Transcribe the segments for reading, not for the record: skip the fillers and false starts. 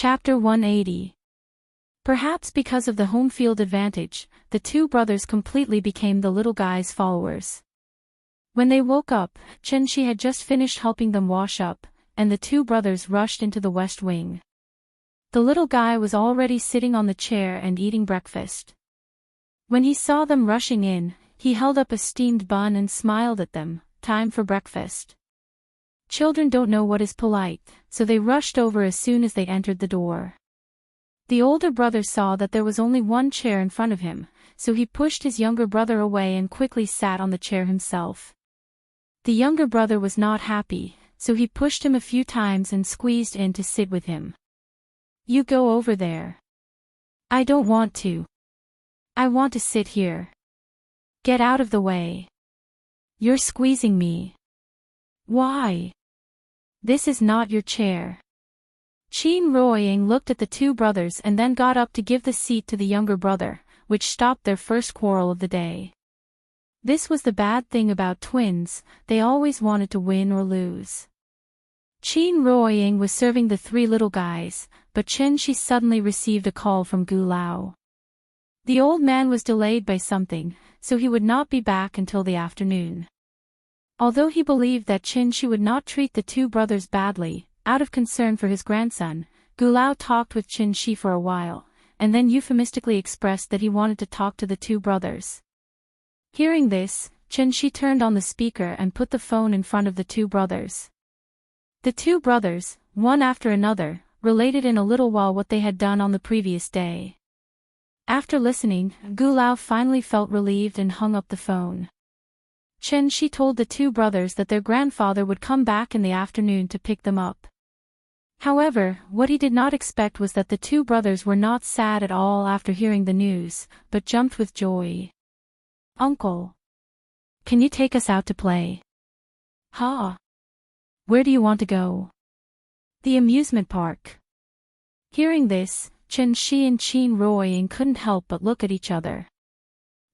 Chapter 180. Perhaps because of the home field advantage, the two brothers completely became the little guy's followers. When they woke up, Chen-Shi had just finished helping them wash up, and the two brothers rushed into the West Wing. The little guy was already sitting on the chair and eating breakfast. When he saw them rushing in, he held up a steamed bun and smiled at them. Time for breakfast. Children don't know what is polite, so they rushed over as soon as they entered the door. The older brother saw that there was only one chair in front of him, so he pushed his younger brother away and quickly sat on the chair himself. The younger brother was not happy, so he pushed him a few times and squeezed in to sit with him. "You go over there." "I don't want to. I want to sit here." "Get out of the way. You're squeezing me." "Why? This is not your chair." Qin Ruoying looked at the two brothers and then got up to give the seat to the younger brother, which stopped their first quarrel of the day. This was the bad thing about twins, they always wanted to win or lose. Qin Ruoying was serving the three little guys, but Chen-Shi suddenly received a call from Gu Lao. The old man was delayed by something, so he would not be back until the afternoon. Although he believed that Chen-Shi would not treat the two brothers badly, out of concern for his grandson, Gu Lao talked with Chen-Shi for a while, and then euphemistically expressed that he wanted to talk to the two brothers. Hearing this, Chen-Shi turned on the speaker and put the phone in front of the two brothers. The two brothers, one after another, related in a little while what they had done on the previous day. After listening, Gu Lao finally felt relieved and hung up the phone. Chen-Shi told the two brothers that their grandfather would come back in the afternoon to pick them up. However, what he did not expect was that the two brothers were not sad at all after hearing the news, but jumped with joy. "Uncle! Can you take us out to play?" "Huh? Where do you want to go?" "The amusement park." Hearing this, Chen-Shi and Qin Ruoying couldn't help but look at each other.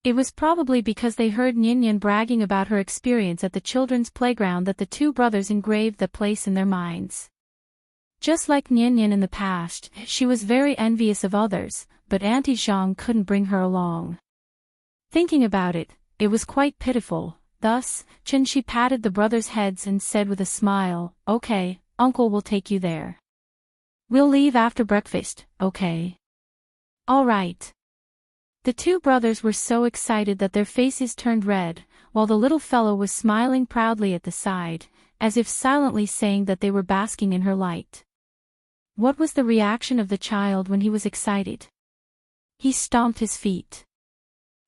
It was probably because they heard Nyan bragging about her experience at the children's playground that the two brothers engraved the place in their minds. Just like Nyan in the past, she was very envious of others, but Auntie Zhang couldn't bring her along. Thinking about it, it was quite pitiful. Thus, Chen-Shi patted the brothers' heads and said with a smile, "Okay, Uncle will take you there. We'll leave after breakfast, okay?" "All right." The two brothers were so excited that their faces turned red, while the little fellow was smiling proudly at the side, as if silently saying that they were basking in her light. What was the reaction of the child when he was excited? He stomped his feet.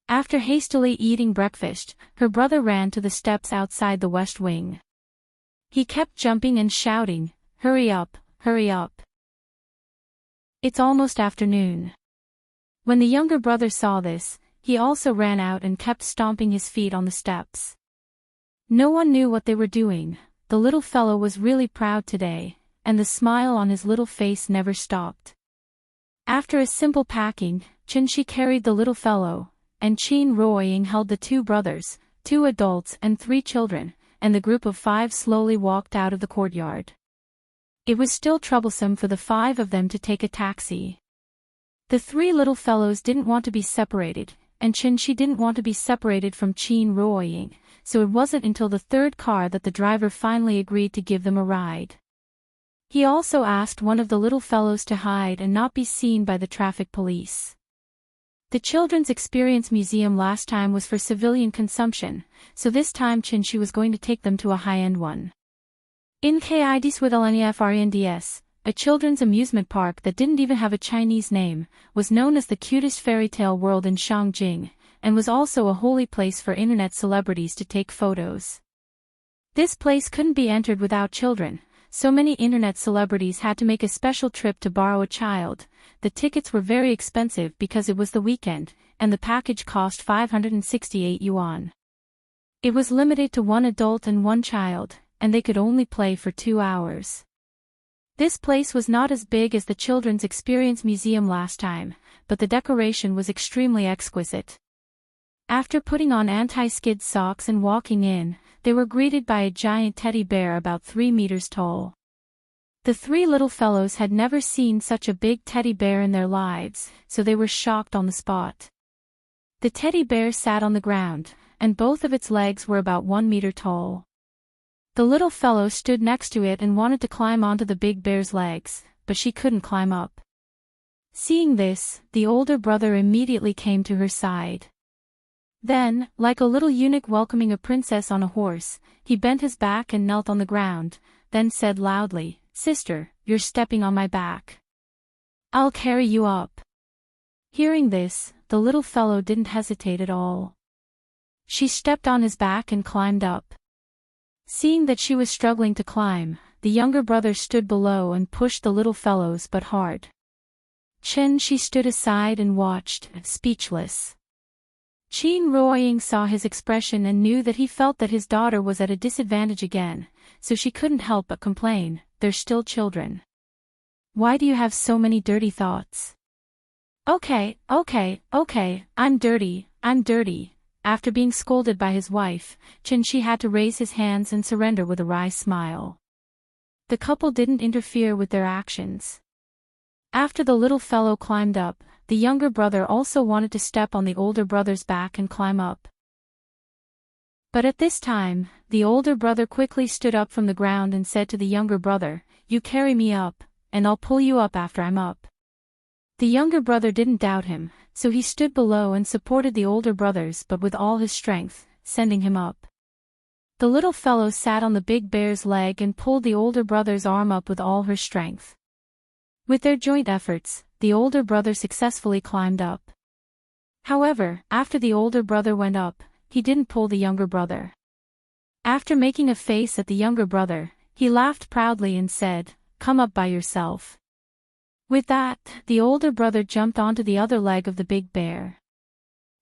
After hastily eating breakfast, her brother ran to the steps outside the West Wing. He kept jumping and shouting, "Hurry up, hurry up. It's almost afternoon." When the younger brother saw this, he also ran out and kept stomping his feet on the steps. No one knew what they were doing. The little fellow was really proud today, and the smile on his little face never stopped. After a simple packing, Chen-Shi carried the little fellow, and Qin Ruoying held the two brothers, 2 adults and 3 children, and the group of 5 slowly walked out of the courtyard. It was still troublesome for the 5 of them to take a taxi. The 3 little fellows didn't want to be separated, and Chen-Shi didn't want to be separated from Qin Ruoying, so it wasn't until the 3rd car that the driver finally agreed to give them a ride. He also asked one of the little fellows to hide and not be seen by the traffic police. The Children's Experience Museum last time was for civilian consumption, so this time Chen-Shi was going to take them to a high-end one. Enchanting with LNEFRENDS, a children's amusement park that didn't even have a Chinese name, was known as the cutest fairy tale world in Shangjing, and was also a holy place for internet celebrities to take photos. This place couldn't be entered without children, so many internet celebrities had to make a special trip to borrow a child. The tickets were very expensive because it was the weekend, and the package cost 568 yuan. It was limited to 1 adult and 1 child, and they could only play for 2 hours. This place was not as big as the Children's Experience Museum last time, but the decoration was extremely exquisite. After putting on anti-skid socks and walking in, they were greeted by a giant teddy bear about 3 meters tall. The three little fellows had never seen such a big teddy bear in their lives, so they were shocked on the spot. The teddy bear sat on the ground, and both of its legs were about 1 meter tall. The little fellow stood next to it and wanted to climb onto the big bear's legs, but she couldn't climb up. Seeing this, the older brother immediately came to her side. Then, like a little eunuch welcoming a princess on a horse, he bent his back and knelt on the ground, then said loudly, "Sister, you're stepping on my back. I'll carry you up." Hearing this, the little fellow didn't hesitate at all. She stepped on his back and climbed up. Seeing that she was struggling to climb, the younger brother stood below and pushed the little fellows but hard. She stood aside and watched, speechless. Qin Ruoying saw his expression and knew that he felt that his daughter was at a disadvantage again, so she couldn't help but complain, "They're still children. Why do you have so many dirty thoughts?" Okay, I'm dirty. After being scolded by his wife, Qin had to raise his hands and surrender with a wry smile. The couple didn't interfere with their actions. After the little fellow climbed up, the younger brother also wanted to step on the older brother's back and climb up. But at this time, the older brother quickly stood up from the ground and said to the younger brother, "You carry me up, and I'll pull you up after I'm up." The younger brother didn't doubt him, so he stood below and supported the older brothers but with all his strength, sending him up. The little fellow sat on the big bear's leg and pulled the older brother's arm up with all her strength. With their joint efforts, the older brother successfully climbed up. However, after the older brother went up, he didn't pull the younger brother. After making a face at the younger brother, he laughed proudly and said, "Come up by yourself." With that, the older brother jumped onto the other leg of the big bear.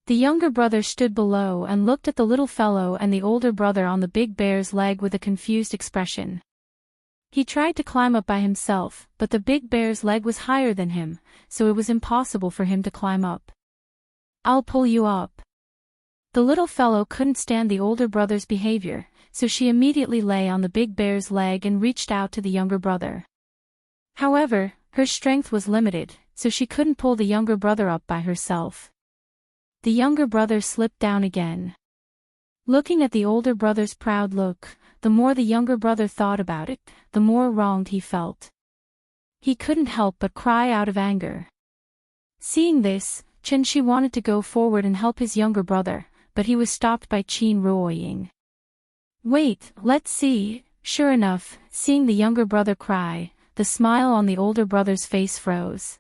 The younger brother stood below and looked at the little fellow and the older brother on the big bear's leg with a confused expression. He tried to climb up by himself, but the big bear's leg was higher than him, so it was impossible for him to climb up. "I'll pull you up." The little fellow couldn't stand the older brother's behavior, so she immediately lay on the big bear's leg and reached out to the younger brother. However, her strength was limited, so she couldn't pull the younger brother up by herself. The younger brother slipped down again. Looking at the older brother's proud look, the more the younger brother thought about it, the more wronged he felt. He couldn't help but cry out of anger. Seeing this, Qin wanted to go forward and help his younger brother, but he was stopped by Qin Ruoying. "Wait, let's see." Sure enough, seeing the younger brother cry, the smile on the older brother's face froze.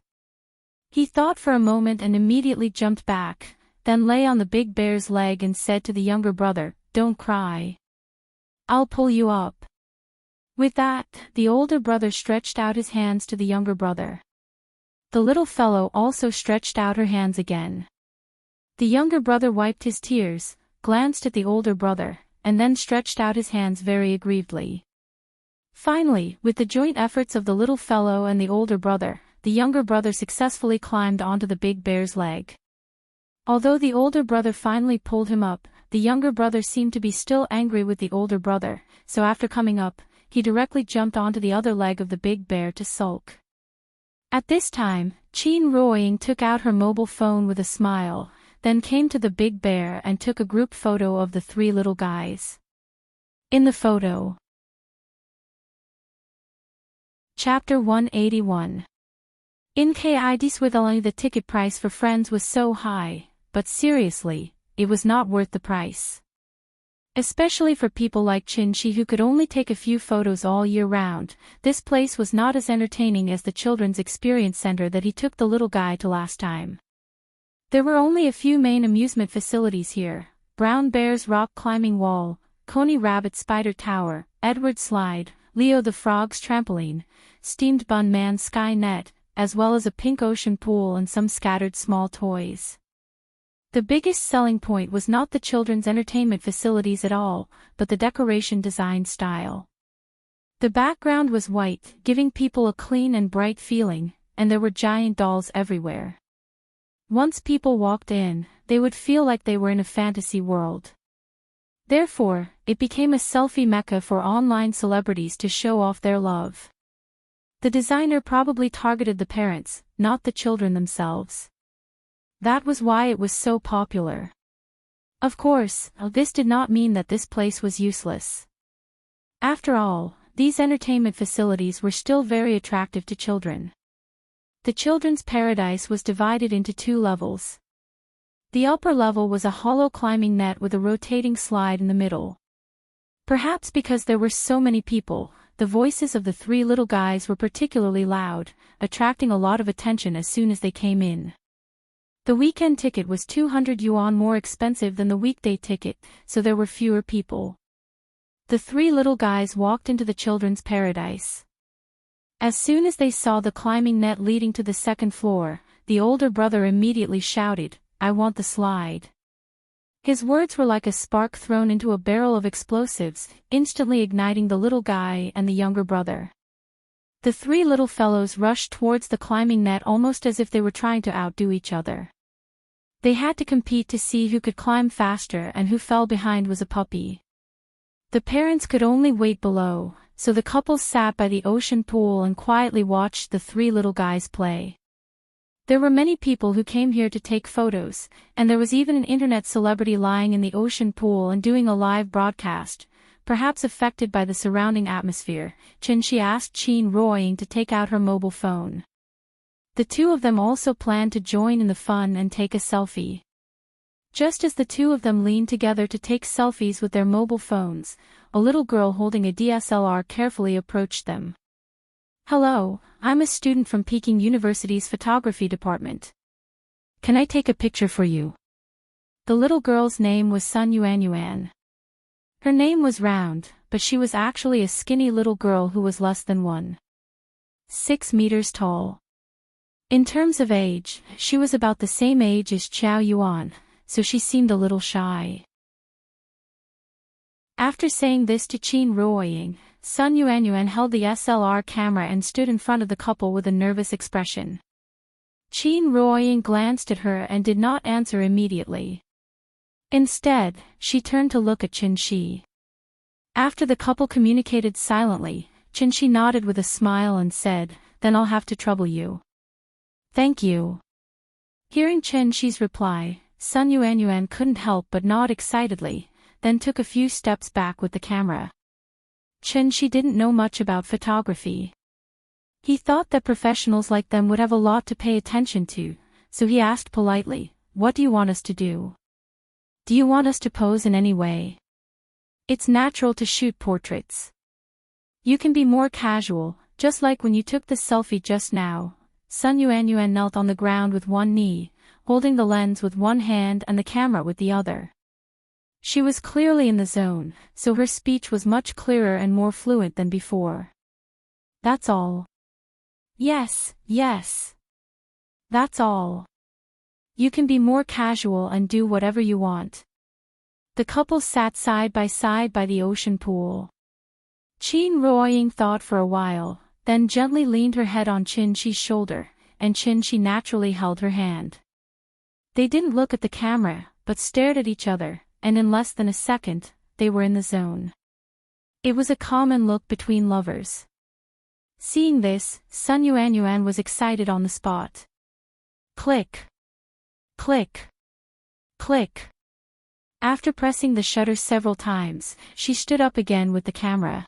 He thought for a moment and immediately jumped back, then lay on the big bear's leg and said to the younger brother, "Don't cry. I'll pull you up." With that, the older brother stretched out his hands to the younger brother. The little fellow also stretched out her hands again. The younger brother wiped his tears, glanced at the older brother, and then stretched out his hands very aggrievedly. Finally, with the joint efforts of the little fellow and the older brother, the younger brother successfully climbed onto the big bear's leg. Although the older brother finally pulled him up, the younger brother seemed to be still angry with the older brother, so after coming up, he directly jumped onto the other leg of the big bear to sulk. At this time, Qin Ruoying took out her mobile phone with a smile, then came to the big bear and took a group photo of the three little guys. In the photo. Chapter 181. In KIDs with only the ticket price for friends was so high, but seriously, it was not worth the price. Especially for people like Qin who could only take a few photos all year round, this place was not as entertaining as the Children's Experience Center that he took the little guy to last time. There were only a few main amusement facilities here: Brown Bear's rock climbing wall, Coney Rabbit's spider tower, Edward slide, Leo the frog's trampoline, Steamed Bun Man's sky net, as well as a pink ocean pool and some scattered small toys. The biggest selling point was not the children's entertainment facilities at all, but the decoration design style. The background was white, giving people a clean and bright feeling, and there were giant dolls everywhere. Once people walked in, they would feel like they were in a fantasy world. Therefore, it became a selfie mecca for online celebrities to show off their love. The designer probably targeted the parents, not the children themselves. That was why it was so popular. Of course, this did not mean that this place was useless. After all, these entertainment facilities were still very attractive to children. The children's paradise was divided into 2 levels. The upper level was a hollow climbing net with a rotating slide in the middle. Perhaps because there were so many people, the voices of the 3 little guys were particularly loud, attracting a lot of attention as soon as they came in. The weekend ticket was 200 yuan more expensive than the weekday ticket, so there were fewer people. The 3 little guys walked into the children's paradise. As soon as they saw the climbing net leading to the 2nd floor, the older brother immediately shouted, "I want the slide." His words were like a spark thrown into a barrel of explosives, instantly igniting the little guy and the younger brother. The 3 little fellows rushed towards the climbing net almost as if they were trying to outdo each other. They had to compete to see who could climb faster, and who fell behind was a puppy. The parents could only wait below, so the couple sat by the ocean pool and quietly watched the 3 little guys play. There were many people who came here to take photos, and there was even an internet celebrity lying in the ocean pool and doing a live broadcast. Perhaps affected by the surrounding atmosphere, She asked Qin Ruoying to take out her mobile phone. The 2 of them also planned to join in the fun and take a selfie. Just as the 2 of them leaned together to take selfies with their mobile phones, a little girl holding a DSLR carefully approached them. "Hello, I'm a student from Peking University's photography department. Can I take a picture for you?" The little girl's name was Sun Yuanyuan. Her name was round, but she was actually a skinny little girl who was less than 1.6 meters tall. In terms of age, she was about the same age as Qiao Yuan, so she seemed a little shy. After saying this to Qin Ruoying, Sun Yuanyuan held the SLR camera and stood in front of the couple with a nervous expression. Qin Ruoying glanced at her and did not answer immediately. Instead, she turned to look at Qin Shi. After the couple communicated silently, Qin Shi nodded with a smile and said, "Then I'll have to trouble you." "Thank you." Hearing Qin Shi's reply, Sun Yuanyuan couldn't help but nod excitedly, then took a few steps back with the camera. Qin Shi didn't know much about photography. He thought that professionals like them would have a lot to pay attention to, so he asked politely, "What do you want us to do? Do you want us to pose in any way? It's natural to shoot portraits. You can be more casual, just like when you took the selfie just now." Sun Yuanyuan knelt on the ground with one knee, holding the lens with one hand and the camera with the other. She was clearly in the zone, so her speech was much clearer and more fluent than before. "That's all." "Yes, yes. That's all. You can be more casual and do whatever you want." The couple sat side by the ocean pool. Qin Ruoying thought for a while, then gently leaned her head on Qin Shi's shoulder, and Qin Shi naturally held her hand. They didn't look at the camera, but stared at each other, and in less than a second, they were in the zone. It was a common look between lovers. Seeing this, Sun Yuanyuan was excited on the spot. Click. Click. Click. After pressing the shutter several times, she stood up again with the camera.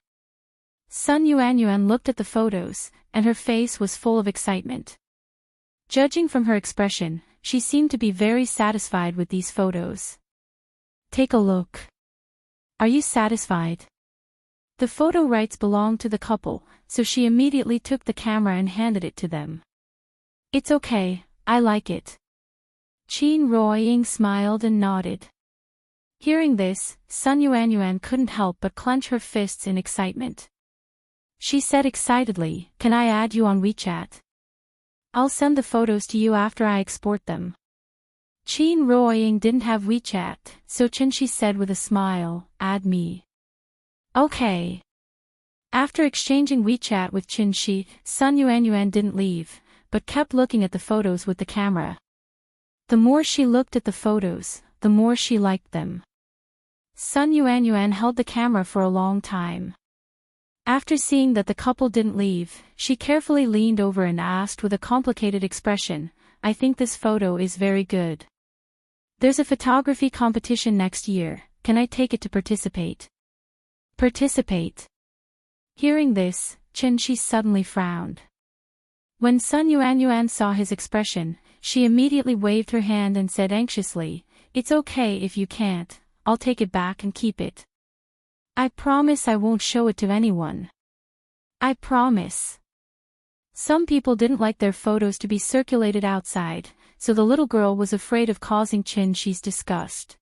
Sun Yuanyuan looked at the photos, and her face was full of excitement. Judging from her expression, she seemed to be very satisfied with these photos. "Take a look. Are you satisfied?" The photo rights belonged to the couple, so she immediately took the camera and handed it to them. "It's okay, I like it." Qin Ruoying smiled and nodded. Hearing this, Sun Yuanyuan couldn't help but clench her fists in excitement. She said excitedly, "Can I add you on WeChat? I'll send the photos to you after I export them." Qin Ruoying didn't have WeChat, so Qin Shi said with a smile, "Add me." "Okay." After exchanging WeChat with Qin Shi, Sun Yuanyuan didn't leave, but kept looking at the photos with the camera. The more she looked at the photos, the more she liked them. Sun Yuanyuan held the camera for a long time. After seeing that the couple didn't leave, she carefully leaned over and asked with a complicated expression, "I think this photo is very good. There's a photography competition next year, can I take it to participate?" Participate? Hearing this, Chen-shi suddenly frowned. When Sun Yuanyuan saw his expression, she immediately waved her hand and said anxiously, "It's okay if you can't, I'll take it back and keep it. I promise I won't show it to anyone. I promise." Some people didn't like their photos to be circulated outside, so the little girl was afraid of causing Chen-shi's disgust.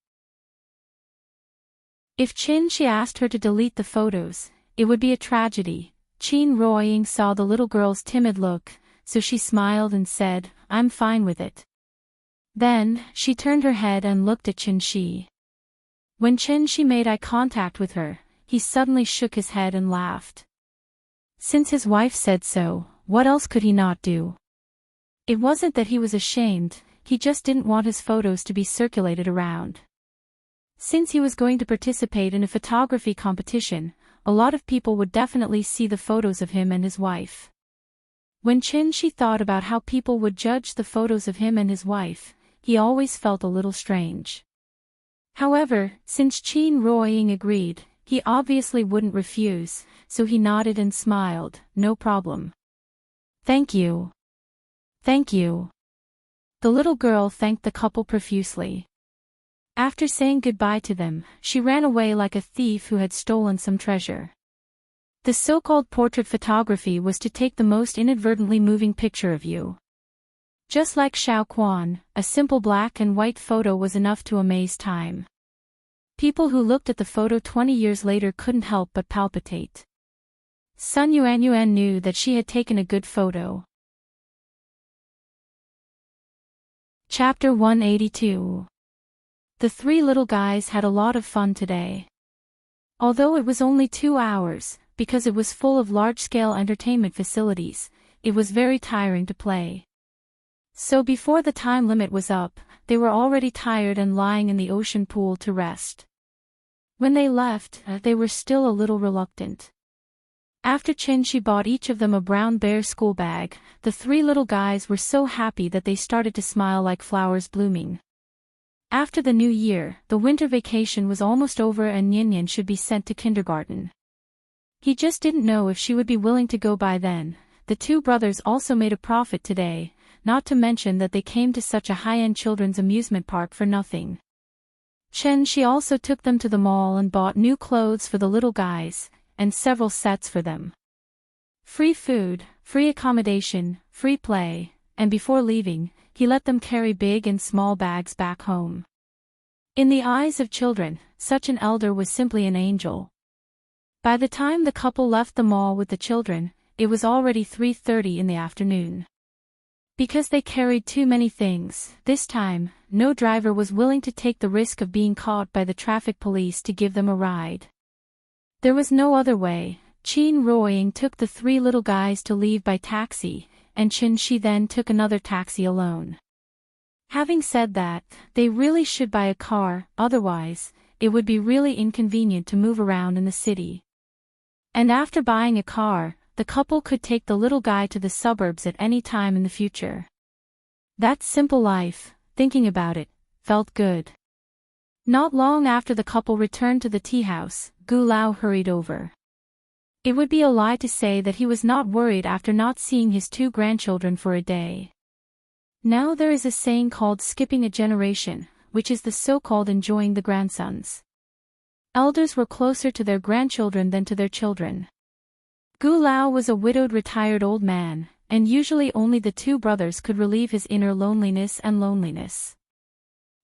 If Chen-shi asked her to delete the photos, it would be a tragedy. Qin Ruoying saw the little girl's timid look, so she smiled and said, "I'm fine with it." Then, she turned her head and looked at Chen-shi. When Chen-shi made eye contact with her, he suddenly shook his head and laughed. Since his wife said so, what else could he not do? It wasn't that he was ashamed, he just didn't want his photos to be circulated around. Since he was going to participate in a photography competition, a lot of people would definitely see the photos of him and his wife. When Chen-shi thought about how people would judge the photos of him and his wife, he always felt a little strange. However, since Qin Ruoying agreed, he obviously wouldn't refuse, so he nodded and smiled, "No problem. Thank you. Thank you." The little girl thanked the couple profusely. After saying goodbye to them, she ran away like a thief who had stolen some treasure. The so-called portrait photography was to take the most inadvertently moving picture of you. Just like Xiao Quan, a simple black and white photo was enough to amaze time. People who looked at the photo 20 years later couldn't help but palpitate. Sun Yuanyuan knew that she had taken a good photo. Chapter 182. The three little guys had a lot of fun today. Although it was only 2 hours, because it was full of large-scale entertainment facilities, it was very tiring to play. So before the time limit was up, they were already tired and lying in the ocean pool to rest. When they left, they were still a little reluctant. After Chen-shi bought each of them a brown bear school bag, the three little guys were so happy that they started to smile like flowers blooming. After the new year, the winter vacation was almost over and Nyan should be sent to kindergarten. He just didn't know if she would be willing to go by then. The two brothers also made a profit today, not to mention that they came to such a high-end children's amusement park for nothing. Chen-shi also took them to the mall and bought new clothes for the little guys, and several sets for them. Free food, free accommodation, free play, and before leaving, he let them carry big and small bags back home. In the eyes of children, such an elder was simply an angel. By the time the couple left the mall with the children, it was already 3:30 in the afternoon. Because they carried too many things, this time, no driver was willing to take the risk of being caught by the traffic police to give them a ride. There was no other way. Qin Ruoying took the three little guys to leave by taxi, and Chen-shi then took another taxi alone. Having said that, they really should buy a car, otherwise, it would be really inconvenient to move around in the city. And after buying a car, the couple could take the little guy to the suburbs at any time in the future. That simple life, thinking about it, felt good. Not long after the couple returned to the tea house, Gu Lao hurried over. It would be a lie to say that he was not worried after not seeing his two grandchildren for a day. Now there is a saying called skipping a generation, which is the so-called enjoying the grandsons. Elders were closer to their grandchildren than to their children. Gu Lao was a widowed retired old man, and usually only the two brothers could relieve his inner loneliness.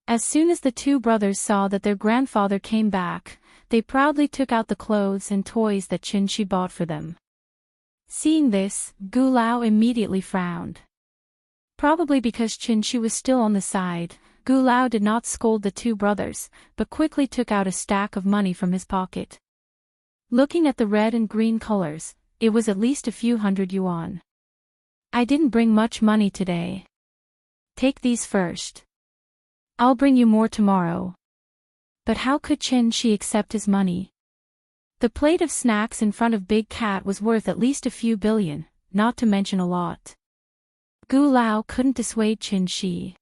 As soon as the two brothers saw that their grandfather came back, they proudly took out the clothes and toys that Chen-shi bought for them. Seeing this, Gu Lao immediately frowned. Probably because Chen-shi was still on the side, Gu Lao did not scold the two brothers, but quickly took out a stack of money from his pocket. Looking at the red and green colors, it was at least a few hundred yuan. "I didn't bring much money today. Take these first. I'll bring you more tomorrow." But how could Chen-shi accept his money? The plate of snacks in front of Big Cat was worth at least a few billion, not to mention a lot. Gu Lao couldn't dissuade Qin Shi.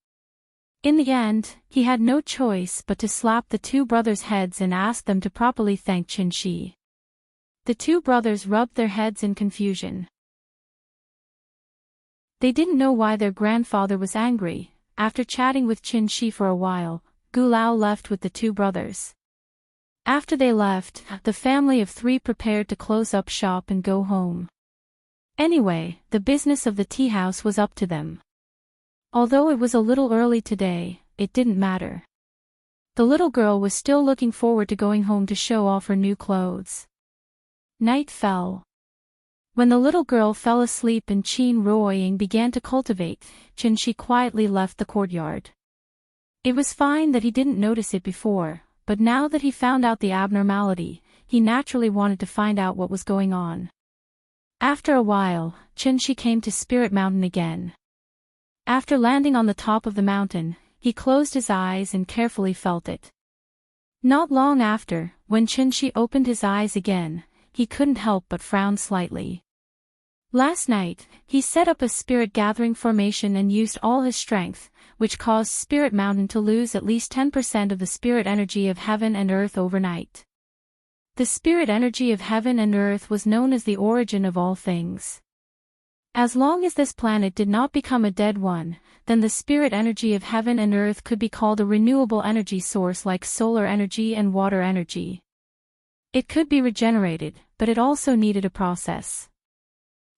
In the end, he had no choice but to slap the two brothers' heads and ask them to properly thank Qin Shi. The two brothers rubbed their heads in confusion. They didn't know why their grandfather was angry. After chatting with Qin Shi for a while, Gu Lao left with the two brothers. After they left, the family of three prepared to close up shop and go home. Anyway, the business of the tea house was up to them. Although it was a little early today, it didn't matter. The little girl was still looking forward to going home to show off her new clothes. Night fell. When the little girl fell asleep and Qin Ruoying began to cultivate, Qin Shi quietly left the courtyard. It was fine that he didn't notice it before, but now that he found out the abnormality, he naturally wanted to find out what was going on. After a while, Qin Shi came to Spirit Mountain again. After landing on the top of the mountain, he closed his eyes and carefully felt it. Not long after, when Qin Shi opened his eyes again, he couldn't help but frown slightly. Last night, he set up a spirit gathering formation and used all his strength, which caused Spirit Mountain to lose at least 10% of the spirit energy of heaven and earth overnight. The spirit energy of heaven and earth was known as the origin of all things. As long as this planet did not become a dead one, then the spirit energy of heaven and earth could be called a renewable energy source like solar energy and water energy. It could be regenerated, but it also needed a process.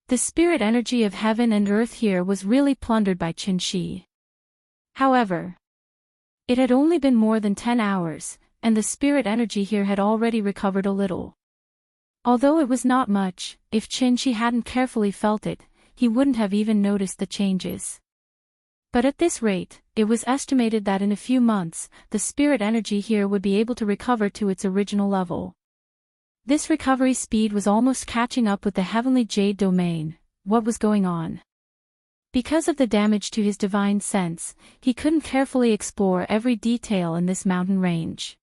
The spirit energy of heaven and earth here was really plundered by Qin Shi. However, it had only been more than 10 hours, and the spirit energy here had already recovered a little. Although it was not much, if Qin Shi hadn't carefully felt it, he wouldn't have even noticed the changes. But at this rate, it was estimated that in a few months, the spirit energy here would be able to recover to its original level. This recovery speed was almost catching up with the heavenly jade domain. What was going on? Because of the damage to his divine sense, he couldn't carefully explore every detail in this mountain range.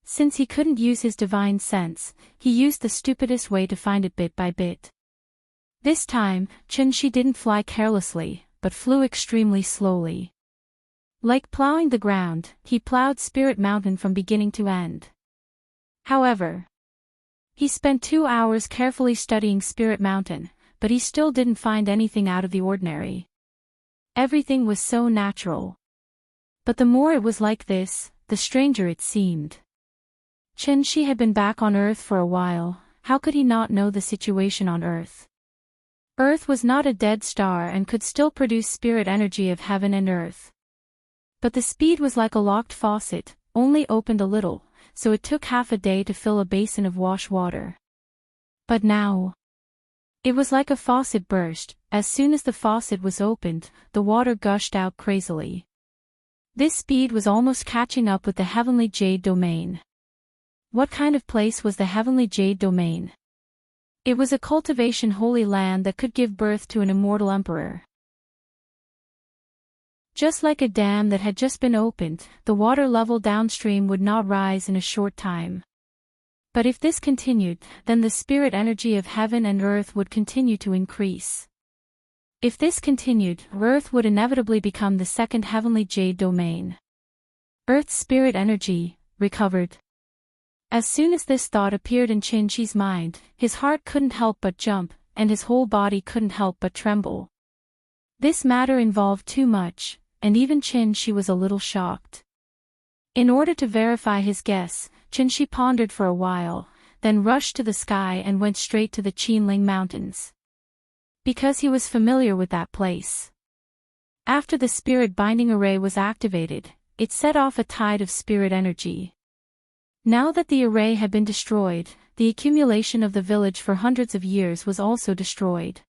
Since he couldn't use his divine sense, he used the stupidest way to find it bit by bit. This time, Qin Shi didn't fly carelessly, but flew extremely slowly. Like plowing the ground, he plowed Spirit Mountain from beginning to end. However, he spent 2 hours carefully studying Spirit Mountain, but he still didn't find anything out of the ordinary. Everything was so natural. But the more it was like this, the stranger it seemed. Qin Shi had been back on Earth for a while. How could he not know the situation on Earth? Earth was not a dead star and could still produce spirit energy of heaven and earth. But the speed was like a locked faucet, only opened a little, so it took half a day to fill a basin of wash water. But now, it was like a faucet burst. As soon as the faucet was opened, the water gushed out crazily. This speed was almost catching up with the heavenly jade domain. What kind of place was the heavenly jade domain? It was a cultivation holy land that could give birth to an immortal emperor. Just like a dam that had just been opened, the water level downstream would not rise in a short time. But if this continued, then the spirit energy of heaven and earth would continue to increase. If this continued, earth would inevitably become the second heavenly jade domain. Earth's spirit energy recovered. As soon as this thought appeared in Qin Shi's mind, his heart couldn't help but jump, and his whole body couldn't help but tremble. This matter involved too much, and even Qin Shi was a little shocked. In order to verify his guess, Qin Shi pondered for a while, then rushed to the sky and went straight to the Qinling Mountains. Because he was familiar with that place. After the spirit binding array was activated, it set off a tide of spirit energy. Now that the array had been destroyed, the accumulation of the village for hundreds of years was also destroyed.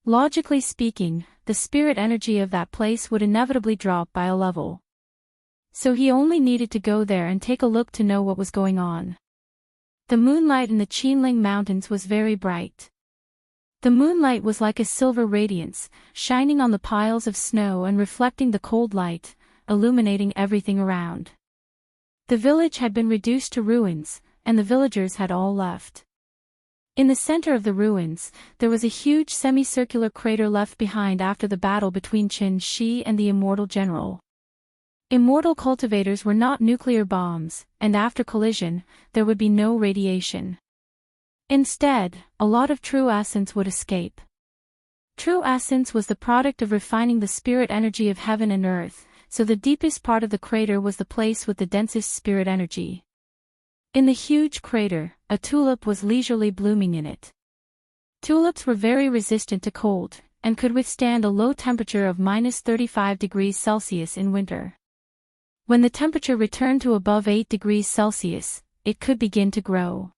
Logically speaking, the spirit energy of that place would inevitably drop by a level. So he only needed to go there and take a look to know what was going on. The moonlight in the Qinling Mountains was very bright. The moonlight was like a silver radiance, shining on the piles of snow and reflecting the cold light, illuminating everything around. The village had been reduced to ruins, and the villagers had all left. In the center of the ruins, there was a huge semicircular crater left behind after the battle between Chen Shi and the Immortal General. Immortal cultivators were not nuclear bombs, and after collision, there would be no radiation. Instead, a lot of true essence would escape. True essence was the product of refining the spirit energy of heaven and earth, so the deepest part of the crater was the place with the densest spirit energy. In the huge crater, a tulip was leisurely blooming in it. Tulips were very resistant to cold, and could withstand a low temperature of -35°C in winter. When the temperature returned to above 8°C, it could begin to grow.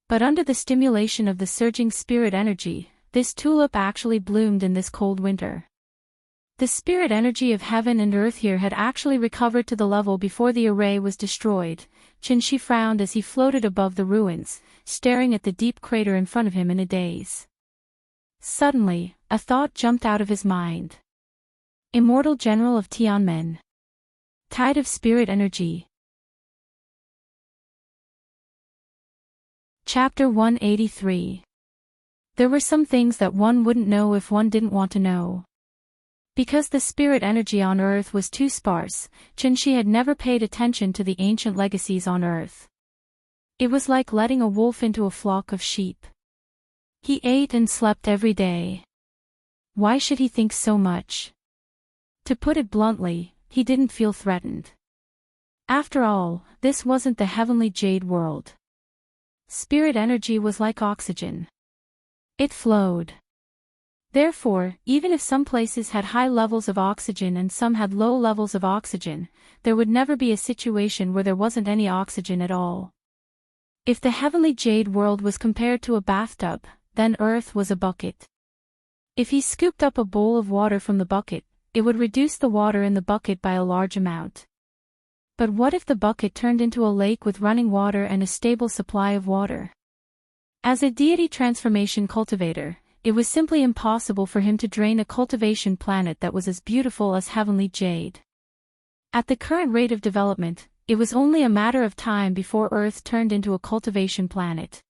But under the stimulation of the surging spirit energy, this tulip actually bloomed in this cold winter. The spirit energy of heaven and earth here had actually recovered to the level before the array was destroyed. Chen Shi frowned as he floated above the ruins, staring at the deep crater in front of him in a daze. Suddenly, a thought jumped out of his mind. Immortal General of Tianmen. Tide of Spirit Energy. Chapter 183. There were some things that one wouldn't know if one didn't want to know. Because the spirit energy on Earth was too sparse, Chen Shi had never paid attention to the ancient legacies on Earth. It was like letting a wolf into a flock of sheep. He ate and slept every day. Why should he think so much? To put it bluntly, he didn't feel threatened. After all, this wasn't the heavenly jade world. Spirit energy was like oxygen. It flowed. Therefore, even if some places had high levels of oxygen and some had low levels of oxygen, there would never be a situation where there wasn't any oxygen at all. If the heavenly jade world was compared to a bathtub, then Earth was a bucket. If he scooped up a bowl of water from the bucket, it would reduce the water in the bucket by a large amount. But what if the bucket turned into a lake with running water and a stable supply of water? As a deity transformation cultivator, it was simply impossible for him to drain a cultivation planet that was as beautiful as heavenly jade. At the current rate of development, it was only a matter of time before Earth turned into a cultivation planet.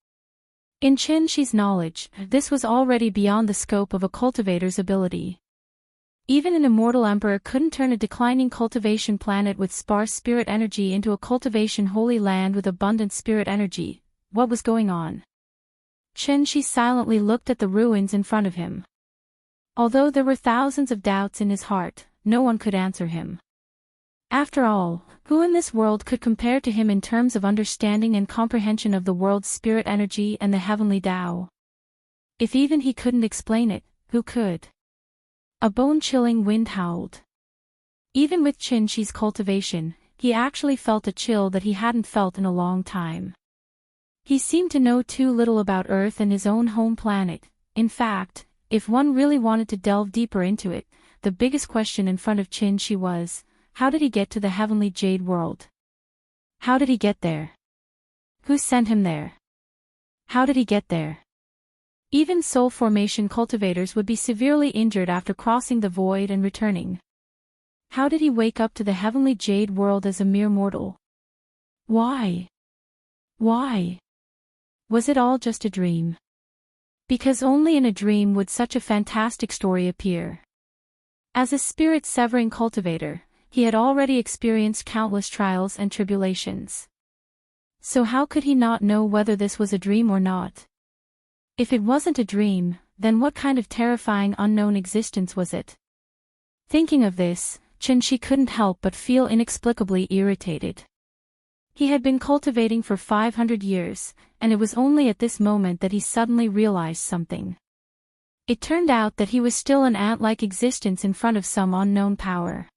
In Chen Shi's knowledge, this was already beyond the scope of a cultivator's ability. Even an immortal emperor couldn't turn a declining cultivation planet with sparse spirit energy into a cultivation holy land with abundant spirit energy. What was going on? Chen Shi silently looked at the ruins in front of him. Although there were thousands of doubts in his heart, no one could answer him. After all, who in this world could compare to him in terms of understanding and comprehension of the world's spirit energy and the heavenly Tao? If even he couldn't explain it, who could? A bone-chilling wind howled. Even with Chen Shi's cultivation, he actually felt a chill that he hadn't felt in a long time. He seemed to know too little about Earth and his own home planet. In fact, if one really wanted to delve deeper into it, the biggest question in front of Chen Shi was, how did he get to the heavenly jade world? How did he get there? Who sent him there? How did he get there? Even soul formation cultivators would be severely injured after crossing the void and returning. How did he wake up to the heavenly jade world as a mere mortal? Why? Why? Was it all just a dream? Because only in a dream would such a fantastic story appear. As a spirit-severing cultivator, he had already experienced countless trials and tribulations. So how could he not know whether this was a dream or not? If it wasn't a dream, then what kind of terrifying unknown existence was it? Thinking of this, Chen Shi couldn't help but feel inexplicably irritated. He had been cultivating for 500 years, and it was only at this moment that he suddenly realized something. It turned out that he was still an ant-like existence in front of some unknown power.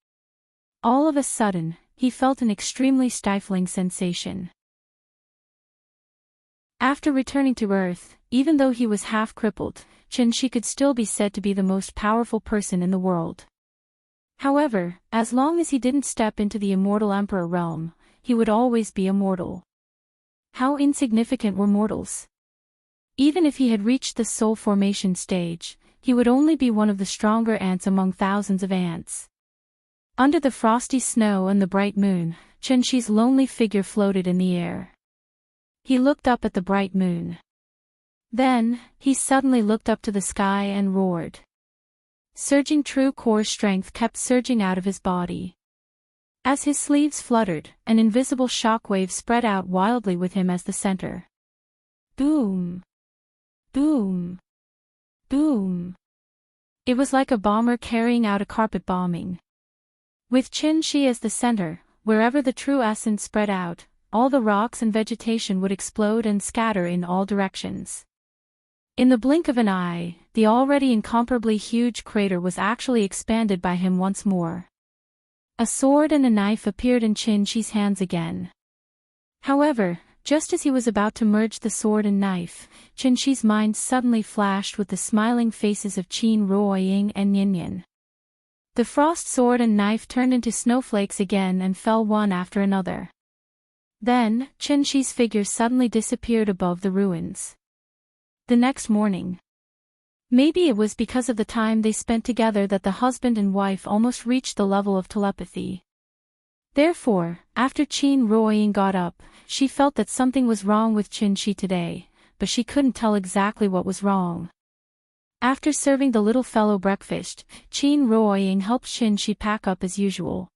All of a sudden, he felt an extremely stifling sensation. After returning to Earth, even though he was half-crippled, Chen Shi could still be said to be the most powerful person in the world. However, as long as he didn't step into the Immortal Emperor realm, he would always be immortal. How insignificant were mortals? Even if he had reached the soul formation stage, he would only be one of the stronger ants among thousands of ants. Under the frosty snow and the bright moon, Chen Shi's lonely figure floated in the air. He looked up at the bright moon. Then, he suddenly looked up to the sky and roared. Surging true core strength kept surging out of his body. As his sleeves fluttered, an invisible shockwave spread out wildly with him as the center. Boom! Boom! Boom! It was like a bomber carrying out a carpet bombing. With Qin-Shi as the center, wherever the true essence spread out, all the rocks and vegetation would explode and scatter in all directions. In the blink of an eye, the already incomparably huge crater was actually expanded by him once more. A sword and a knife appeared in Qin-Shi's hands again. However, just as he was about to merge the sword and knife, Qin-Shi's mind suddenly flashed with the smiling faces of Qin Ruoying and Ninian. The frost sword and knife turned into snowflakes again and fell one after another. Then, Qin-Shi's figure suddenly disappeared above the ruins. The next morning. Maybe it was because of the time they spent together that the husband and wife almost reached the level of telepathy. Therefore, after Qin Ruoying got up, she felt that something was wrong with Qin-Shi today, but she couldn't tell exactly what was wrong. After serving the little fellow breakfast, Qin Ruoying helped Qin-Shi pack up as usual.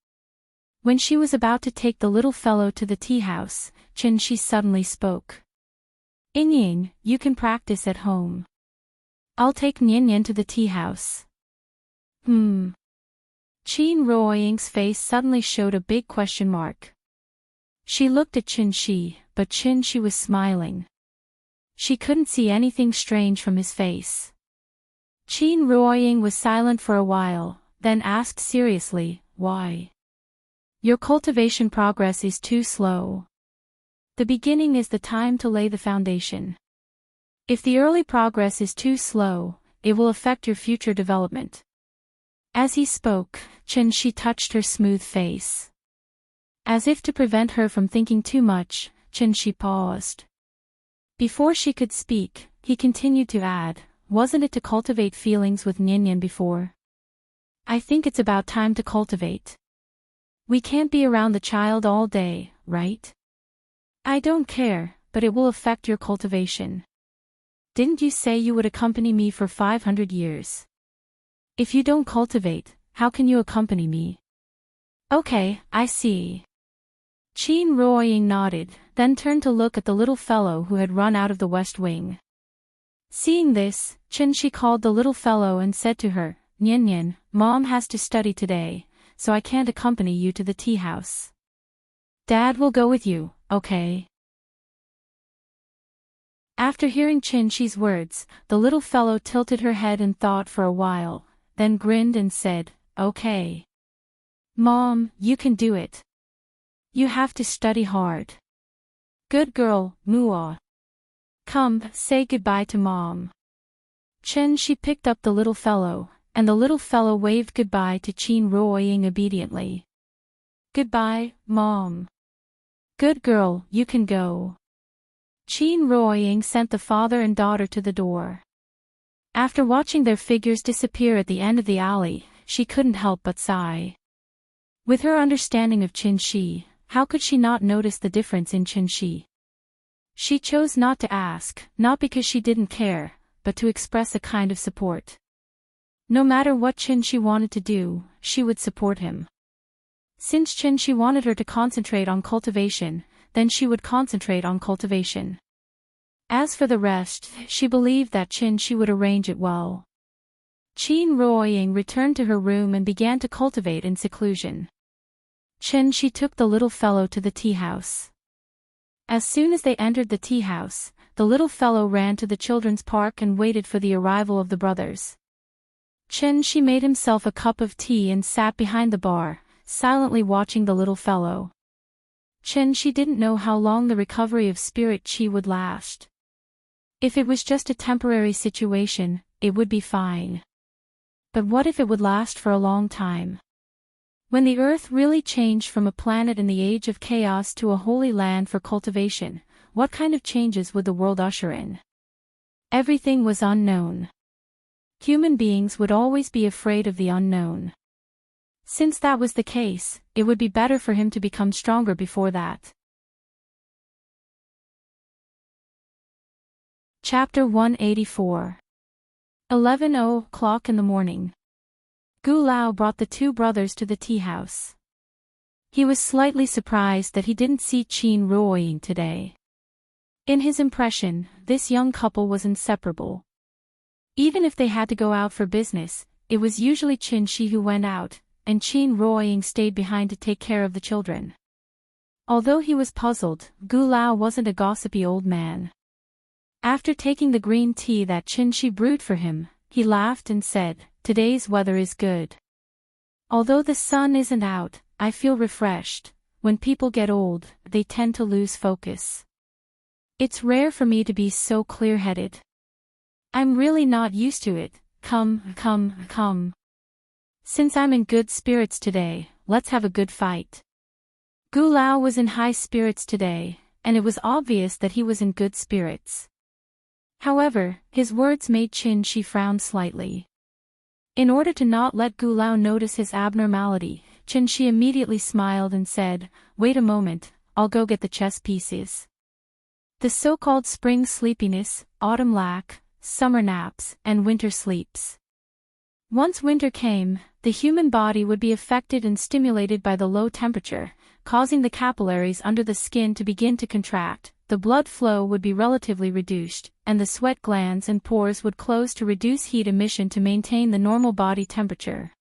When she was about to take the little fellow to the tea house, Qin-Shi suddenly spoke. Ying, you can practice at home. I'll take Ninian to the tea house. Qin Ruoying's face suddenly showed a big question mark. She looked at Qin-Shi, but Qin-Shi was smiling. She couldn't see anything strange from his face. Qin Ruoying was silent for a while, then asked seriously, why? Your cultivation progress is too slow. The beginning is the time to lay the foundation. If the early progress is too slow, it will affect your future development. As he spoke, Qin-Shi touched her smooth face. As if to prevent her from thinking too much, Qin-Shi paused. Before she could speak, he continued to add, wasn't it to cultivate feelings with Ninian before? I think it's about time to cultivate. We can't be around the child all day, right? I don't care, but it will affect your cultivation. Didn't you say you would accompany me for 500 years? If you don't cultivate, how can you accompany me? Okay, I see. Qin Ruoying nodded, then turned to look at the little fellow who had run out of the west wing. Seeing this, Qin-Shi called the little fellow and said to her, Ninian, Mom has to study today, so I can't accompany you to the tea house. Dad will go with you, okay? After hearing Qin-Shi's words, the little fellow tilted her head and thought for a while, then grinned and said, okay. Mom, you can do it. You have to study hard. Good girl, Mua. Come, say goodbye to Mom. Qin-Shi picked up the little fellow, and the little fellow waved goodbye to Qin Ruoying obediently. Goodbye, Mom. Good girl, you can go. Qin Ruoying sent the father and daughter to the door. After watching their figures disappear at the end of the alley, she couldn't help but sigh. With her understanding of Qin-Shi, how could she not notice the difference in Qin-Shi? She chose not to ask, not because she didn't care, but to express a kind of support. No matter what Qin-Shi wanted to do, she would support him. Since Qin-Shi wanted her to concentrate on cultivation, then she would concentrate on cultivation. As for the rest, she believed that Qin-Shi would arrange it well. Qin Ruoying returned to her room and began to cultivate in seclusion. Qin-Shi took the little fellow to the tea house. As soon as they entered the tea house, the little fellow ran to the children's park and waited for the arrival of the brothers. Qin-Shi made himself a cup of tea and sat behind the bar, silently watching the little fellow. Qin-Shi didn't know how long the recovery of spirit chi would last. If it was just a temporary situation, it would be fine. But what if it would last for a long time? When the earth really changed from a planet in the age of chaos to a holy land for cultivation, what kind of changes would the world usher in? Everything was unknown. Human beings would always be afraid of the unknown. Since that was the case, it would be better for him to become stronger before that. Chapter 184. 11:00 in the morning. Gu Lao brought the two brothers to the tea house. He was slightly surprised that he didn't see Qin Ruoying today. In his impression, this young couple was inseparable. Even if they had to go out for business, it was usually Qin Shi who went out, and Qin Ruoying stayed behind to take care of the children. Although he was puzzled, Gu Lao wasn't a gossipy old man. After taking the green tea that Qin Shi brewed for him, he laughed and said, "Today's weather is good. Although the sun isn't out, I feel refreshed. When people get old, they tend to lose focus. It's rare for me to be so clear-headed. I'm really not used to it. Come. Since I'm in good spirits today, let's have a good fight." Gu Lao was in high spirits today, and it was obvious that he was in good spirits. However, his words made Qin Shi frown slightly. In order to not let Gu Lao notice his abnormality, Qin Shi immediately smiled and said, "Wait a moment, I'll go get the chess pieces." The so-called spring sleepiness, autumn lack, summer naps, and winter sleeps. Once winter came, the human body would be affected and stimulated by the low temperature, causing the capillaries under the skin to begin to contract, the blood flow would be relatively reduced, and the sweat glands and pores would close to reduce heat emission to maintain the normal body temperature.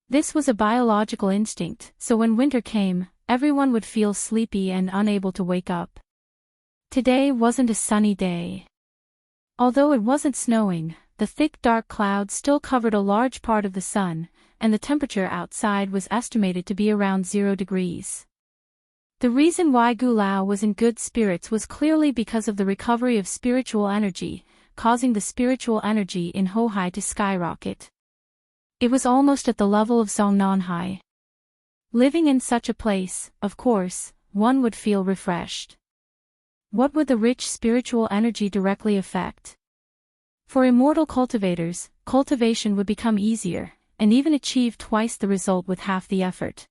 This was a biological instinct, so when winter came, everyone would feel sleepy and unable to wake up. Today wasn't a sunny day. Although it wasn't snowing, the thick dark clouds still covered a large part of the sun, and the temperature outside was estimated to be around 0 degrees. The reason why Gu Lao was in good spirits was clearly because of the recovery of spiritual energy, causing the spiritual energy in Hohai to skyrocket. It was almost at the level of Zongnanhai. Living in such a place, of course, one would feel refreshed. What would the rich spiritual energy directly affect? For immortal cultivators, cultivation would become easier, and even achieve twice the result with half the effort.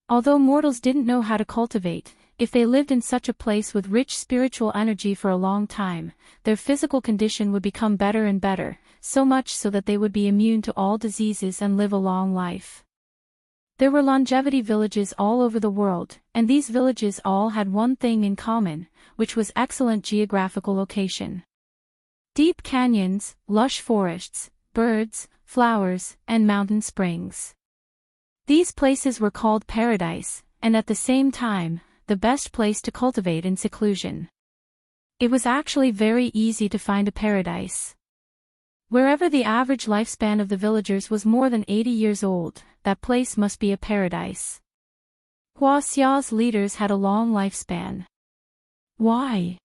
Although mortals didn't know how to cultivate, if they lived in such a place with rich spiritual energy for a long time, their physical condition would become better and better, so much so that they would be immune to all diseases and live a long life. There were longevity villages all over the world, and these villages all had one thing in common, which was excellent geographical location. Deep canyons, lush forests, birds, flowers, and mountain springs. These places were called paradise, and at the same time, the best place to cultivate in seclusion. It was actually very easy to find a paradise. Wherever the average lifespan of the villagers was more than 80 years old, that place must be a paradise. Hua Xia's leaders had a long lifespan. Why?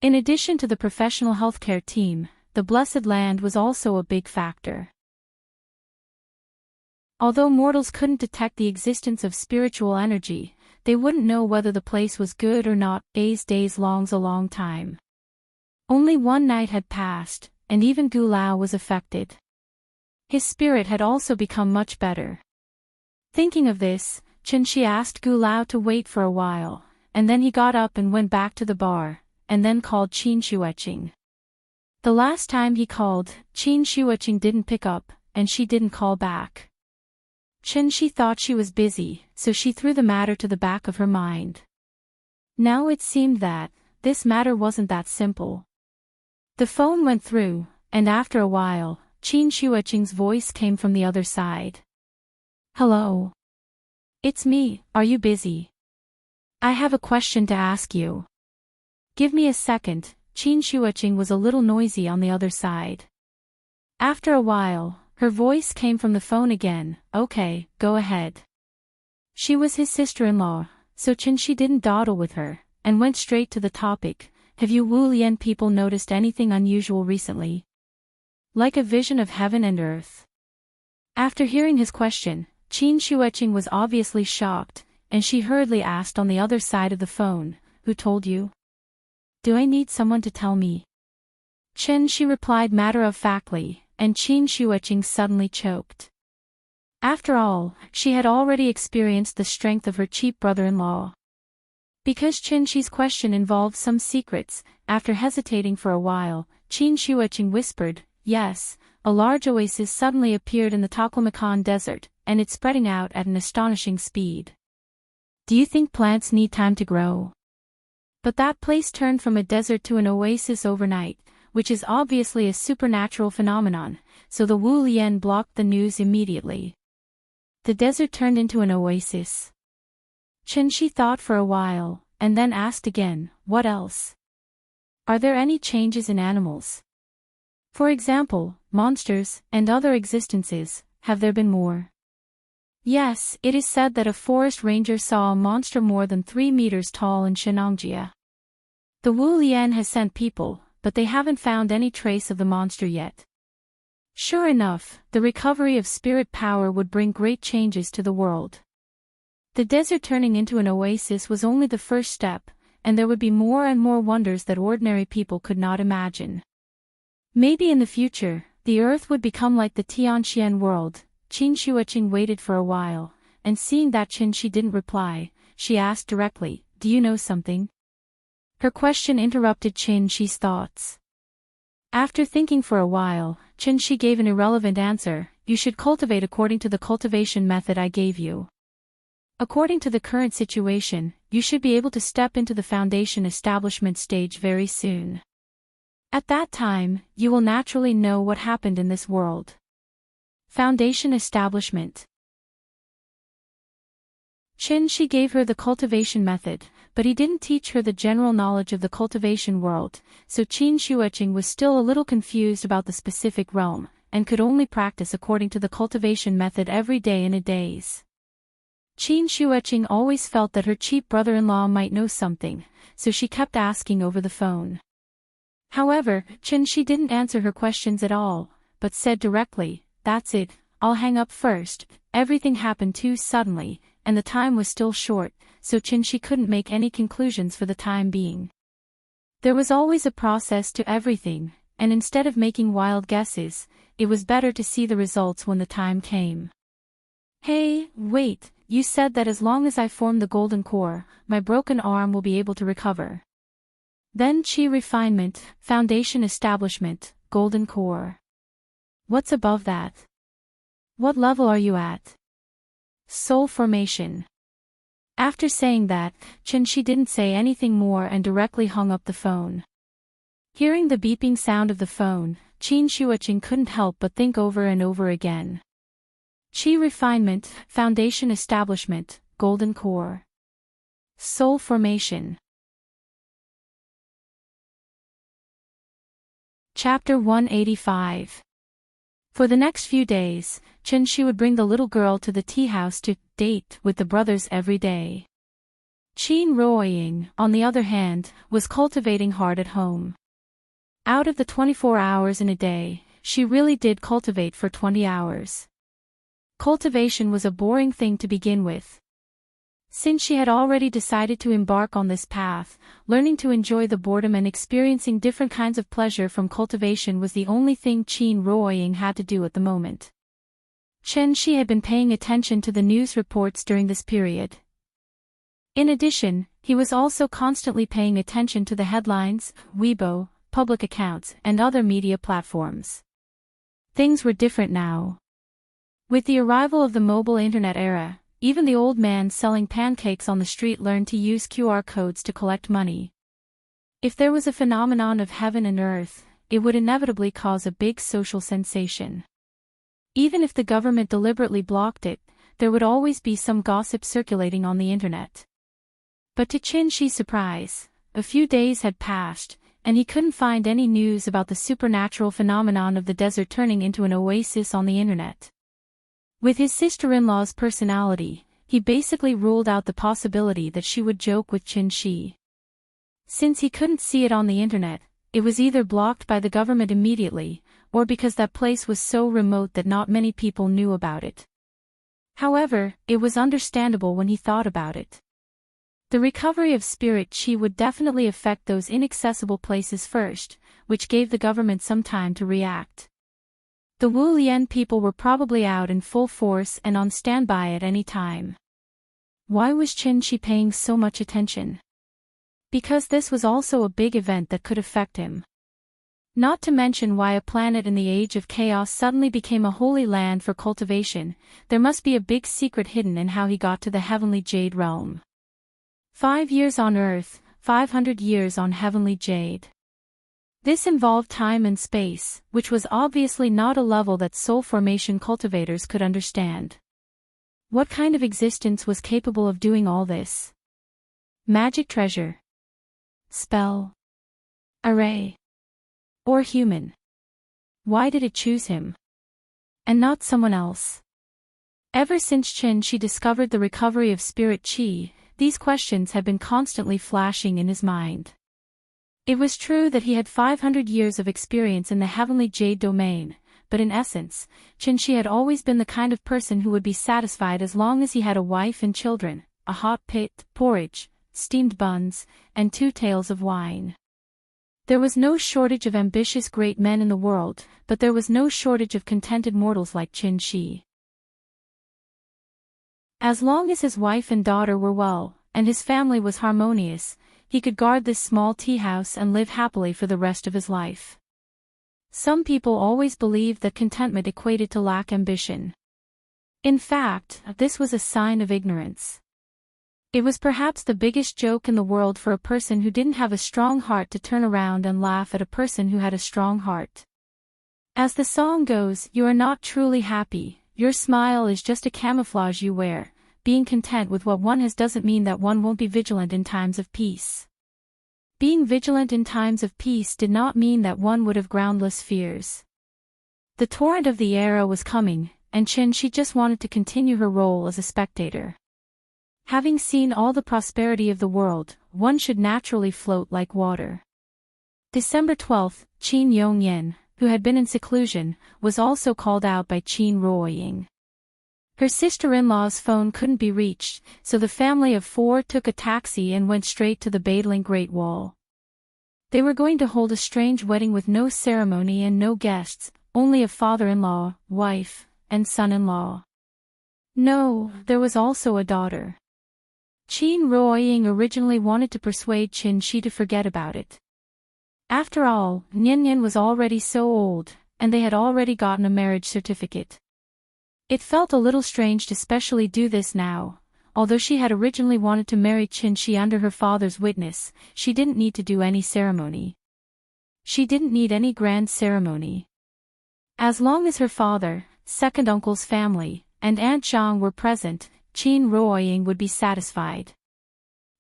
In addition to the professional healthcare team, the blessed land was also a big factor. Although mortals couldn't detect the existence of spiritual energy, they wouldn't know whether the place was good or not. Days long's a long time. Only one night had passed, and even Gu Lao was affected. His spirit had also become much better. Thinking of this, Qin Shi asked Gu Lao to wait for a while, and then he got up and went back to the bar, and then called Qin Shueqing. The last time he called, Qin Shueqing didn't pick up, and she didn't call back. Qin Shi thought she was busy, so she threw the matter to the back of her mind. Now it seemed that this matter wasn't that simple. The phone went through, and after a while, Qin Shueqing's voice came from the other side. "Hello. It's me, are you busy? I have a question to ask you." "Give me a second." Qin Shueqing was a little noisy on the other side. After a while, her voice came from the phone again. "Okay, go ahead." She was his sister-in-law, so Qin Shi didn't dawdle with her, and went straight to the topic. "Have you Wu Lian people noticed anything unusual recently? Like a vision of heaven and earth?" After hearing his question, Qin Shueqing was obviously shocked, and she hurriedly asked on the other side of the phone, "Who told you? Do I need someone to tell me?" Qin Shi replied matter-of-factly, and Qin Shueqing suddenly choked. After all, she had already experienced the strength of her cheap brother-in-law. Because Qin Shi's question involved some secrets, after hesitating for a while, Qin Shuiqing whispered, "Yes." A large oasis suddenly appeared in the Taklamakan desert, and it's spreading out at an astonishing speed. Do you think plants need time to grow? But that place turned from a desert to an oasis overnight, which is obviously a supernatural phenomenon, so the Wu Lian blocked the news immediately. The desert turned into an oasis. Qin Shi thought for a while, and then asked again, "What else? Are there any changes in animals? For example, monsters, and other existences, have there been more?" Yes, it is said that a forest ranger saw a monster more than 3 meters tall in Shenangjia. The Wu Lian has sent people, but they haven't found any trace of the monster yet. Sure enough, the recovery of spirit power would bring great changes to the world. The desert turning into an oasis was only the first step, and there would be more and more wonders that ordinary people could not imagine. Maybe in the future, the earth would become like the Tianxian world. Qin Shuiqing waited for a while, and seeing that Qin Shi didn't reply, she asked directly, "Do you know something?" Her question interrupted Qin Shi's thoughts. After thinking for a while, Qin Shi gave an irrelevant answer, "You should cultivate according to the cultivation method I gave you. According to the current situation, you should be able to step into the foundation establishment stage very soon. At that time, you will naturally know what happened in this world." Foundation establishment. Qin Shi gave her the cultivation method, but he didn't teach her the general knowledge of the cultivation world, so Qin Shuiqing was still a little confused about the specific realm, and could only practice according to the cultivation method every day in a daze. Qin Shuiqing always felt that her cheap brother-in-law might know something, so she kept asking over the phone. However, Qin Shi didn't answer her questions at all, but said directly, "That's it, I'll hang up first." Everything happened too suddenly, and the time was still short, so Qin Shi couldn't make any conclusions for the time being. There was always a process to everything, and instead of making wild guesses, it was better to see the results when the time came. "Hey, wait, you said that as long as I form the golden core, my broken arm will be able to recover. Then Qi refinement, foundation establishment, golden core. What's above that? What level are you at?" "Soul formation." After saying that, Qin Shi didn't say anything more and directly hung up the phone. Hearing the beeping sound of the phone, Qin Shuiqing couldn't help but think over and over again. Qi refinement, foundation establishment, golden core. Soul formation. Chapter 185. For the next few days, Qin Shi would bring the little girl to the tea house to date with the brothers every day. Qin Ruoying, on the other hand, was cultivating hard at home. Out of the 24 hours in a day, she really did cultivate for 20 hours. Cultivation was a boring thing to begin with. Since she had already decided to embark on this path, learning to enjoy the boredom and experiencing different kinds of pleasure from cultivation was the only thing Qin Ruoying had to do at the moment. Qin Shi had been paying attention to the news reports during this period. In addition, he was also constantly paying attention to the headlines, Weibo, public accounts, and other media platforms. Things were different now. With the arrival of the mobile internet era, even the old man selling pancakes on the street learned to use QR codes to collect money. If there was a phenomenon of heaven and earth, it would inevitably cause a big social sensation. Even if the government deliberately blocked it, there would always be some gossip circulating on the internet. But to Qin Shi's surprise, a few days had passed, and he couldn't find any news about the supernatural phenomenon of the desert turning into an oasis on the internet. With his sister-in-law's personality, he basically ruled out the possibility that she would joke with Qin Shi. Since he couldn't see it on the internet, it was either blocked by the government immediately, or because that place was so remote that not many people knew about it. However, it was understandable when he thought about it. The recovery of spirit Qi would definitely affect those inaccessible places first, which gave the government some time to react. The Wu Lian people were probably out in full force and on standby at any time. Why was Qin Shi paying so much attention? Because this was also a big event that could affect him. Not to mention why a planet in the age of chaos suddenly became a holy land for cultivation, there must be a big secret hidden in how he got to the heavenly jade realm. 5 years on Earth, 500 years on heavenly jade. This involved time and space, which was obviously not a level that soul formation cultivators could understand. What kind of existence was capable of doing all this? Magic treasure? Spell? Array? Or human? Why did it choose him? And not someone else? Ever since She discovered the recovery of spirit chi, these questions had been constantly flashing in his mind. It was true that he had 500 years of experience in the heavenly jade domain, but in essence, Shi had always been the kind of person who would be satisfied as long as he had a wife and children, a hot pit, porridge, steamed buns, and 2 tails of wine. There was no shortage of ambitious great men in the world, but there was no shortage of contented mortals like Shi. As long as his wife and daughter were well, and his family was harmonious, he could guard this small tea house and live happily for the rest of his life. Some people always believed that contentment equated to lack ambition. In fact, this was a sign of ignorance. It was perhaps the biggest joke in the world for a person who didn't have a strong heart to turn around and laugh at a person who had a strong heart. As the song goes, you are not truly happy, your smile is just a camouflage you wear. Being content with what one has doesn't mean that one won't be vigilant in times of peace. Being vigilant in times of peace did not mean that one would have groundless fears. The torrent of the era was coming, and she just wanted to continue her role as a spectator. Having seen all the prosperity of the world, one should naturally float like water. December 12, Qin Yongyan, who had been in seclusion, was also called out by Qin Ruoying. Her sister-in-law's phone couldn't be reached, so the family of 4 took a taxi and went straight to the Badeling Great Wall. They were going to hold a strange wedding with no ceremony and no guests, only a father-in-law, wife, and son-in-law. No, there was also a daughter. Qin Ruoying originally wanted to persuade Shi to forget about it. After all, Nian was already so old, and they had already gotten a marriage certificate. It felt a little strange to specially do this now. Although she had originally wanted to marry Shi under her father's witness, she didn't need to do any ceremony. She didn't need any grand ceremony. As long as her father, second uncle's family, and Aunt Zhang were present, Qin Ruoying would be satisfied.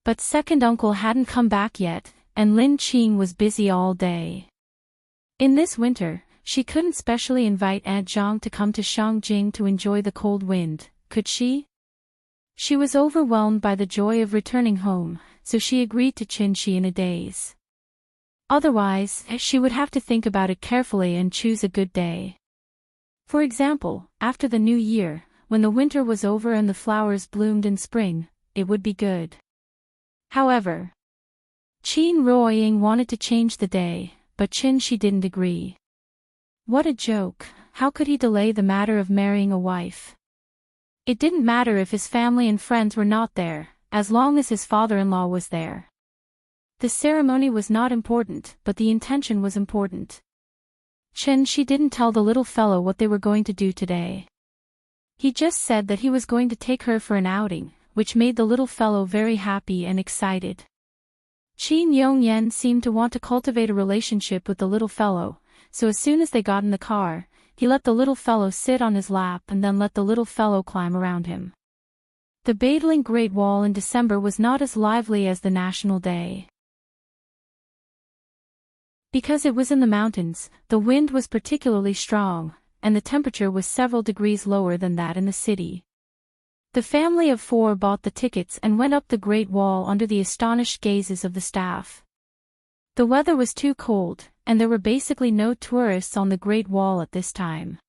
But second uncle hadn't come back yet, and Lin Qing was busy all day. In this winter, she couldn't specially invite Aunt Zhang to come to Shangjing to enjoy the cold wind, could she? She was overwhelmed by the joy of returning home, so she agreed to Shi in a daze. Otherwise, she would have to think about it carefully and choose a good day. For example, after the new year, when the winter was over and the flowers bloomed in spring, it would be good. However, Qin Ruoying wanted to change the day, but Shi didn't agree. What a joke, how could he delay the matter of marrying a wife? It didn't matter if his family and friends were not there, as long as his father-in-law was there. The ceremony was not important, but the intention was important. Shi didn't tell the little fellow what they were going to do today. He just said that he was going to take her for an outing, which made the little fellow very happy and excited. Qin Yongyan seemed to want to cultivate a relationship with the little fellow, so as soon as they got in the car, he let the little fellow sit on his lap and then let the little fellow climb around him. The Badeling Great Wall in December was not as lively as the National Day. Because it was in the mountains, the wind was particularly strong, and the temperature was several degrees lower than that in the city. The family of 4 bought the tickets and went up the Great Wall under the astonished gazes of the staff. The weather was too cold, and there were basically no tourists on the Great Wall at this time.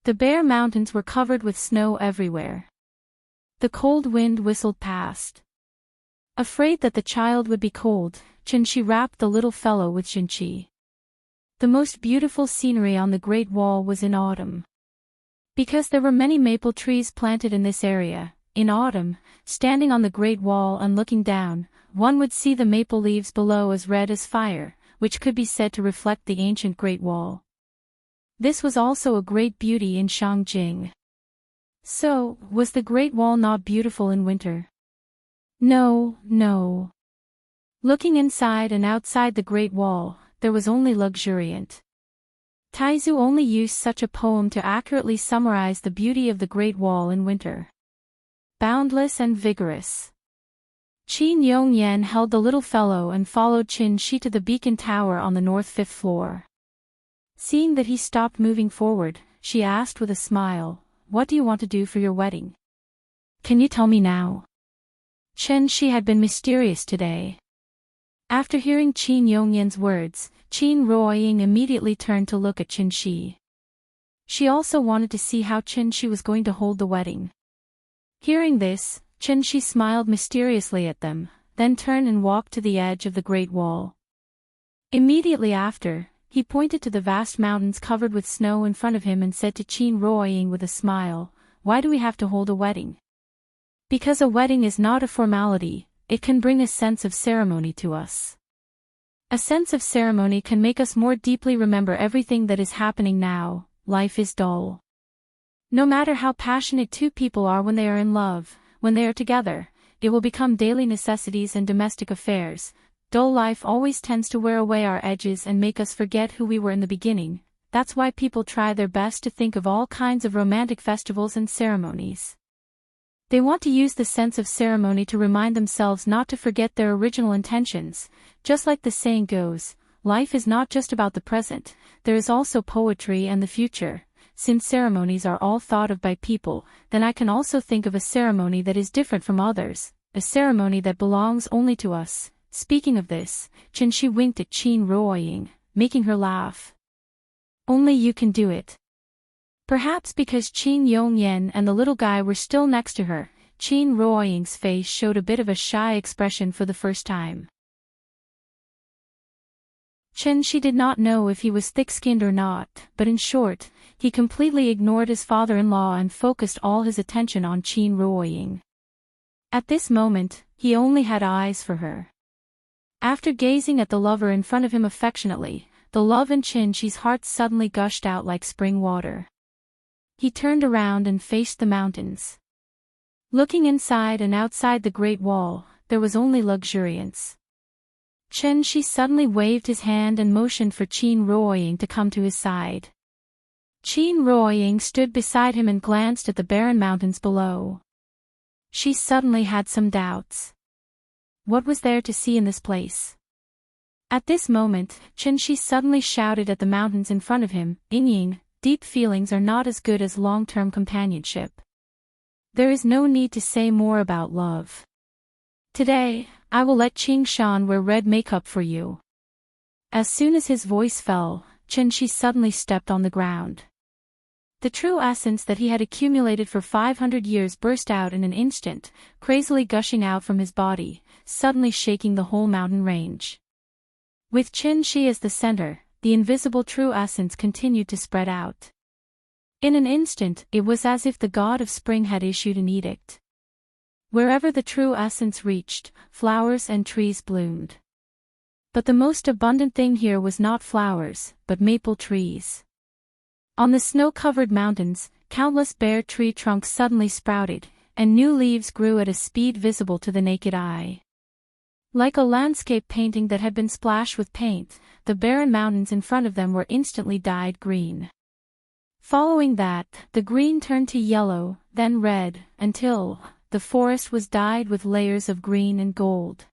The bare mountains were covered with snow everywhere. The cold wind whistled past. Afraid that the child would be cold, Shi wrapped the little fellow with Xinqi. The most beautiful scenery on the Great Wall was in autumn. Because there were many maple trees planted in this area, in autumn, standing on the Great Wall and looking down, one would see the maple leaves below as red as fire, which could be said to reflect the ancient Great Wall. This was also a great beauty in Shangjing. So, was the Great Wall not beautiful in winter? No, no. Looking inside and outside the Great Wall, there was only luxuriant. Taizu only used such a poem to accurately summarize the beauty of the Great Wall in winter. Boundless and vigorous. Qin Yongyan held the little fellow and followed Qin Shi to the beacon tower on the north fifth floor. Seeing that he stopped moving forward, she asked with a smile, "What do you want to do for your wedding? Can you tell me now?" Qin Shi had been mysterious today. After hearing Qin Yongyan's words, Qin Ruoying immediately turned to look at Qin Shi. She also wanted to see how Qin Shi was going to hold the wedding. Hearing this, Qin Shi smiled mysteriously at them, then turned and walked to the edge of the Great Wall. Immediately after, he pointed to the vast mountains covered with snow in front of him and said to Qin Ruoying with a smile, "Why do we have to hold a wedding?" Because a wedding is not a formality, it can bring a sense of ceremony to us. A sense of ceremony can make us more deeply remember everything that is happening now. Life is dull. No matter how passionate two people are when they are in love, when they are together, it will become daily necessities and domestic affairs. Dull life always tends to wear away our edges and make us forget who we were in the beginning. That's why people try their best to think of all kinds of romantic festivals and ceremonies. They want to use the sense of ceremony to remind themselves not to forget their original intentions. Just like the saying goes, life is not just about the present, there is also poetry and the future. Since ceremonies are all thought of by people, then I can also think of a ceremony that is different from others, a ceremony that belongs only to us. Speaking of this, Qin Shi winked at Qin Ruoying, making her laugh. Only you can do it. Perhaps because Qin Yongyan and the little guy were still next to her, Qin Ruoying's face showed a bit of a shy expression for the first time. Qin Shi did not know if he was thick-skinned or not, but in short, he completely ignored his father-in-law and focused all his attention on Qin Ruoying. At this moment, he only had eyes for her. After gazing at the lover in front of him affectionately, the love in Qin Shi's heart suddenly gushed out like spring water. He turned around and faced the mountains. Looking inside and outside the Great Wall, there was only luxuriance. Qin Shi suddenly waved his hand and motioned for Qin Ruoying to come to his side. Qin Ruoying stood beside him and glanced at the barren mountains below. She suddenly had some doubts. What was there to see in this place? At this moment, Qin Shi suddenly shouted at the mountains in front of him, "Ying, deep feelings are not as good as long-term companionship. There is no need to say more about love. Today, I will let Qing Shan wear red makeup for you." As soon as his voice fell, Qin Shi suddenly stepped on the ground. The true essence that he had accumulated for 500 years burst out in an instant, crazily gushing out from his body, suddenly shaking the whole mountain range. With Qin Shi as the center, the invisible true essence continued to spread out. In an instant, it was as if the god of spring had issued an edict. Wherever the true essence reached, flowers and trees bloomed. But the most abundant thing here was not flowers, but maple trees. On the snow-covered mountains, countless bare tree trunks suddenly sprouted, and new leaves grew at a speed visible to the naked eye. Like a landscape painting that had been splashed with paint, the barren mountains in front of them were instantly dyed green. Following that, the green turned to yellow, then red, until the forest was dyed with layers of green and gold.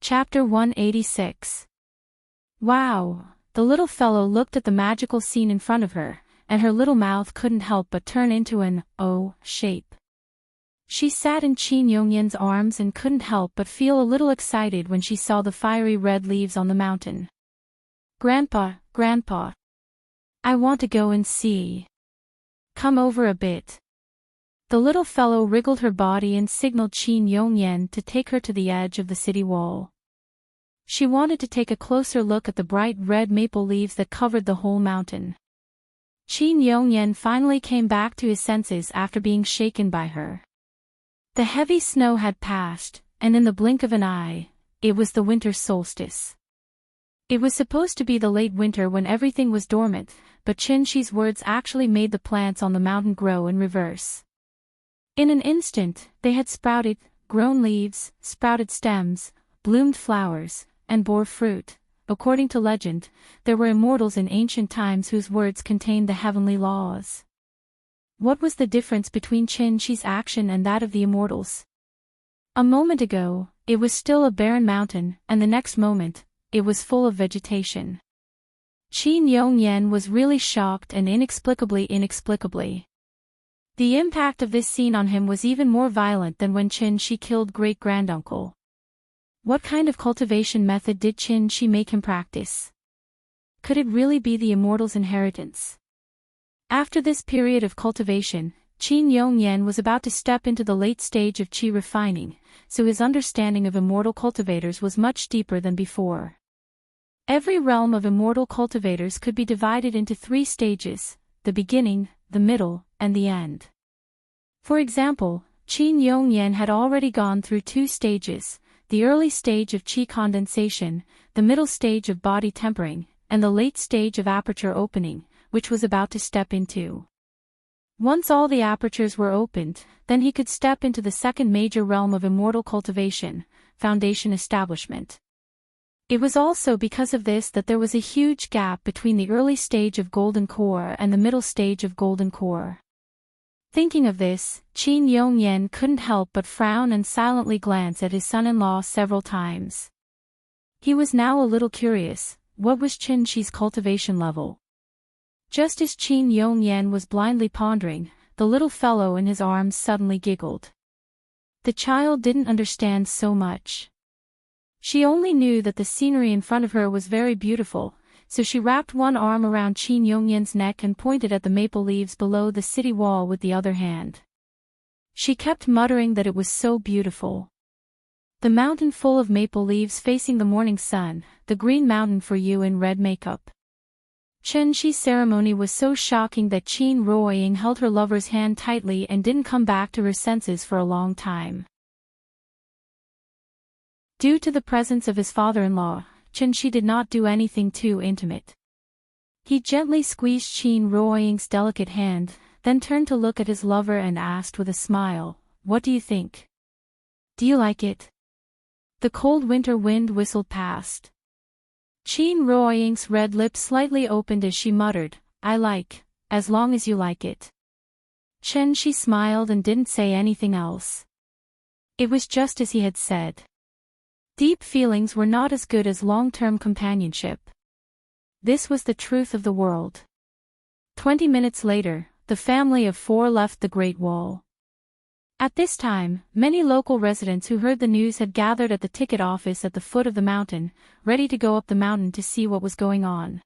Chapter 186. Wow! The little fellow looked at the magical scene in front of her, and her little mouth couldn't help but turn into an O shape. She sat in Qin Yongyan's arms and couldn't help but feel a little excited when she saw the fiery red leaves on the mountain. "Grandpa, Grandpa! I want to go and see. Come over a bit." The little fellow wriggled her body and signaled Qin Yongyan to take her to the edge of the city wall. She wanted to take a closer look at the bright red maple leaves that covered the whole mountain. Qin Yongyan finally came back to his senses after being shaken by her. The heavy snow had passed, and in the blink of an eye, it was the winter solstice. It was supposed to be the late winter when everything was dormant, but Qin Shi's words actually made the plants on the mountain grow in reverse. In an instant, they had sprouted, grown leaves, sprouted stems, bloomed flowers, and bore fruit. According to legend, there were immortals in ancient times whose words contained the heavenly laws. What was the difference between Qin Shi's action and that of the immortals? A moment ago, it was still a barren mountain, and the next moment, it was full of vegetation. Qin Yongyan was really shocked and inexplicably. The impact of this scene on him was even more violent than when Qin Shi killed great-granduncle. What kind of cultivation method did Qin Shi make him practice? Could it really be the immortal's inheritance? After this period of cultivation, Qin Yongyan was about to step into the late stage of qi refining, so his understanding of immortal cultivators was much deeper than before. Every realm of immortal cultivators could be divided into 3 stages: the beginning, the middle, and the end. For example, Qin Yongyan had already gone through 2 stages: the early stage of qi condensation, the middle stage of body tempering, and the late stage of aperture opening, which was about to step into. Once all the apertures were opened, then he could step into the second major realm of immortal cultivation, foundation establishment. It was also because of this that there was a huge gap between the early stage of golden core and the middle stage of golden core. Thinking of this, Qin Yongyan couldn't help but frown and silently glance at his son-in-law several times. He was now a little curious, what was Qin Shi's cultivation level? Just as Qin Yongyan was blindly pondering, the little fellow in his arms suddenly giggled. The child didn't understand so much. She only knew that the scenery in front of her was very beautiful, so she wrapped one arm around Qin Yongyan's neck and pointed at the maple leaves below the city wall with the other hand. She kept muttering that it was so beautiful. The mountain full of maple leaves facing the morning sun, the green mountain for you in red makeup. Qin Shi's ceremony was so shocking that Qin Ruoying held her lover's hand tightly and didn't come back to her senses for a long time. Due to the presence of his father-in-law, Qin Shi did not do anything too intimate. He gently squeezed Qin Ruoying's delicate hand, then turned to look at his lover and asked with a smile, "What do you think? Do you like it?" The cold winter wind whistled past. Qin Ruoying's red lips slightly opened as she muttered, "I like, as long as you like it." Qin Shi smiled and didn't say anything else. It was just as he had said. Deep feelings were not as good as long-term companionship. This was the truth of the world. 20 minutes later, the family of 4 left the Great Wall. At this time, many local residents who heard the news had gathered at the ticket office at the foot of the mountain, ready to go up the mountain to see what was going on.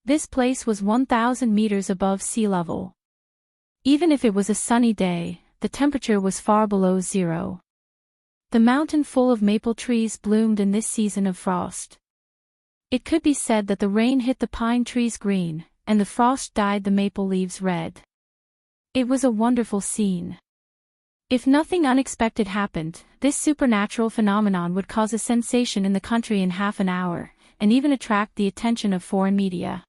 This place was 1,000 meters above sea level. Even if it was a sunny day, the temperature was far below zero. The mountain full of maple trees bloomed in this season of frost. It could be said that the rain hit the pine trees green, and the frost dyed the maple leaves red. It was a wonderful scene. If nothing unexpected happened, this supernatural phenomenon would cause a sensation in the country in half an hour, and even attract the attention of foreign media.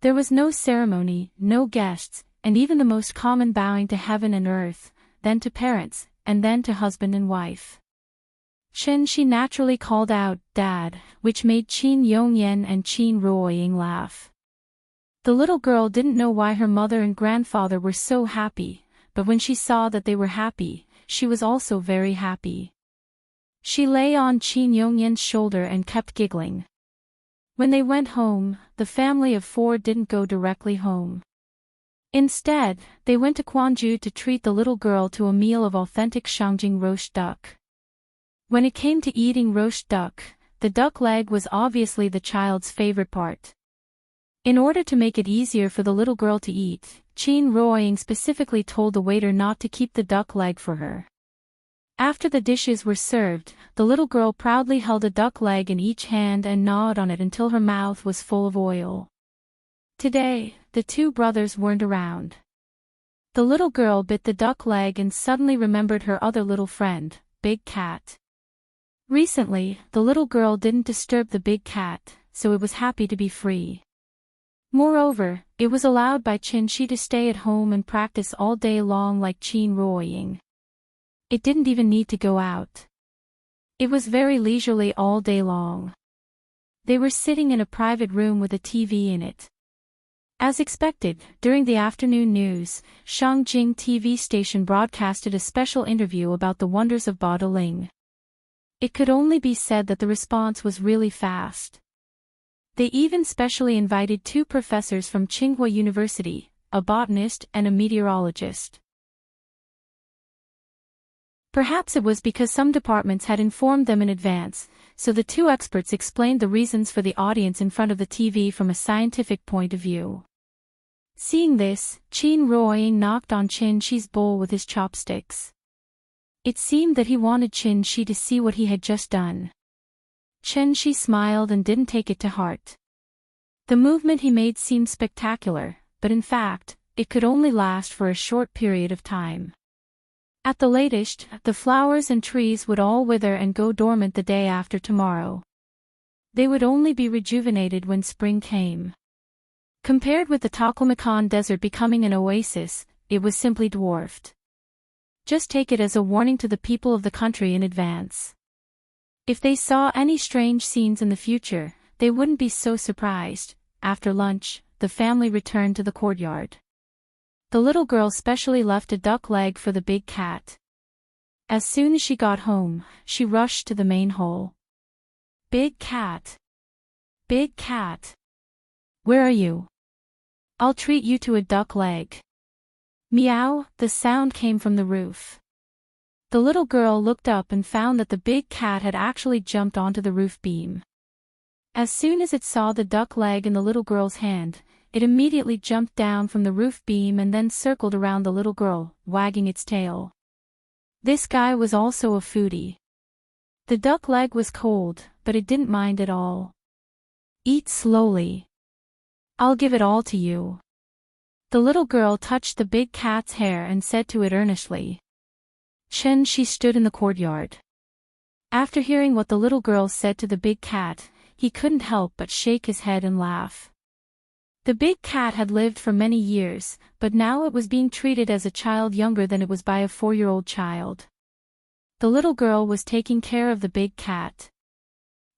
There was no ceremony, no guests, and even the most common bowing to heaven and earth, then to parents, and then to husband and wife. Qin Shi naturally called out, "Dad," which made Qin Yongyan and Qin Ruoying laugh. The little girl didn't know why her mother and grandfather were so happy, but when she saw that they were happy, she was also very happy. She lay on Qin Yongyan's shoulder and kept giggling. When they went home, the family of 4 didn't go directly home. Instead, they went to Quanju to treat the little girl to a meal of authentic Shangjing roast duck. When it came to eating roast duck, the duck leg was obviously the child's favorite part. In order to make it easier for the little girl to eat, Qin Ruoying specifically told the waiter not to keep the duck leg for her. After the dishes were served, the little girl proudly held a duck leg in each hand and gnawed on it until her mouth was full of oil. Today, the two brothers weren't around. The little girl bit the duck leg and suddenly remembered her other little friend, Big Cat. Recently, the little girl didn't disturb the big cat, so it was happy to be free. Moreover, it was allowed by Chin-Shi to stay at home and practice all day long like Chin-Roying. It didn't even need to go out. It was very leisurely all day long. They were sitting in a private room with a TV in it. As expected, during the afternoon news, Shangjing TV station broadcasted a special interview about the wonders of Badaling. It could only be said that the response was really fast. They even specially invited two professors from Tsinghua University, a botanist and a meteorologist. Perhaps it was because some departments had informed them in advance, so the two experts explained the reasons for the audience in front of the TV from a scientific point of view. Seeing this, Chin-Roying knocked on Chin-Shi's bowl with his chopsticks. It seemed that he wanted Chin-Shi to see what he had just done. Chin-Shi smiled and didn't take it to heart. The movement he made seemed spectacular, but in fact, it could only last for a short period of time. At the latest, the flowers and trees would all wither and go dormant the day after tomorrow. They would only be rejuvenated when spring came. Compared with the Taklamakan Desert becoming an oasis, it was simply dwarfed. Just take it as a warning to the people of the country in advance. If they saw any strange scenes in the future, they wouldn't be so surprised. After lunch, the family returned to the courtyard. The little girl specially left a duck leg for the big cat. As soon as she got home, she rushed to the main hall. Big cat! Big cat! Where are you? I'll treat you to a duck leg. Meow, the sound came from the roof. The little girl looked up and found that the big cat had actually jumped onto the roof beam. As soon as it saw the duck leg in the little girl's hand, it immediately jumped down from the roof beam and then circled around the little girl, wagging its tail. This guy was also a foodie. The duck leg was cold, but it didn't mind at all. Eat slowly. I'll give it all to you. The little girl touched the big cat's hair and said to it earnestly. Chin-Shi stood in the courtyard. After hearing what the little girl said to the big cat, he couldn't help but shake his head and laugh. The big cat had lived for many years, but now it was being treated as a child younger than it was by a 4-year-old child. The little girl was taking care of the big cat.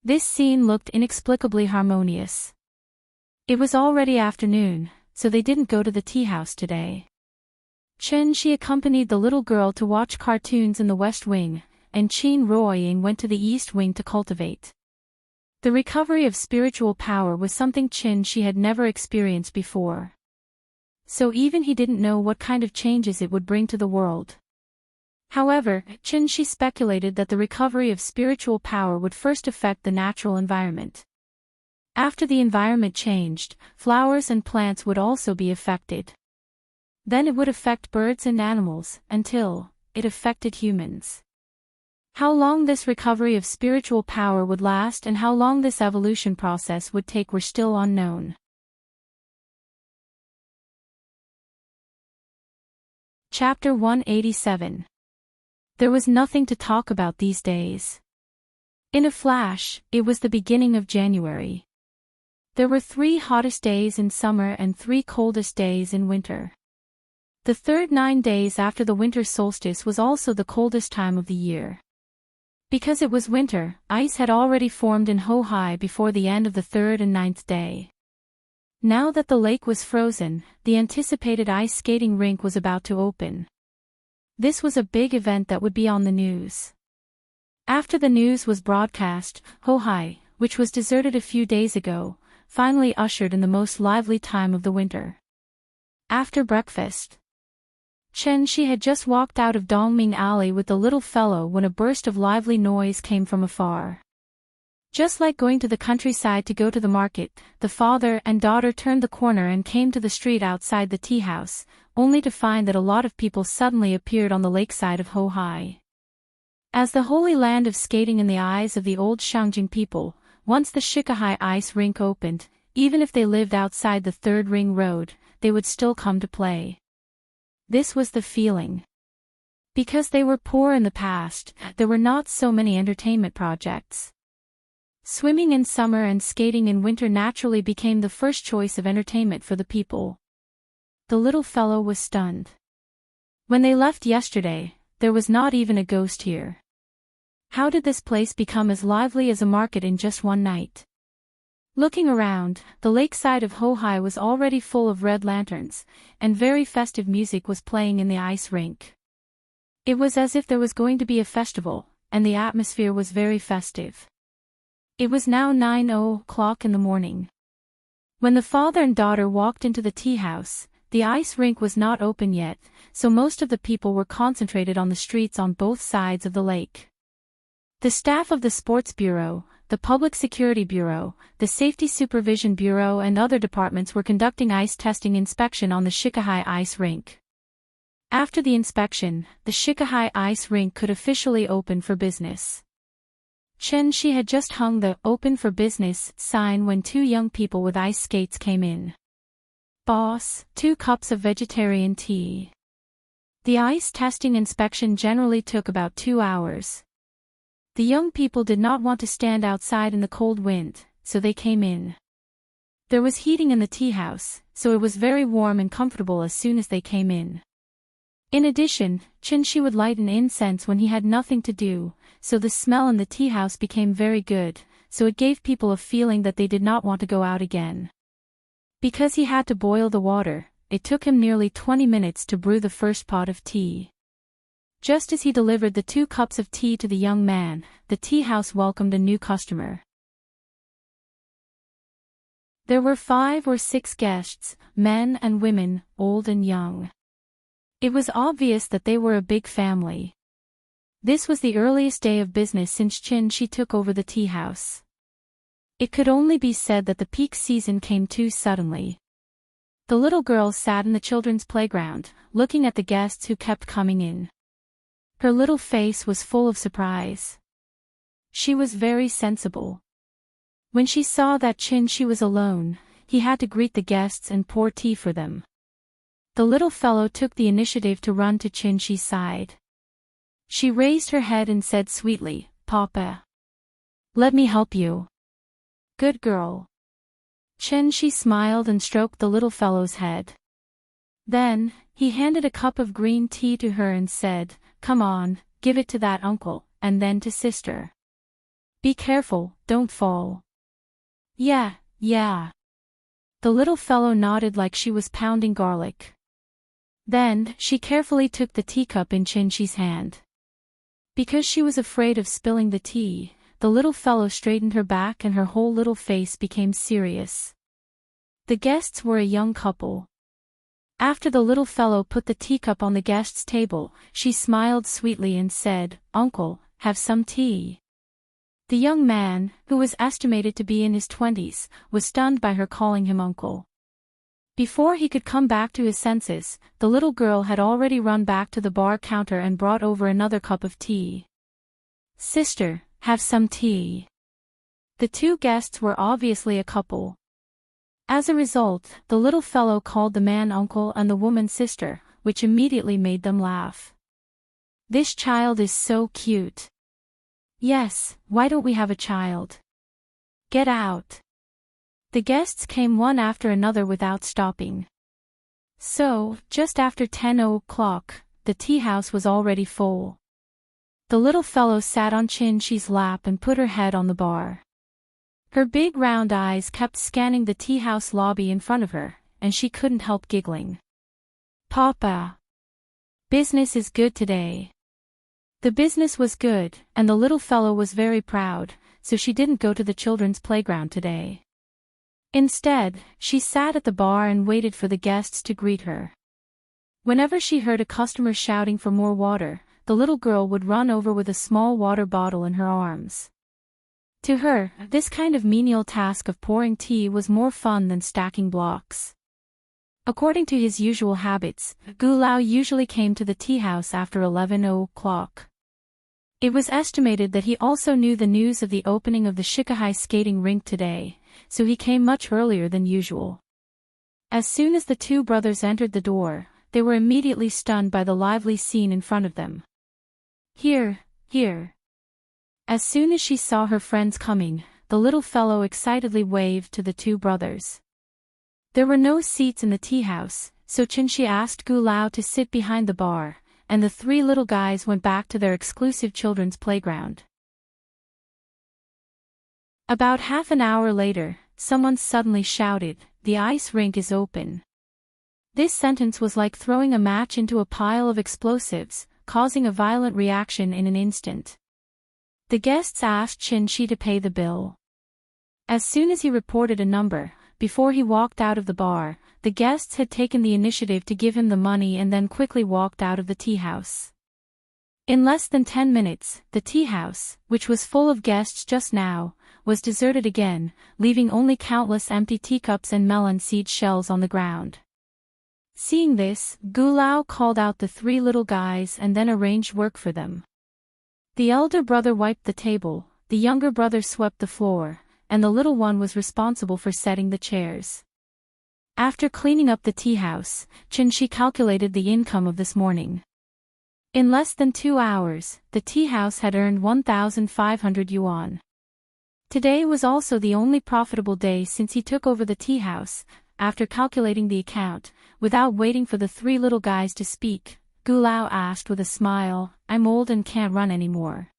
This scene looked inexplicably harmonious. It was already afternoon, so they didn't go to the tea house today. Chin-Shi accompanied the little girl to watch cartoons in the West Wing, and Chin-Roying went to the East Wing to cultivate. The recovery of spiritual power was something Chin-Shi had never experienced before. So even he didn't know what kind of changes it would bring to the world. However, Chin-Shi speculated that the recovery of spiritual power would first affect the natural environment. After the environment changed, flowers and plants would also be affected. Then it would affect birds and animals, until it affected humans. How long this recovery of spiritual power would last and how long this evolution process would take were still unknown. Chapter 187. There was nothing to talk about these days. In a flash, it was the beginning of January. There were 3 hottest days in summer and 3 coldest days in winter. The third 9 days after the winter solstice was also the coldest time of the year. Because it was winter, ice had already formed in Hohai before the end of the 3rd and 9th day. Now that the lake was frozen, the anticipated ice skating rink was about to open. This was a big event that would be on the news. After the news was broadcast, Hohai, which was deserted a few days ago, finally ushered in the most lively time of the winter. After breakfast, Chin-Shi had just walked out of Dongming Alley with the little fellow when a burst of lively noise came from afar. Just like going to the countryside to go to the market, the father and daughter turned the corner and came to the street outside the tea house, only to find that a lot of people suddenly appeared on the lakeside of Hohai. As the holy land of skating in the eyes of the old Shangjing people, once the Shikahai ice rink opened, Even if they lived outside the third ring road, they would still come to play. This was the feeling. Because they were poor in the past, there were not so many entertainment projects. Swimming in summer and skating in winter naturally became the first choice of entertainment for the people. The little fellow was stunned. When they left yesterday, there was not even a ghost here. How did this place become as lively as a market in just one night? Looking around, the lakeside of Hohai was already full of red lanterns, and very festive music was playing in the ice rink. It was as if there was going to be a festival, and the atmosphere was very festive. It was now 9:00 in the morning. When the father and daughter walked into the tea house, the ice rink was not open yet, so most of the people were concentrated on the streets on both sides of the lake. The staff of the Sports Bureau, the Public Security Bureau, the Safety Supervision Bureau and other departments were conducting ice testing inspection on the Shikahai ice rink. After the inspection, the Shikahai ice rink could officially open for business. Chen-shi had just hung the "Open for Business" sign when two young people with ice skates came in. "Boss, 2 cups of vegetarian tea." The ice testing inspection generally took about 2 hours. The young people did not want to stand outside in the cold wind, so they came in. There was heating in the tea house, so it was very warm and comfortable as soon as they came in. In addition, Chen-shi would light an incense when he had nothing to do, so the smell in the tea house became very good, so it gave people a feeling that they did not want to go out again. Because he had to boil the water, it took him nearly 20 minutes to brew the first pot of tea. Just as he delivered the 2 cups of tea to the young man, the tea house welcomed a new customer. There were 5 or 6 guests, men and women, old and young. It was obvious that they were a big family. This was the earliest day of business since Chen-shi took over the tea house. It could only be said that the peak season came too suddenly. The little girl sat in the children's playground, looking at the guests who kept coming in. Her little face was full of surprise. She was very sensible. When she saw that Chen-shi was alone, he had to greet the guests and pour tea for them. The little fellow took the initiative to run to Chen-shi's side. She raised her head and said sweetly, "Papa. Let me help you." "Good girl." Chen-shi smiled and stroked the little fellow's head. Then, he handed a cup of green tea to her and said, "Come on, give it to that uncle, and then to sister. Be careful, don't fall." Yeah. The little fellow nodded like she was pounding garlic. Then, she carefully took the teacup in Chen-shi's hand. Because she was afraid of spilling the tea, the little fellow straightened her back and her whole little face became serious. The guests were a young couple. After the little fellow put the teacup on the guest's table, she smiled sweetly and said, "Uncle, have some tea." The young man, who was estimated to be in his 20s, was stunned by her calling him uncle. Before he could come back to his senses, the little girl had already run back to the bar counter and brought over another cup of tea. "Sister, have some tea." The 2 guests were obviously a couple. As a result, the little fellow called the man uncle and the woman sister, which immediately made them laugh. "This child is so cute." "Yes, why don't we have a child?" "Get out." The guests came one after another without stopping. So, just after 10:00, the tea house was already full. The little fellow sat on Chen-shi's lap and put her head on the bar. Her big round eyes kept scanning the tea house lobby in front of her, and she couldn't help giggling. "Papa. Business is good today." The business was good, and the little fellow was very proud, so she didn't go to the children's playground today. Instead, she sat at the bar and waited for the guests to greet her. Whenever she heard a customer shouting for more water, the little girl would run over with a small water bottle in her arms. To her, this kind of menial task of pouring tea was more fun than stacking blocks. According to his usual habits, Gu Lao usually came to the tea house after 11:00. It was estimated that he also knew the news of the opening of the Shikahai skating rink today, so he came much earlier than usual. As soon as the two brothers entered the door, they were immediately stunned by the lively scene in front of them. Here, here. As soon as she saw her friends coming, the little fellow excitedly waved to the two brothers. There were no seats in the tea house, so Chinchi asked Gu Lao to sit behind the bar, and the three little guys went back to their exclusive children's playground. About half an hour later, someone suddenly shouted, "The ice rink is open." This sentence was like throwing a match into a pile of explosives, causing a violent reaction in an instant. The guests asked Chinchi to pay the bill. As soon as he reported a number, before he walked out of the bar, the guests had taken the initiative to give him the money and then quickly walked out of the tea house. In less than 10 minutes, the tea house, which was full of guests just now, was deserted again, leaving only countless empty teacups and melon seed shells on the ground. Seeing this, Gu Lao called out the three little guys and then arranged work for them. The elder brother wiped the table, the younger brother swept the floor, and the little one was responsible for setting the chairs. After cleaning up the tea house, Chinchi calculated the income of this morning. In less than 2 hours, the tea house had earned 1,500 yuan. Today was also the only profitable day since he took over the tea house. After calculating the account, without waiting for the three little guys to speak, Gu Lao asked with a smile, "I'm old and can't run anymore.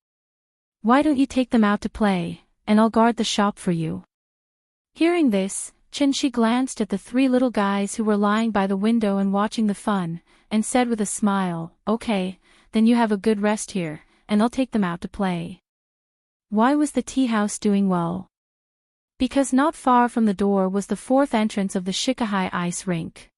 Why don't you take them out to play, and I'll guard the shop for you?" Hearing this, Chinchi glanced at the three little guys who were lying by the window and watching the fun, and said with a smile, "Okay, then you have a good rest here, and I'll take them out to play." Why was the tea house doing well? Because not far from the door was the fourth entrance of the Shikahai ice rink.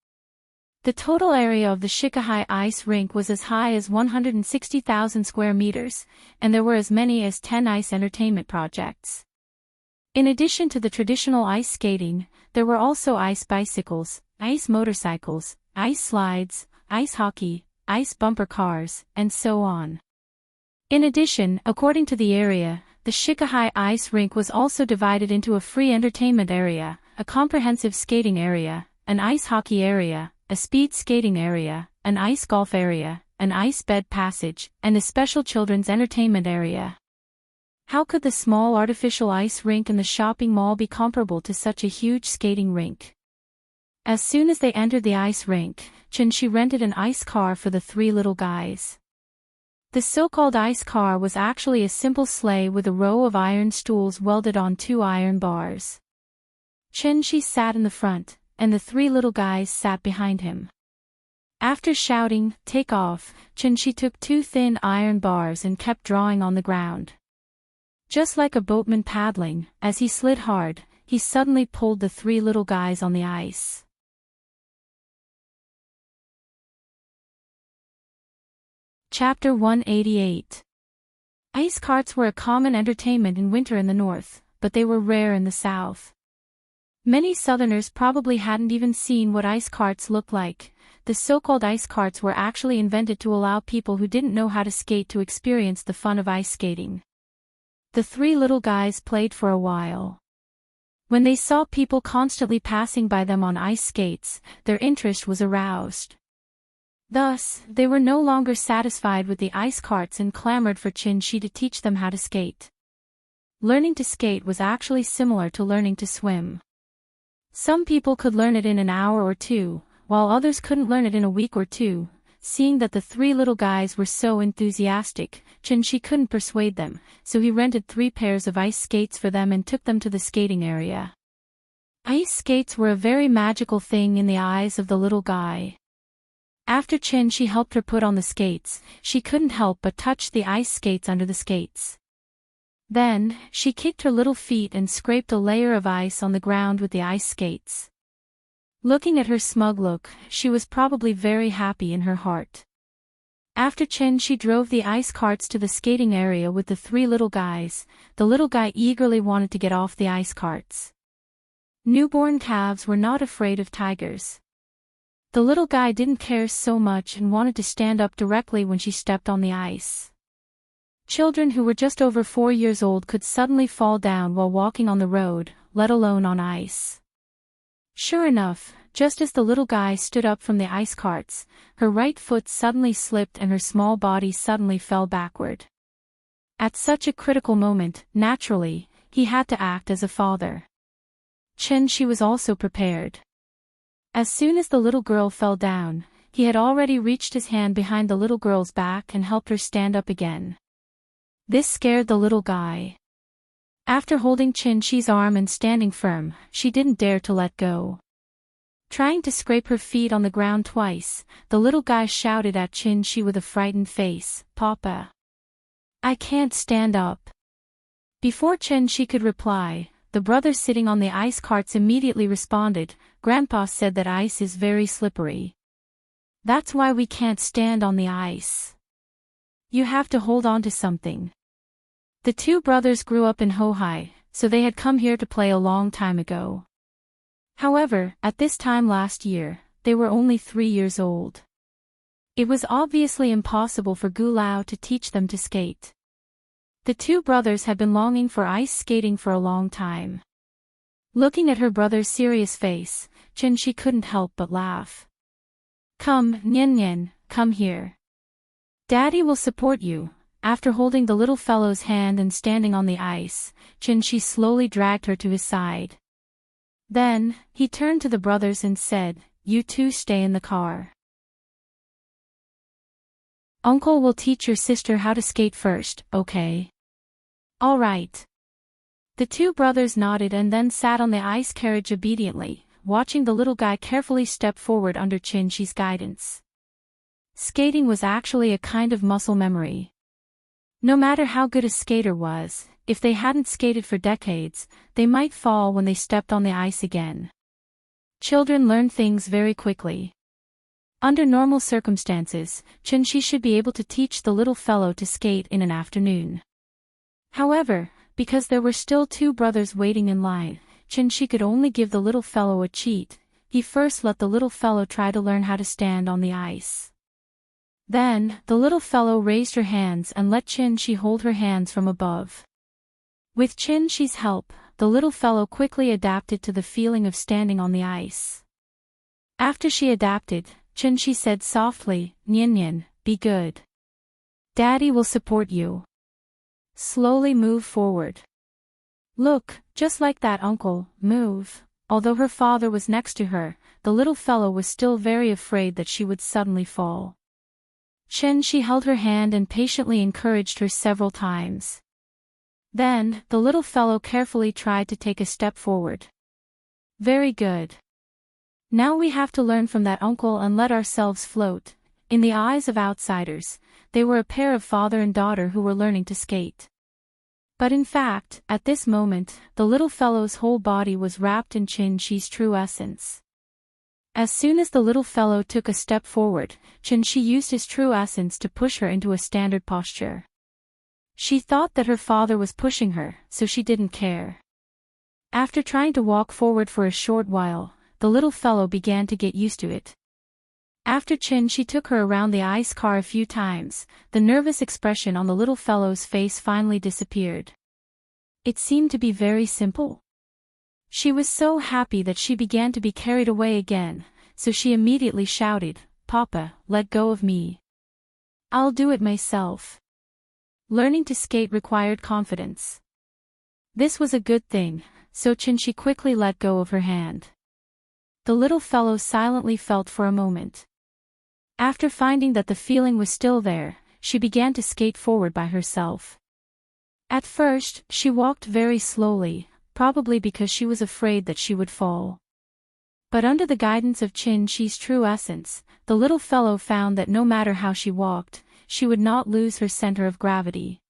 The total area of the Shikahai ice rink was as high as 160,000 square meters, and there were as many as 10 ice entertainment projects. In addition to the traditional ice skating, there were also ice bicycles, ice motorcycles, ice slides, ice hockey, ice bumper cars, and so on. In addition, according to the area, the Shikahai ice rink was also divided into a free entertainment area, a comprehensive skating area, an ice hockey area, a speed skating area, an ice golf area, an ice bed passage, and a special children's entertainment area. How could the small artificial ice rink in the shopping mall be comparable to such a huge skating rink? As soon as they entered the ice rink, Chinchi rented an ice car for the three little guys. The so-called ice car was actually a simple sleigh with a row of iron stools welded on 2 iron bars. Chinchi sat in the front, and the three little guys sat behind him. After shouting, "Take off," Chinchi took 2 thin iron bars and kept drawing on the ground. Just like a boatman paddling, as he slid hard, he suddenly pulled the three little guys on the ice. Chapter 188. Ice carts were a common entertainment in winter in the north, but they were rare in the south. Many southerners probably hadn't even seen what ice carts looked like. The so-called ice carts were actually invented to allow people who didn't know how to skate to experience the fun of ice skating. The three little guys played for a while. When they saw people constantly passing by them on ice skates, their interest was aroused. Thus, they were no longer satisfied with the ice carts and clamored for Chinchi to teach them how to skate. Learning to skate was actually similar to learning to swim. Some people could learn it in an hour or 2, while others couldn't learn it in a week or 2. Seeing that the three little guys were so enthusiastic, Chinchi couldn't persuade them, so he rented 3 pairs of ice skates for them and took them to the skating area. Ice skates were a very magical thing in the eyes of the little guy. After Chinchi helped her put on the skates, she couldn't help but touch the ice skates under the skates. Then, she kicked her little feet and scraped a layer of ice on the ground with the ice skates. Looking at her smug look, she was probably very happy in her heart. After Chinchi drove the ice carts to the skating area with the 3 little guys, the little guy eagerly wanted to get off the ice carts. Newborn calves were not afraid of tigers. The little guy didn't care so much and wanted to stand up directly when she stepped on the ice. Children who were just over 4 years old could suddenly fall down while walking on the road, let alone on ice. Sure enough, just as the little guy stood up from the ice carts, her right foot suddenly slipped and her small body suddenly fell backward. At such a critical moment, naturally, he had to act as a father. She was also prepared. As soon as the little girl fell down, he had already reached his hand behind the little girl's back and helped her stand up again. This scared the little guy. After holding Chi's arm and standing firm, she didn't dare to let go. Trying to scrape her feet on the ground twice, the little guy shouted at Chi with a frightened face, "Papa! I can't stand up." Before Chi could reply, the brothers sitting on the ice carts immediately responded, "Grandpa said that ice is very slippery. That's why we can't stand on the ice. You have to hold on to something." The two brothers grew up in Hohai, so they had come here to play a long time ago. However, at this time last year, they were only 3 years old. It was obviously impossible for Gulao to teach them to skate. The two brothers had been longing for ice skating for a long time. Looking at her brother's serious face, she couldn't help but laugh. "Come, Nyen, come here. Daddy will support you." After holding the little fellow's hand and standing on the ice, she slowly dragged her to his side. Then, he turned to the brothers and said, "You two stay in the car. Uncle will teach your sister how to skate first, okay?" "All right." The two brothers nodded and then sat on the ice carriage obediently, watching the little guy carefully step forward under Chi's guidance. Skating was actually a kind of muscle memory. No matter how good a skater was, if they hadn't skated for decades, they might fall when they stepped on the ice again. Children learn things very quickly. Under normal circumstances, Chi should be able to teach the little fellow to skate in an afternoon. However, because there were still two brothers waiting in line, Chi could only give the little fellow a cheat. He first let the little fellow try to learn how to stand on the ice. Then, the little fellow raised her hands and let Chi hold her hands from above. With Chi's help, the little fellow quickly adapted to the feeling of standing on the ice. After she adapted, Chi said softly, "Nyen, be good. Daddy will support you. Slowly move forward. Look, just like that, uncle, move." Although her father was next to her, the little fellow was still very afraid that she would suddenly fall. She held her hand and patiently encouraged her several times. Then, the little fellow carefully tried to take a step forward. "Very good. Now we have to learn from that uncle and let ourselves float." In the eyes of outsiders, they were a pair of father and daughter who were learning to skate. But in fact, at this moment, the little fellow's whole body was wrapped in Chi's true essence. As soon as the little fellow took a step forward, Chi used his true essence to push her into a standard posture. She thought that her father was pushing her, so she didn't care. After trying to walk forward for a short while, the little fellow began to get used to it. After she took her around the ice car a few times, the nervous expression on the little fellow's face finally disappeared. It seemed to be very simple. She was so happy that she began to be carried away again, so she immediately shouted, "Papa, let go of me. I'll do it myself." Learning to skate required confidence. This was a good thing, so she quickly let go of her hand. The little fellow silently felt for a moment. After finding that the feeling was still there, she began to skate forward by herself. At first, she walked very slowly, probably because she was afraid that she would fall. But under the guidance of Chi's true essence, the little fellow found that no matter how she walked, she would not lose her center of gravity.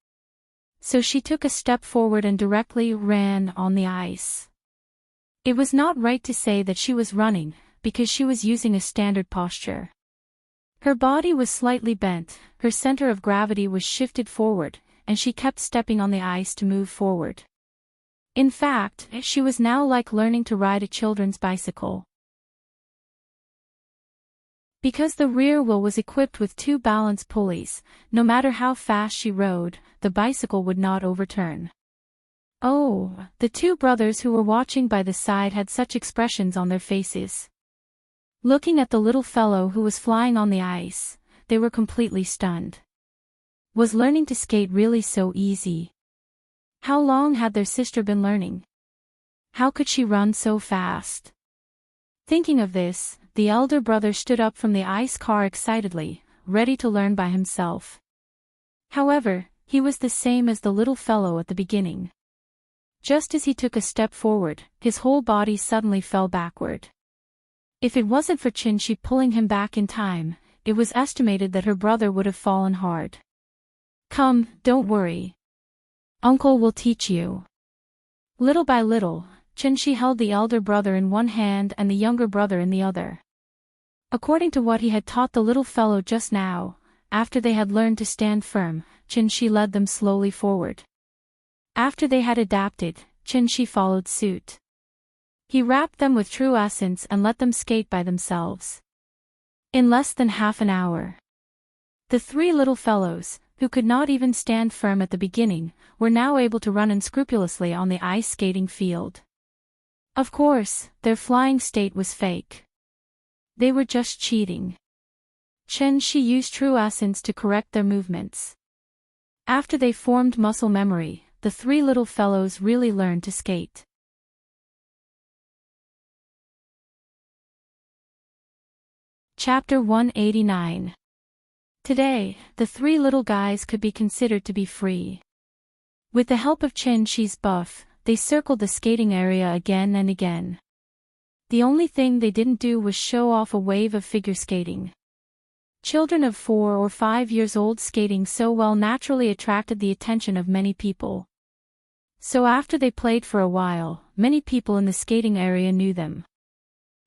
So she took a step forward and directly ran on the ice. It was not right to say that she was running, because she was using a standard posture. Her body was slightly bent, her center of gravity was shifted forward, and she kept stepping on the ice to move forward. In fact, she was now like learning to ride a children's bicycle. Because the rear wheel was equipped with 2 balance pulleys, no matter how fast she rode, the bicycle would not overturn. Oh, the two brothers who were watching by the side had such expressions on their faces. Looking at the little fellow who was flying on the ice, they were completely stunned. Was learning to skate really so easy? How long had their sister been learning? How could she run so fast? Thinking of this, the elder brother stood up from the ice car excitedly, ready to learn by himself. However, he was the same as the little fellow at the beginning. Just as he took a step forward, his whole body suddenly fell backward. If it wasn't for Chin-Shi pulling him back in time, it was estimated that her brother would have fallen hard. Come, don't worry. Uncle will teach you. Little by little, Chin-Shi held the elder brother in one hand and the younger brother in the other. According to what he had taught the little fellow just now, after they had learned to stand firm, Chin-Shi led them slowly forward. After they had adapted, Chin-Shi followed suit. He wrapped them with true essence and let them skate by themselves. In less than half an hour, the three little fellows, who could not even stand firm at the beginning, were now able to run unscrupulously on the ice skating field. Of course, their flying state was fake. They were just cheating. Chin-Shi used true essence to correct their movements. After they formed muscle memory, the three little fellows really learned to skate. Chapter 189. Today, the three little guys could be considered to be free. With the help of Chin-Shi's buff, they circled the skating area again and again. The only thing they didn't do was show off a wave of figure skating. Children of 4 or 5 years old skating so well naturally attracted the attention of many people. So after they played for a while, many people in the skating area knew them.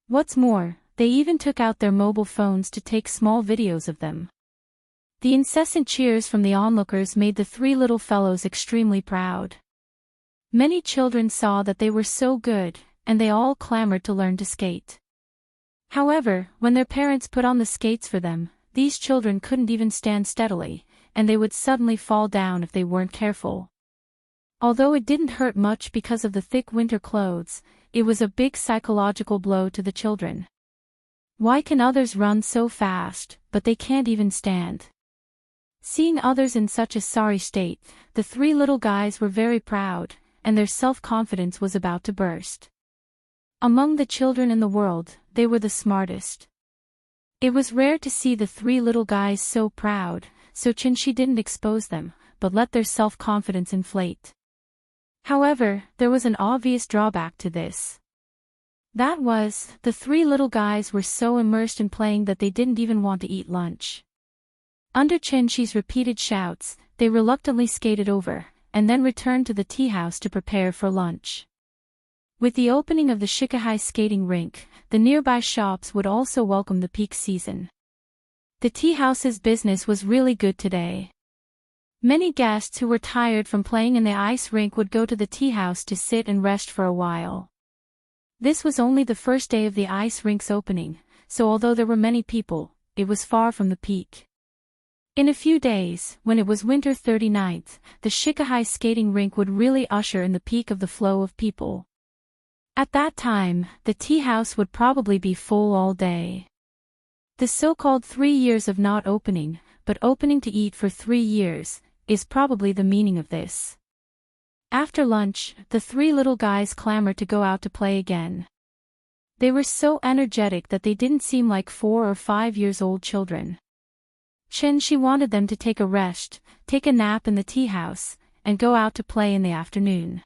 What's more, they even took out their mobile phones to take small videos of them. The incessant cheers from the onlookers made the three little fellows extremely proud. Many children saw that they were so good, and they all clamored to learn to skate. However, when their parents put on the skates for them, these children couldn't even stand steadily, and they would suddenly fall down if they weren't careful. Although it didn't hurt much because of the thick winter clothes, it was a big psychological blow to the children. Why can others run so fast, but they can't even stand? Seeing others in such a sorry state, the three little guys were very proud, and their self-confidence was about to burst. Among the children in the world, they were the smartest. It was rare to see the three little guys so proud, so Chin-Shi didn't expose them, but let their self-confidence inflate. However, there was an obvious drawback to this. That was, the three little guys were so immersed in playing that they didn't even want to eat lunch. Under Chin-Shi's repeated shouts, they reluctantly skated over, and then returned to the tea house to prepare for lunch. With the opening of the Shikahai skating rink, the nearby shops would also welcome the peak season. The tea house's business was really good today. Many guests who were tired from playing in the ice rink would go to the tea house to sit and rest for a while. This was only the first day of the ice rink's opening, so although there were many people, it was far from the peak. In a few days, when it was winter 39th, the Shikahai skating rink would really usher in the peak of the flow of people. At that time, the tea house would probably be full all day. The so-called 3 years of not opening, but opening to eat for 3 years, is probably the meaning of this. After lunch, the three little guys clamored to go out to play again. They were so energetic that they didn't seem like 4 or 5 years old children. Chin-Shi wanted them to take a rest, take a nap in the tea house, and go out to play in the afternoon.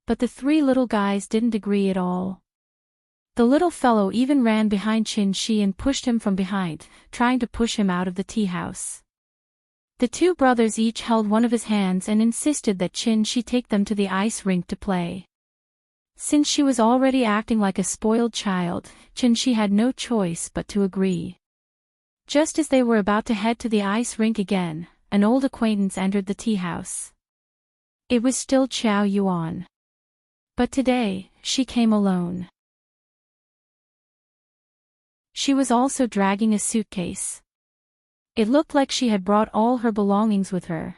But the three little guys didn't agree at all. The little fellow even ran behind Chin-Shi and pushed him from behind, trying to push him out of the tea house. The two brothers each held one of his hands and insisted that Chin-Shi take them to the ice rink to play. Since she was already acting like a spoiled child, Chin-Shi had no choice but to agree. Just as they were about to head to the ice rink again, an old acquaintance entered the tea house. It was still Qiao Yuan. But today, she came alone. She was also dragging a suitcase. It looked like she had brought all her belongings with her.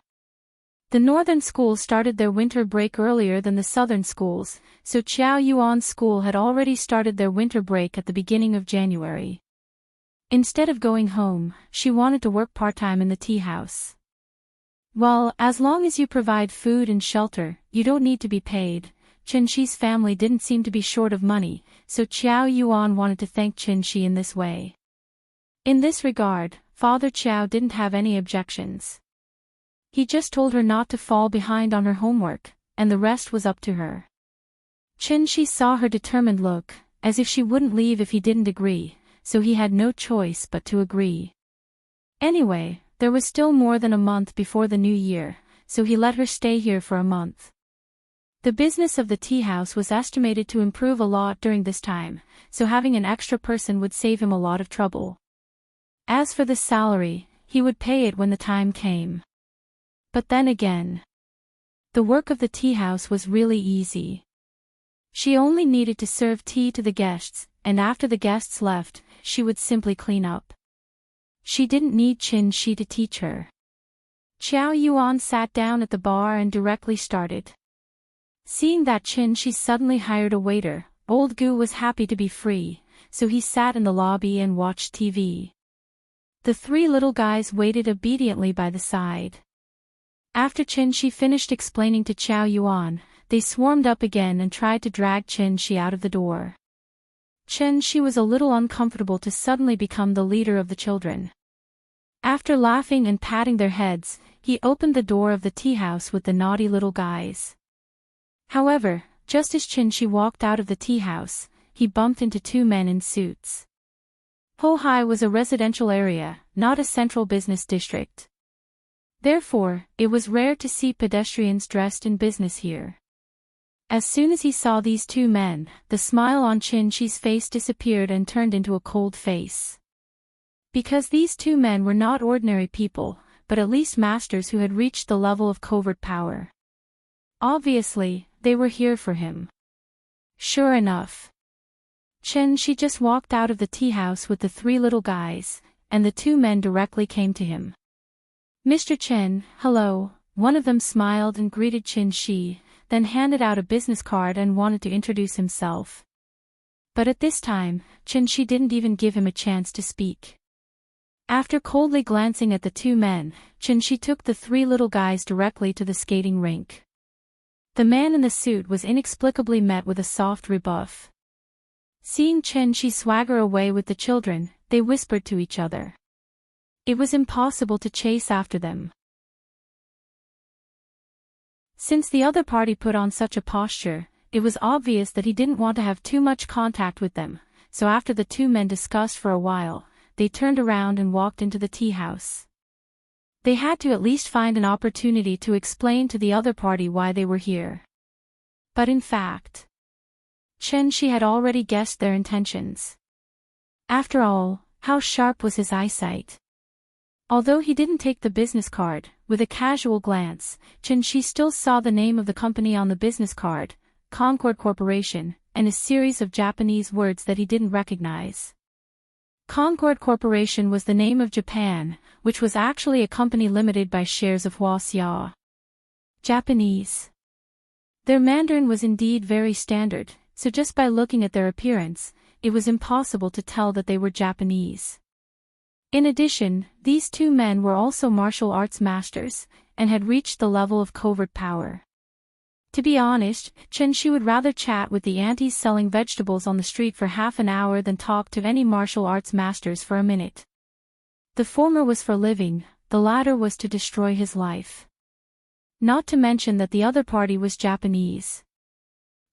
The The northern schools started their winter break earlier than the southern schools, so Qiao Yuan's school had already started their winter break at the beginning of January. Instead of going home, she wanted to work part-time in the tea house. Well, as long as you provide food and shelter, you don't need to be paid. Chen Shi's family didn't seem to be short of money, so Qiao Yuan wanted to thank Chen Shi in this way. In this regard, Father Qiao didn't have any objections. He just told her not to fall behind on her homework, and the rest was up to her. Chen Shi saw her determined look, as if she wouldn't leave if he didn't agree, so he had no choice but to agree. Anyway, there was still more than a month before the new year, so he let her stay here for a month. The business of the tea house was estimated to improve a lot during this time, so having an extra person would save him a lot of trouble. As for the salary, he would pay it when the time came. But then again, the work of the tea house was really easy. She only needed to serve tea to the guests, and after the guests left, she would simply clean up. She didn't need Chen Shi to teach her. Qiao Yuan sat down at the bar and directly started. Seeing that Chen Shi suddenly hired a waiter, old Gu was happy to be free, so he sat in the lobby and watched TV. The three little guys waited obediently by the side. After Chen Shi finished explaining to Qiao Yuan, they swarmed up again and tried to drag Chen Shi out of the door. Chen Shi was a little uncomfortable to suddenly become the leader of the children. After laughing and patting their heads, he opened the door of the tea house with the naughty little guys. However, just as Chen Shi walked out of the tea house, he bumped into two men in suits. Hohai was a residential area, not a central business district. Therefore, it was rare to see pedestrians dressed in business here. As soon as he saw these two men, the smile on Chen Shi's face disappeared and turned into a cold face. Because these two men were not ordinary people, but at least masters who had reached the level of covert power. Obviously, they were here for him. Sure enough, Chen Shi just walked out of the tea house with the three little guys, and the two men directly came to him. Mr. Chen, hello, one of them smiled and greeted Chen Shi, then handed out a business card and wanted to introduce himself. But at this time, Chen Shi didn't even give him a chance to speak. After coldly glancing at the two men, Chen Shi took the three little guys directly to the skating rink. The man in the suit was inexplicably met with a soft rebuff. Seeing Chen Shi swagger away with the children, they whispered to each other. It was impossible to chase after them. Since the other party put on such a posture, it was obvious that he didn't want to have too much contact with them, so after the two men discussed for a while, they turned around and walked into the tea house. They had to at least find an opportunity to explain to the other party why they were here. But in fact, Chen Shi had already guessed their intentions. After all, how sharp was his eyesight? Although he didn't take the business card, with a casual glance, Chen Shi still saw the name of the company on the business card, Concord Corporation, and a series of Japanese words that he didn't recognize. Concord Corporation was the name of Japan, which was actually a company limited by shares of Huaxia. Japanese. Their Mandarin was indeed very standard, so just by looking at their appearance, it was impossible to tell that they were Japanese. In addition, these two men were also martial arts masters, and had reached the level of covert power. To be honest, Chen Shi would rather chat with the aunties selling vegetables on the street for half an hour than talk to any martial arts masters for a minute. The former was for living, the latter was to destroy his life. Not to mention that the other party was Japanese.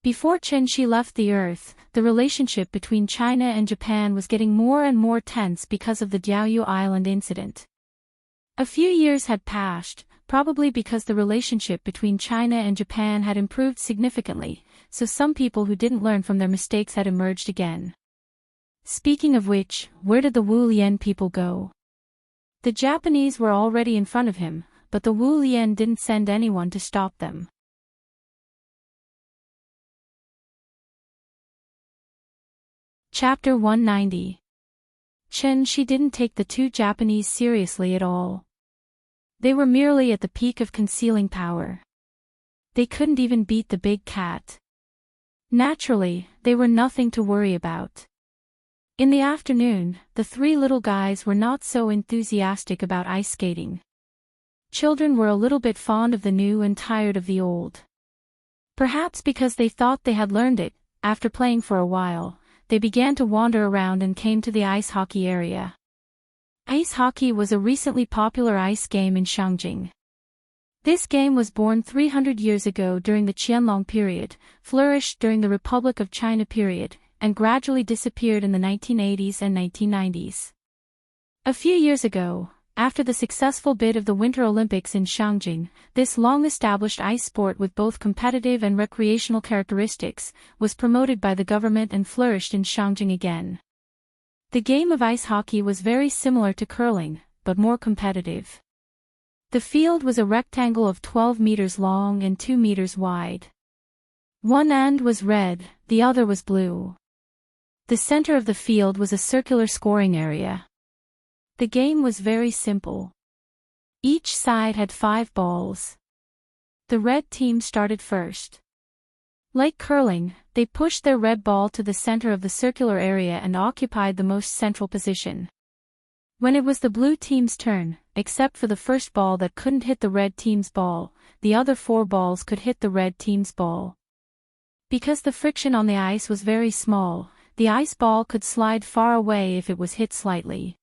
Before Chen Shi left the earth, the relationship between China and Japan was getting more and more tense because of the Diaoyu Island incident. A few years had passed, probably because the relationship between China and Japan had improved significantly, so some people who didn't learn from their mistakes had emerged again. Speaking of which, where did the Wu Lian people go? The Japanese were already in front of him, but the Wu Lian didn't send anyone to stop them. Chapter 190. Chen Shi didn't take the two Japanese seriously at all. They were merely at the peak of concealing power. They couldn't even beat the big cat. Naturally, they were nothing to worry about. In the afternoon, the three little guys were not so enthusiastic about ice skating. Children were a little bit fond of the new and tired of the old. Perhaps because they thought they had learned it, after playing for a while, they began to wander around and came to the ice hockey area. Ice hockey was a recently popular ice game in Shangjing. This game was born 300 years ago during the Qianlong period, flourished during the Republic of China period, and gradually disappeared in the 1980s and 1990s. A few years ago, after the successful bid of the Winter Olympics in Shangjing, this long-established ice sport with both competitive and recreational characteristics, was promoted by the government and flourished in Shangjing again. The game of ice hockey was very similar to curling, but more competitive. The field was a rectangle of 12 meters long and 2 meters wide. One end was red, the other was blue. The center of the field was a circular scoring area. The game was very simple. Each side had 5 balls. The red team started first. Like curling, they pushed their red ball to the center of the circular area and occupied the most central position. When it was the blue team's turn, except for the first ball that couldn't hit the red team's ball, the other 4 balls could hit the red team's ball. Because the friction on the ice was very small, the ice ball could slide far away if it was hit slightly.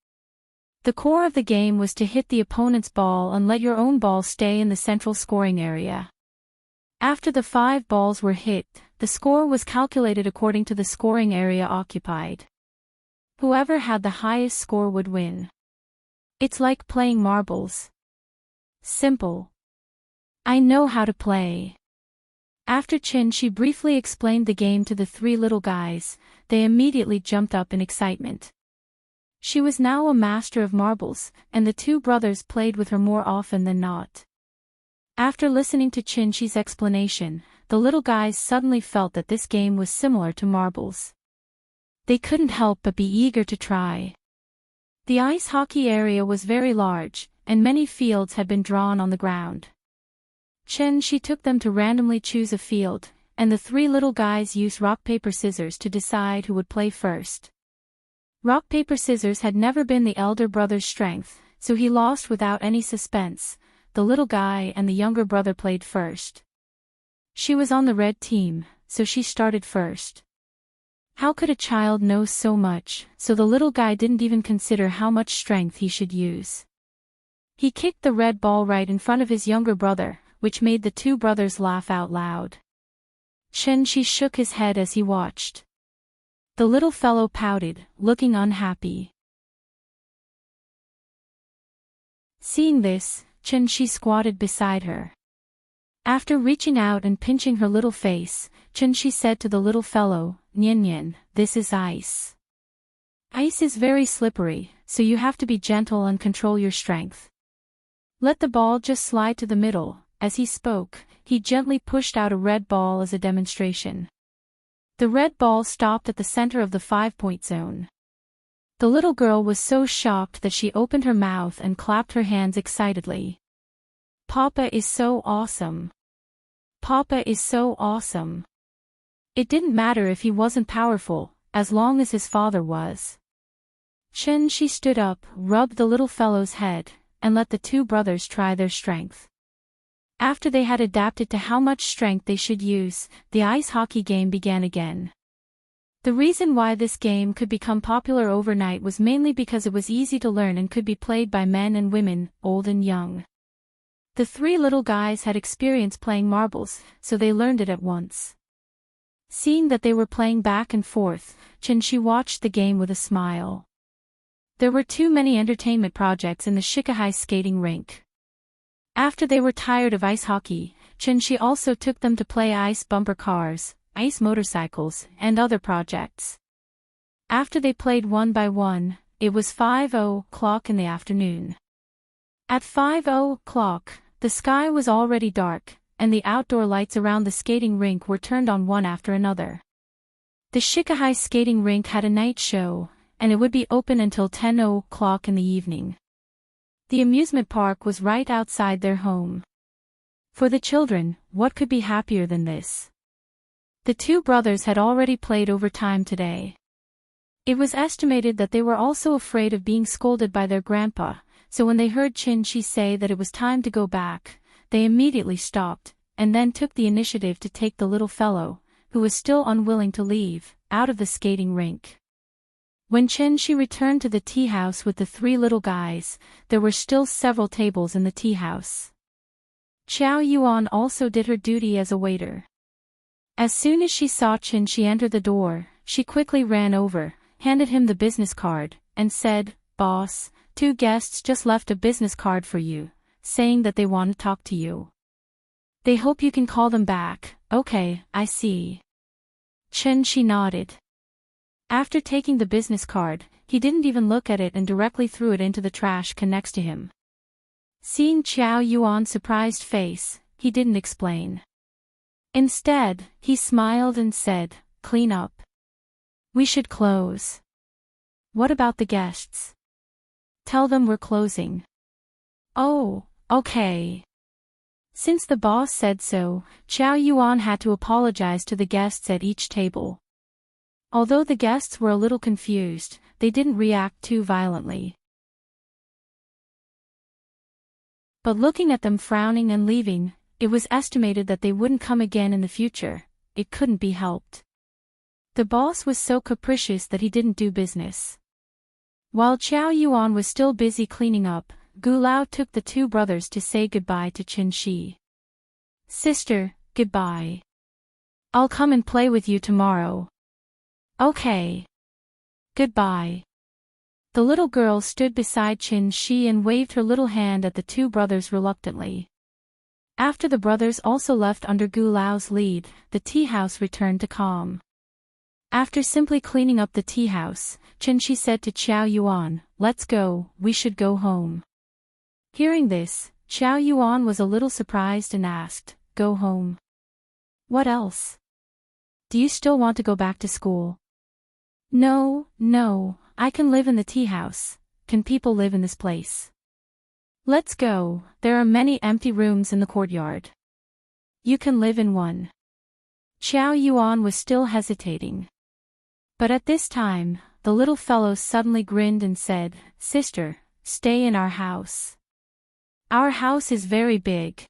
The core of the game was to hit the opponent's ball and let your own ball stay in the central scoring area. After the 5 balls were hit, the score was calculated according to the scoring area occupied. Whoever had the highest score would win. It's like playing marbles. Simple. I know how to play. After Qin briefly explained the game to the 3 little guys, they immediately jumped up in excitement. She was now a master of marbles, and the 2 brothers played with her more often than not. After listening to Qin's explanation, the little guys suddenly felt that this game was similar to marbles. They couldn't help but be eager to try. The ice hockey area was very large, and many fields had been drawn on the ground. Qin took them to randomly choose a field, and the 3 little guys used rock-paper-scissors to decide who would play first. Rock-paper-scissors had never been the elder brother's strength, so he lost without any suspense. The little guy and the younger brother played first. She was on the red team, so she started first. How could a child know so much? So the little guy didn't even consider how much strength he should use. He kicked the red ball right in front of his younger brother, which made the 2 brothers laugh out loud. Qin shook his head as he watched. The little fellow pouted, looking unhappy. Seeing this, Qin squatted beside her. After reaching out and pinching her little face, Qin said to the little fellow, "Nian Nian, this is ice. Ice is very slippery, so you have to be gentle and control your strength. Let the ball just slide to the middle." As he spoke, he gently pushed out a red ball as a demonstration. The red ball stopped at the center of the 5-point zone. The little girl was so shocked that she opened her mouth and clapped her hands excitedly. "Papa is so awesome. Papa is so awesome." It didn't matter if he wasn't powerful, as long as his father was. Qin stood up, rubbed the little fellow's head, and let the 2 brothers try their strength. After they had adapted to how much strength they should use, the ice hockey game began again. The reason why this game could become popular overnight was mainly because it was easy to learn and could be played by men and women, old and young. The 3 little guys had experience playing marbles, so they learned it at once. Seeing that they were playing back and forth, Qin watched the game with a smile. There were too many entertainment projects in the Shikahai skating rink. After they were tired of ice hockey, Qin also took them to play ice bumper cars, ice motorcycles, and other projects. After they played one by one, it was 5:00 in the afternoon. At 5:00, the sky was already dark, and the outdoor lights around the skating rink were turned on one after another. The Shikahai skating rink had a night show, and it would be open until 10:00 in the evening. The amusement park was right outside their home. For the children, what could be happier than this? The two brothers had already played overtime today. It was estimated that they were also afraid of being scolded by their grandpa, so when they heard Chin-Shi say that it was time to go back, they immediately stopped, and then took the initiative to take the little fellow, who was still unwilling to leave, out of the skating rink. When Chin-Shi returned to the tea house with the three little guys, there were still several tables in the tea house. Chow Yuan also did her duty as a waiter. As soon as she saw Chin-Shi enter the door, she quickly ran over, handed him the business card, and said, "Boss, 2 guests just left a business card for you, saying that they want to talk to you. They hope you can call them back." "Okay, I see." Chin-Shi nodded. After taking the business card, he didn't even look at it and directly threw it into the trash can next to him. Seeing Chow Yuan's surprised face, he didn't explain. Instead, he smiled and said, "Clean up. We should close." "What about the guests?" "Tell them we're closing." "Oh, okay." Since the boss said so, Chow Yuan had to apologize to the guests at each table. Although the guests were a little confused, they didn't react too violently. But looking at them frowning and leaving, it was estimated that they wouldn't come again in the future. It couldn't be helped. The boss was so capricious that he didn't do business. While Chow Yuan was still busy cleaning up, Gu Lao took the two brothers to say goodbye to Chin-Shi. "Sister, goodbye. I'll come and play with you tomorrow." "Okay. Goodbye." The little girl stood beside Chin-Shi and waved her little hand at the two brothers reluctantly. After the brothers also left under Gu Lao's lead, the tea house returned to calm. After simply cleaning up the tea house, Chin-Shi said to Chow Yuan, "Let's go, we should go home." Hearing this, Chow Yuan was a little surprised and asked, "Go home? What else? Do you still want to go back to school?" No, I can live in the tea house. Can people live in this place?" "Let's go, there are many empty rooms in the courtyard. You can live in one." Chow Yuan was still hesitating. But at this time, the little fellow suddenly grinned and said, "Sister, stay in our house. Our house is very big.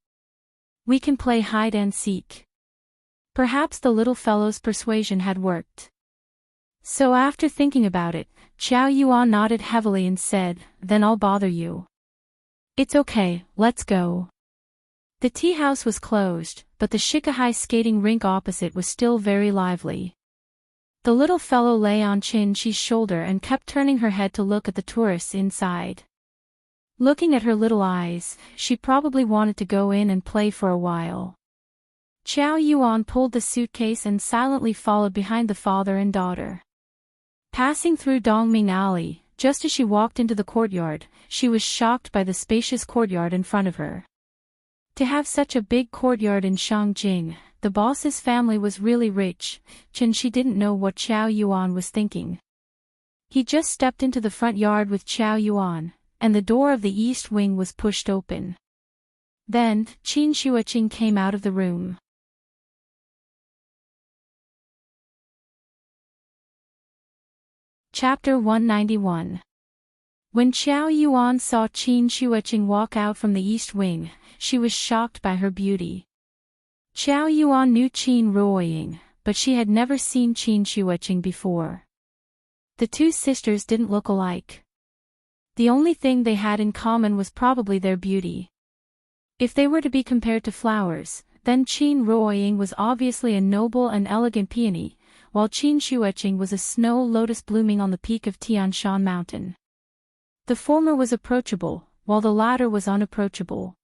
We can play hide and seek." Perhaps the little fellow's persuasion had worked. So after thinking about it, Chow Yuan nodded heavily and said, "Then I'll bother you." "It's okay, let's go." The tea house was closed, but the Shikahai skating rink opposite was still very lively. The little fellow lay on Chin-Shi's shoulder and kept turning her head to look at the tourists inside. Looking at her little eyes, she probably wanted to go in and play for a while. Chow Yuan pulled the suitcase and silently followed behind the father and daughter. Passing through Dongming Alley, just as she walked into the courtyard, she was shocked by the spacious courtyard in front of her. To have such a big courtyard in Shangjing, the boss's family was really rich. Chin-Shi didn't know what Chow Yuan was thinking. He just stepped into the front yard with Chow Yuan, and the door of the east wing was pushed open. Then, Qin Shuiqing came out of the room. Chapter 191. When Chow Yuan saw Qin Shuiqing walk out from the east wing, she was shocked by her beauty. Chow Yuan knew Qin Ruoying, but she had never seen Qin Shuiqing before. The two sisters didn't look alike. The only thing they had in common was probably their beauty. If they were to be compared to flowers, then Qin Ruoying was obviously a noble and elegant peony, while Qin Shuiqing was a snow lotus blooming on the peak of Tian Shan Mountain. The former was approachable, while the latter was unapproachable.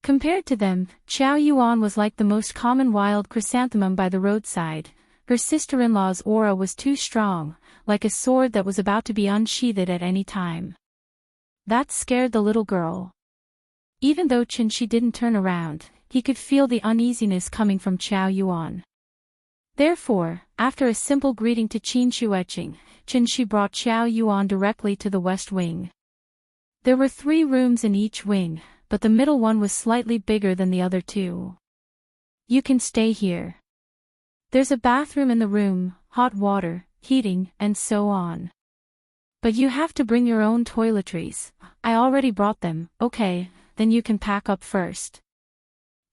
Compared to them, Chow Yuan was like the most common wild chrysanthemum by the roadside. Her sister-in-law's aura was too strong, like a sword that was about to be unsheathed at any time. That scared the little girl. Even though Chin-Shi didn't turn around, he could feel the uneasiness coming from Chow Yuan. Therefore, after a simple greeting to Qin Shuiqing, Chin-Shi brought Chow Yuan directly to the west wing. There were 3 rooms in each wing, but the middle one was slightly bigger than the other 2. You can stay here. There's a bathroom in the room, hot water, heating, and so on. But you have to bring your own toiletries. I already brought them. Okay, then you can pack up first.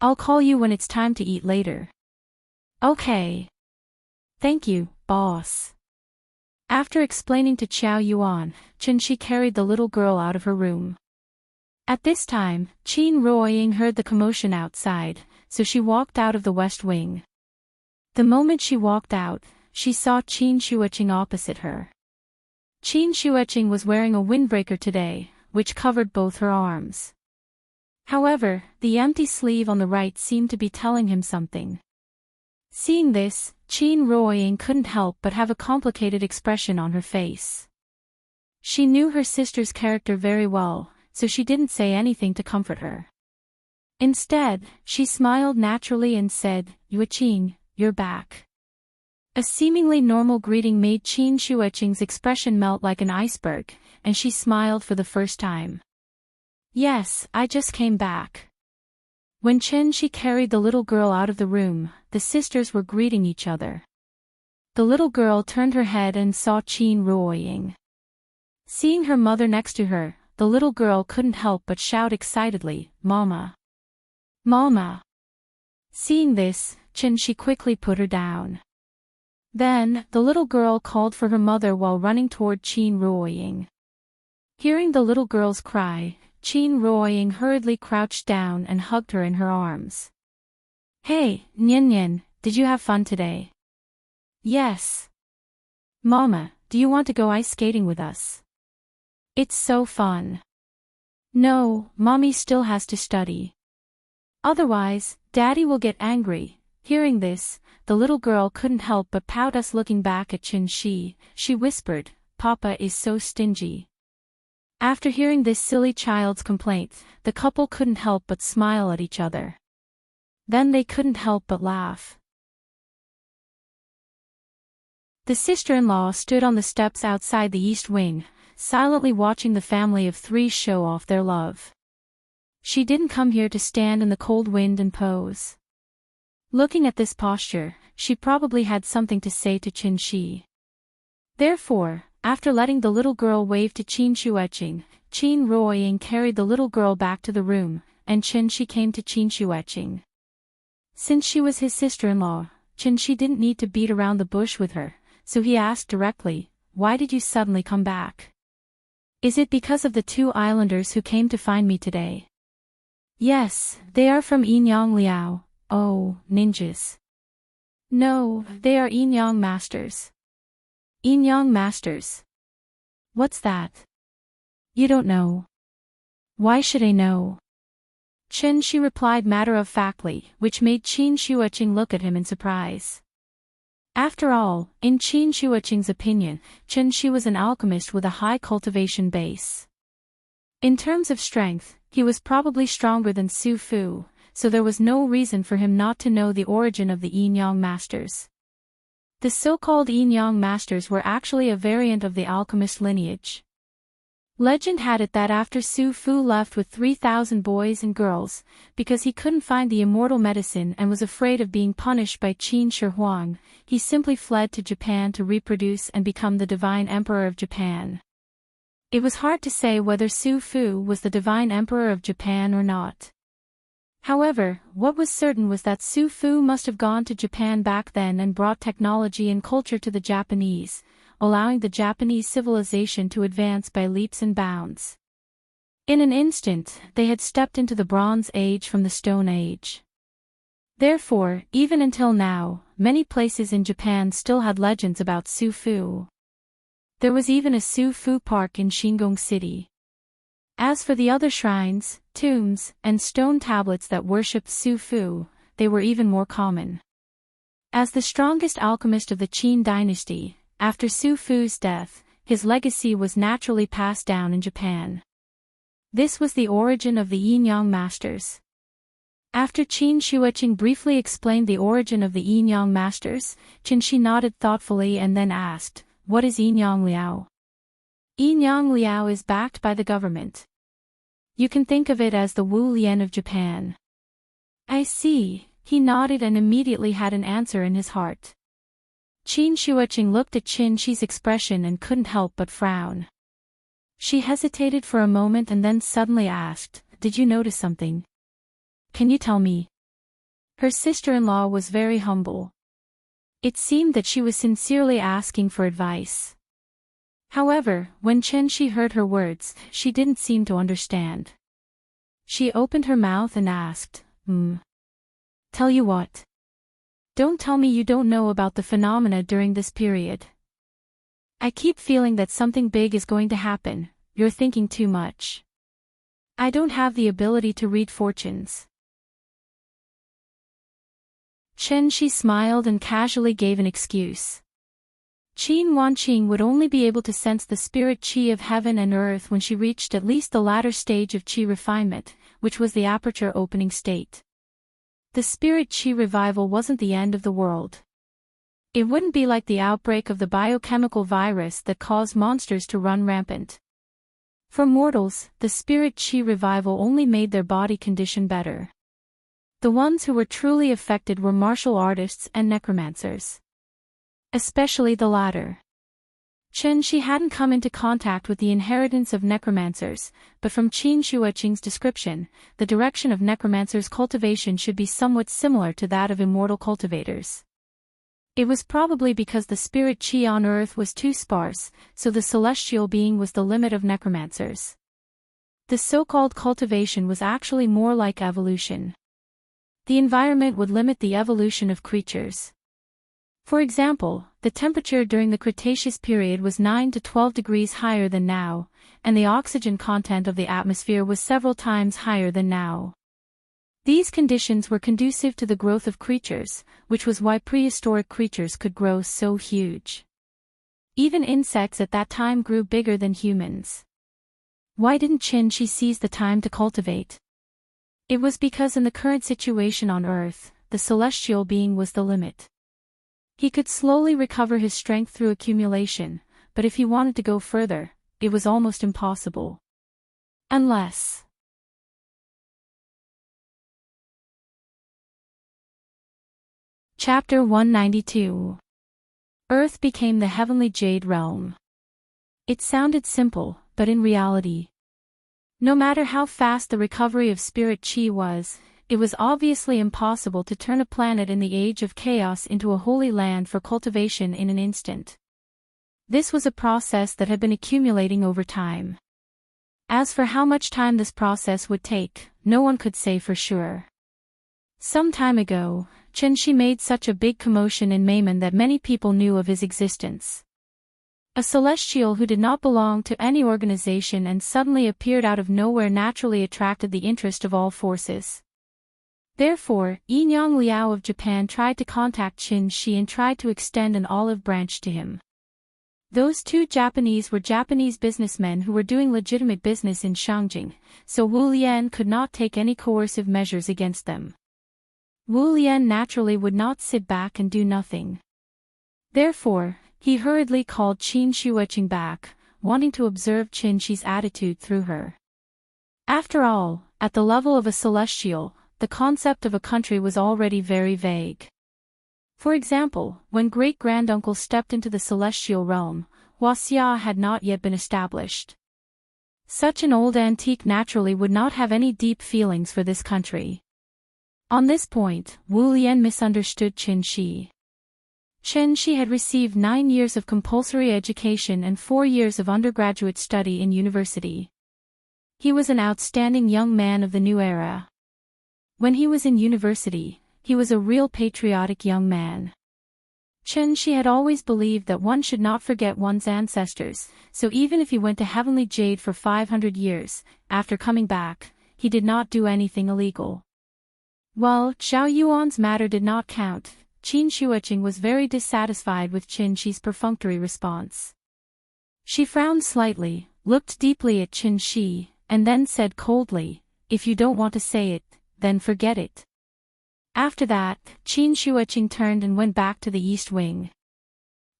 I'll call you when it's time to eat later. Okay. Thank you, boss. After explaining to Qiao Yuan, Chen Shi carried the little girl out of her room. At this time, Qin Ruoying heard the commotion outside, so she walked out of the west wing. The moment she walked out, she saw Qin Shuoqing opposite her. Qin Shuoqing was wearing a windbreaker today, which covered both her arms. However, the empty sleeve on the right seemed to be telling him something. Seeing this, Qin Ruoying couldn't help but have a complicated expression on her face. She knew her sister's character very well, so she didn't say anything to comfort her. Instead, she smiled naturally and said, "Yueqing, you're back." A seemingly normal greeting made Qin Shuoqing's expression melt like an iceberg, and she smiled for the first time. "Yes, I just came back." When Chen Shi carried the little girl out of the room, the sisters were greeting each other. The little girl turned her head and saw Qin Ruoying. Seeing her mother next to her, the little girl couldn't help but shout excitedly, "Mama! Mama!" Seeing this, Chen Shi quickly put her down. Then, the little girl called for her mother while running toward Qin Ruoying. Hearing the little girl's cry, Qin Ruoying hurriedly crouched down and hugged her in her arms. "Hey, Nian Nian, did you have fun today?" "Yes." "Mama, do you want to go ice skating with us?" "It's so fun." "No, Mommy still has to study. Otherwise, Daddy will get angry." Hearing this, the little girl couldn't help but pout as looking back at Chen Shi. She whispered, "Papa is so stingy." After hearing this silly child's complaint, the couple couldn't help but smile at each other. Then they couldn't help but laugh. The sister-in-law stood on the steps outside the East Wing, silently watching the family of 3 show off their love. She didn't come here to stand in the cold wind and pose. Looking at this posture, she probably had something to say to Qin Shi. Therefore, after letting the little girl wave to Qin Shuoqing, Qin Ruoying carried the little girl back to the room, and Qin Shi came to Qin Shuoqing. Since she was his sister-in-law, Qin Shi didn't need to beat around the bush with her, so he asked directly, "Why did you suddenly come back? Is it because of the 2 islanders who came to find me today?" "Yes, they are from Yinyang Liao." "Oh, ninjas." "No, they are Yinyang masters." "Yinyang masters? What's that?" "You don't know." "Why should I know?" Chen Shi replied matter-of-factly, which made Qin Shuoqing look at him in surprise. After all, in Qin Shuoqing's opinion, Chen Shi was an alchemist with a high cultivation base. In terms of strength, he was probably stronger than Su Fu, so there was no reason for him not to know the origin of the Yinyang masters. The so-called Yinyang masters were actually a variant of the alchemist lineage. Legend had it that after Su Fu left with 3,000 boys and girls, because he couldn't find the immortal medicine and was afraid of being punished by Qin Shi Huang, he simply fled to Japan to reproduce and become the divine emperor of Japan. It was hard to say whether Su Fu was the divine emperor of Japan or not. However, what was certain was that Su Fu must have gone to Japan back then and brought technology and culture to the Japanese, allowing the Japanese civilization to advance by leaps and bounds. In an instant, they had stepped into the Bronze Age from the Stone Age. Therefore, even until now, many places in Japan still had legends about Su Fu. There was even a Su Fu Park in Shingon City. As for the other shrines, tombs, and stone tablets that worshipped Su Fu, they were even more common. As the strongest alchemist of the Qin dynasty, after Su Fu's death, his legacy was naturally passed down in Japan. This was the origin of the Yinyang masters. After Qin Shuoqing briefly explained the origin of the Yinyang masters, Qin Shi nodded thoughtfully and then asked, "What is Yinyang Liao?" Yinyang Liao is backed by the government. You can think of it as the Wu Lian of Japan. I see, he nodded and immediately had an answer in his heart. Qin Shuiqing looked at Qin Shi's expression and couldn't help but frown. She hesitated for a moment and then suddenly asked, "Did you notice something? Can you tell me?" Her sister-in-law was very humble. It seemed that she was sincerely asking for advice. However, when Chen Shi heard her words, she didn't seem to understand. She opened her mouth and asked, Tell you what? Don't tell me you don't know about the phenomena during this period. I keep feeling that something big is going to happen. You're thinking too much. I don't have the ability to read fortunes." Chen Shi smiled and casually gave an excuse. Qin Wanqing would only be able to sense the spirit qi of heaven and earth when she reached at least the latter stage of qi refinement, which was the aperture opening state. The spirit qi revival wasn't the end of the world. It wouldn't be like the outbreak of the biochemical virus that caused monsters to run rampant. For mortals, the spirit qi revival only made their body condition better. The ones who were truly affected were martial artists and necromancers. Especially the latter. Chen Shi hadn't come into contact with the inheritance of necromancers, but from Qin Shuiqing's description, the direction of necromancers' cultivation should be somewhat similar to that of immortal cultivators. It was probably because the spirit qi on earth was too sparse, so the celestial being was the limit of necromancers. The so-called cultivation was actually more like evolution. The environment would limit the evolution of creatures. For example, the temperature during the Cretaceous period was 9 to 12 degrees higher than now, and the oxygen content of the atmosphere was several times higher than now. These conditions were conducive to the growth of creatures, which was why prehistoric creatures could grow so huge. Even insects at that time grew bigger than humans. Why didn't Qin Shi seize the time to cultivate? It was because in the current situation on Earth, the celestial being was the limit. He could slowly recover his strength through accumulation, but if he wanted to go further, it was almost impossible. Unless... Chapter 192. Earth became the heavenly jade realm. It sounded simple, but in reality, no matter how fast the recovery of spirit qi was, it was obviously impossible to turn a planet in the age of chaos into a holy land for cultivation in an instant. This was a process that had been accumulating over time. As for how much time this process would take, no one could say for sure. Some time ago, Chen Shi made such a big commotion in Meimen that many people knew of his existence. A celestial who did not belong to any organization and suddenly appeared out of nowhere naturally attracted the interest of all forces. Therefore, Yinyang Liao of Japan tried to contact Qin Shi and tried to extend an olive branch to him. Those two Japanese were Japanese businessmen who were doing legitimate business in Shangjing, so Wu Lian could not take any coercive measures against them. Wu Lian naturally would not sit back and do nothing. Therefore, he hurriedly called Qin Shuiqing back, wanting to observe Qin Shi's attitude through her. After all, at the level of a celestial, the concept of a country was already very vague. For example, when great-granduncle stepped into the celestial realm, Huaxia had not yet been established. Such an old antique naturally would not have any deep feelings for this country. On this point, Wu Lian misunderstood Qin Shi. Chen Shi had received 9 years of compulsory education and 4 years of undergraduate study in university. He was an outstanding young man of the new era. When he was in university, he was a real patriotic young man. Chen Shi had always believed that one should not forget one's ancestors, so even if he went to Heavenly Jade for 500 years, after coming back, he did not do anything illegal. While Zhao Yuan's matter did not count, Qin Shuiqing was very dissatisfied with Qin Shi's perfunctory response. She frowned slightly, looked deeply at Qin Shi, and then said coldly, "If you don't want to say it, then forget it." After that, Qin Shuiqing turned and went back to the east wing.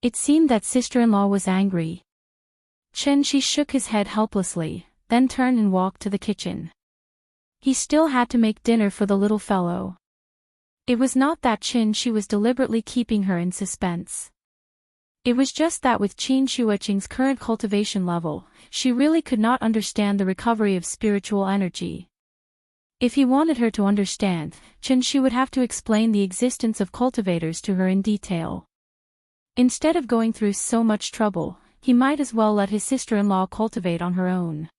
It seemed that sister-in-law was angry. Chen Shi shook his head helplessly, then turned and walked to the kitchen. He still had to make dinner for the little fellow. It was not that she was deliberately keeping her in suspense. It was just that with Shuiqing's current cultivation level, she really could not understand the recovery of spiritual energy. If he wanted her to understand, she would have to explain the existence of cultivators to her in detail. Instead of going through so much trouble, he might as well let his sister-in-law cultivate on her own.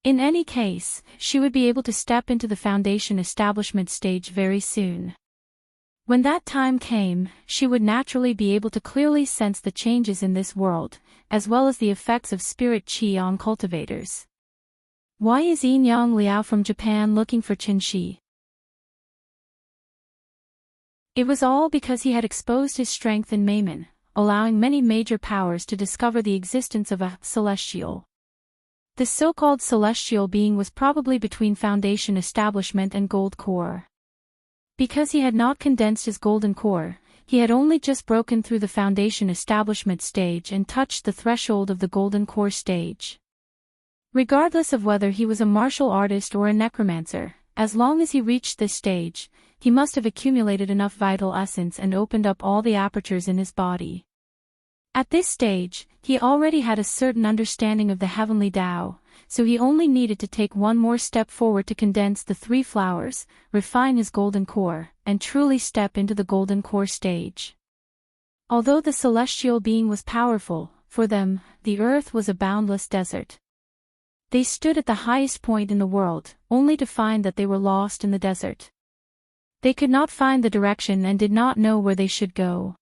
In any case, she would be able to step into the foundation establishment stage very soon. When that time came, she would naturally be able to clearly sense the changes in this world, as well as the effects of spirit qi on cultivators. Why is Yang Liao from Japan looking for Qin? It was all because he had exposed his strength in Meimen, allowing many major powers to discover the existence of a celestial. This so-called celestial being was probably between foundation establishment and gold core. Because he had not condensed his golden core, he had only just broken through the foundation establishment stage and touched the threshold of the golden core stage. Regardless of whether he was a martial artist or a necromancer, as long as he reached this stage, he must have accumulated enough vital essence and opened up all the apertures in his body. At this stage, he already had a certain understanding of the heavenly Tao, so he only needed to take one more step forward to condense the three flowers, refine his golden core, and truly step into the golden core stage. Although the celestial being was powerful, for them, the earth was a boundless desert. They stood at the highest point in the world, only to find that they were lost in the desert. They could not find the direction and did not know where they should go.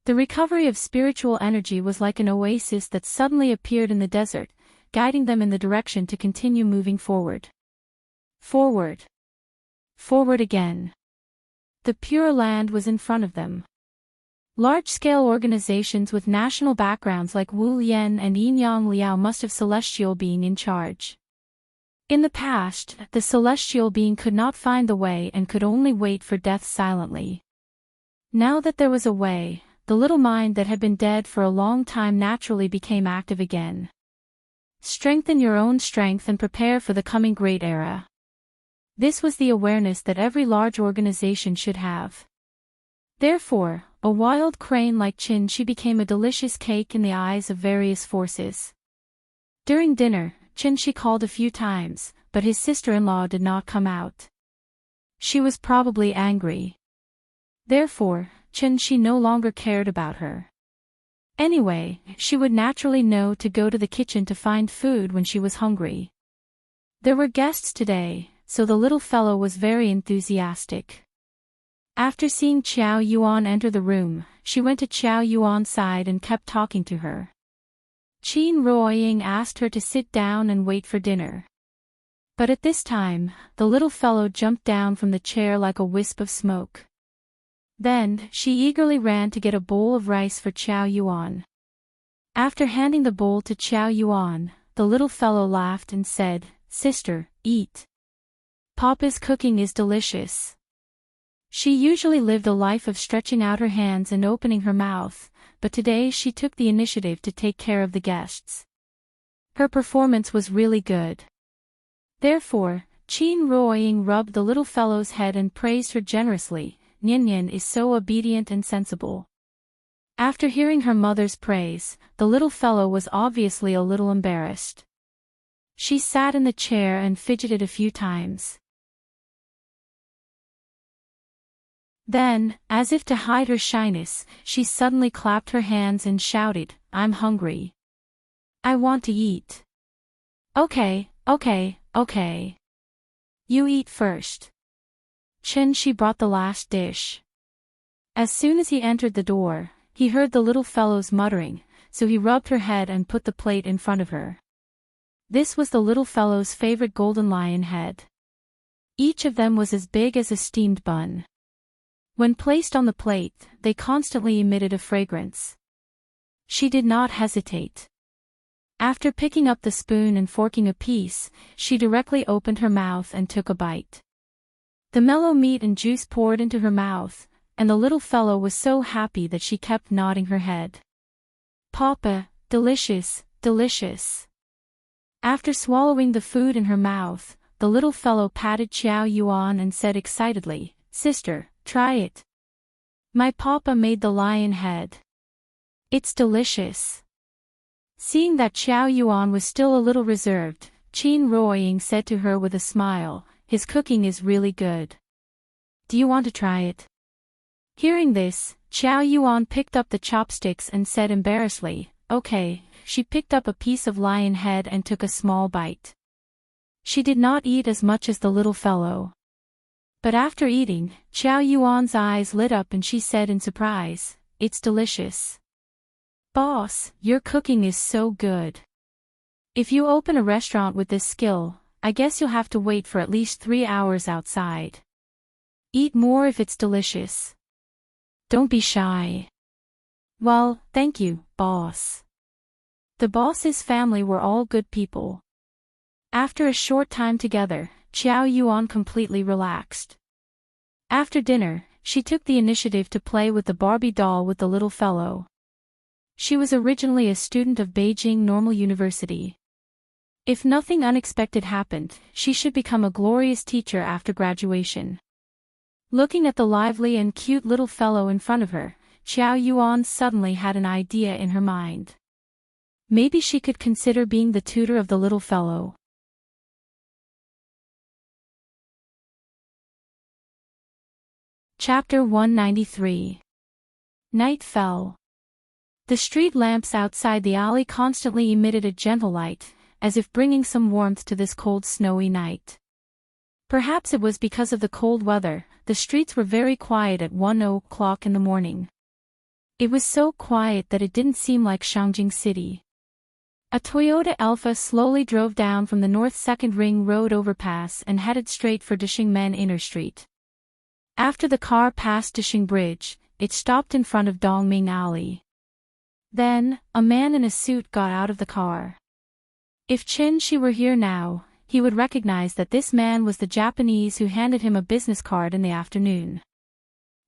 The recovery of spiritual energy was like an oasis that suddenly appeared in the desert, guiding them in the direction to continue moving forward. Forward. Forward again. The pure land was in front of them. Large-scale organizations with national backgrounds like Wu Yan and Yang Liao must have celestial being in charge. In the past, the celestial being could not find the way and could only wait for death silently. Now that there was a way, the little mind that had been dead for a long time naturally became active again. Strengthen your own strength and prepare for the coming great era. This was the awareness that every large organization should have. Therefore, a wild crane like Qin became a delicious cake in the eyes of various forces. During dinner, Qin called a few times, but his sister-in-law did not come out. She was probably angry. Therefore, Qin no longer cared about her. Anyway, she would naturally know to go to the kitchen to find food when she was hungry. There were guests today, so the little fellow was very enthusiastic. After seeing Qiao Yuan enter the room, she went to Qiao Yuan's side and kept talking to her. Qin Ruoying asked her to sit down and wait for dinner. But at this time, the little fellow jumped down from the chair like a wisp of smoke. Then, she eagerly ran to get a bowl of rice for Qiao Yuan. After handing the bowl to Qiao Yuan, the little fellow laughed and said, "Sister, eat. Papa's cooking is delicious." She usually lived a life of stretching out her hands and opening her mouth, but today she took the initiative to take care of the guests. Her performance was really good. Therefore, Qin Ruoying rubbed the little fellow's head and praised her generously. Nian is so obedient and sensible. After hearing her mother's praise, the little fellow was obviously a little embarrassed. She sat in the chair and fidgeted a few times. Then, as if to hide her shyness, she suddenly clapped her hands and shouted, "I'm hungry. I want to eat." Okay. You eat first." Qin brought the last dish. As soon as he entered the door, he heard the little fellow's muttering, so he rubbed her head and put the plate in front of her. This was the little fellow's favorite golden lion head. Each of them was as big as a steamed bun. When placed on the plate, they constantly emitted a fragrance. She did not hesitate. After picking up the spoon and forking a piece, she directly opened her mouth and took a bite. The mellow meat and juice poured into her mouth, and the little fellow was so happy that she kept nodding her head. "Papa, delicious, delicious." After swallowing the food in her mouth, the little fellow patted Xiao Yuan and said excitedly, "Sister, try it. My papa made the lion head. It's delicious." Seeing that Xiao Yuan was still a little reserved, Qin Ruoying said to her with a smile, "His cooking is really good. Do you want to try it?" Hearing this, Xiao Yuan picked up the chopsticks and said embarrassedly, "Okay." She picked up a piece of lion head and took a small bite. She did not eat as much as the little fellow. But after eating, Xiao Yuan's eyes lit up and she said in surprise, "It's delicious. Boss, your cooking is so good. If you open a restaurant with this skill, I guess you'll have to wait for at least 3 hours outside. Eat more if it's delicious. Don't be shy." "Well, thank you, boss." The boss's family were all good people. After a short time together, Xiao Yuan completely relaxed. After dinner, she took the initiative to play with the Barbie doll with the little fellow. She was originally a student of Beijing Normal University. If nothing unexpected happened, she should become a glorious teacher after graduation. Looking at the lively and cute little fellow in front of her, Xiao Yuan suddenly had an idea in her mind. Maybe she could consider being the tutor of the little fellow. Chapter 193. Night fell. The street lamps outside the alley constantly emitted a gentle light, as if bringing some warmth to this cold snowy night. Perhaps it was because of the cold weather, the streets were very quiet at 1 o'clock in the morning. It was so quiet that it didn't seem like Shangjing City. A Toyota Alpha slowly drove down from the North Second Ring Road overpass and headed straight for Dishingmen Inner Street. After the car passed Dishing Bridge, it stopped in front of Dongming Alley. Then, a man in a suit got out of the car. If Qin Shi were here now, he would recognize that this man was the Japanese who handed him a business card in the afternoon.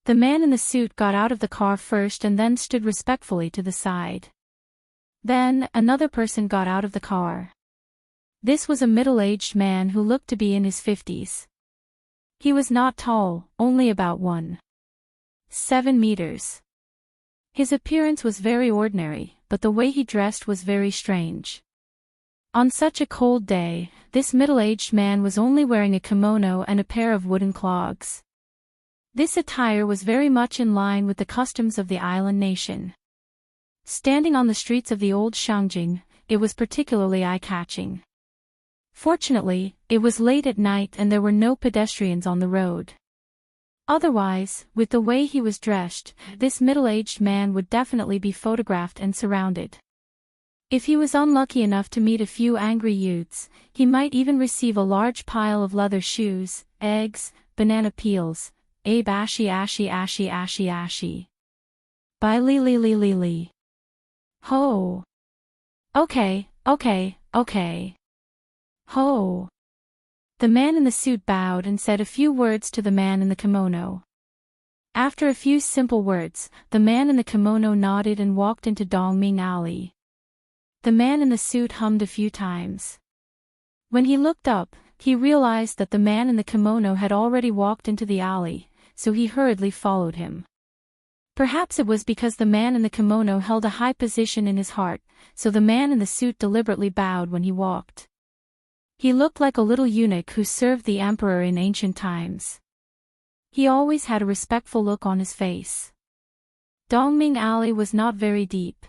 The man in the suit got out of the car first and then stood respectfully to the side. Then, another person got out of the car. This was a middle-aged man who looked to be in his 50s. He was not tall, only about 1.7 meters. His appearance was very ordinary, but the way he dressed was very strange. On such a cold day, this middle-aged man was only wearing a kimono and a pair of wooden clogs. This attire was very much in line with the customs of the island nation. Standing on the streets of the old Shangjing, it was particularly eye-catching. Fortunately, it was late at night and there were no pedestrians on the road. Otherwise, with the way he was dressed, this middle-aged man would definitely be photographed and surrounded. If he was unlucky enough to meet a few angry youths, he might even receive a large pile of leather shoes, eggs, banana peels, abe ashi ashi ashi ashi ashi. Bye li li li li li. Ho. Okay. Ho. The man in the suit bowed and said a few words to the man in the kimono. After a few simple words, the man in the kimono nodded and walked into Dongming Alley. The man in the suit hummed a few times. When he looked up, he realized that the man in the kimono had already walked into the alley, so he hurriedly followed him. Perhaps it was because the man in the kimono held a high position in his heart, so the man in the suit deliberately bowed when he walked. He looked like a little eunuch who served the emperor in ancient times. He always had a respectful look on his face. Dongming Alley was not very deep.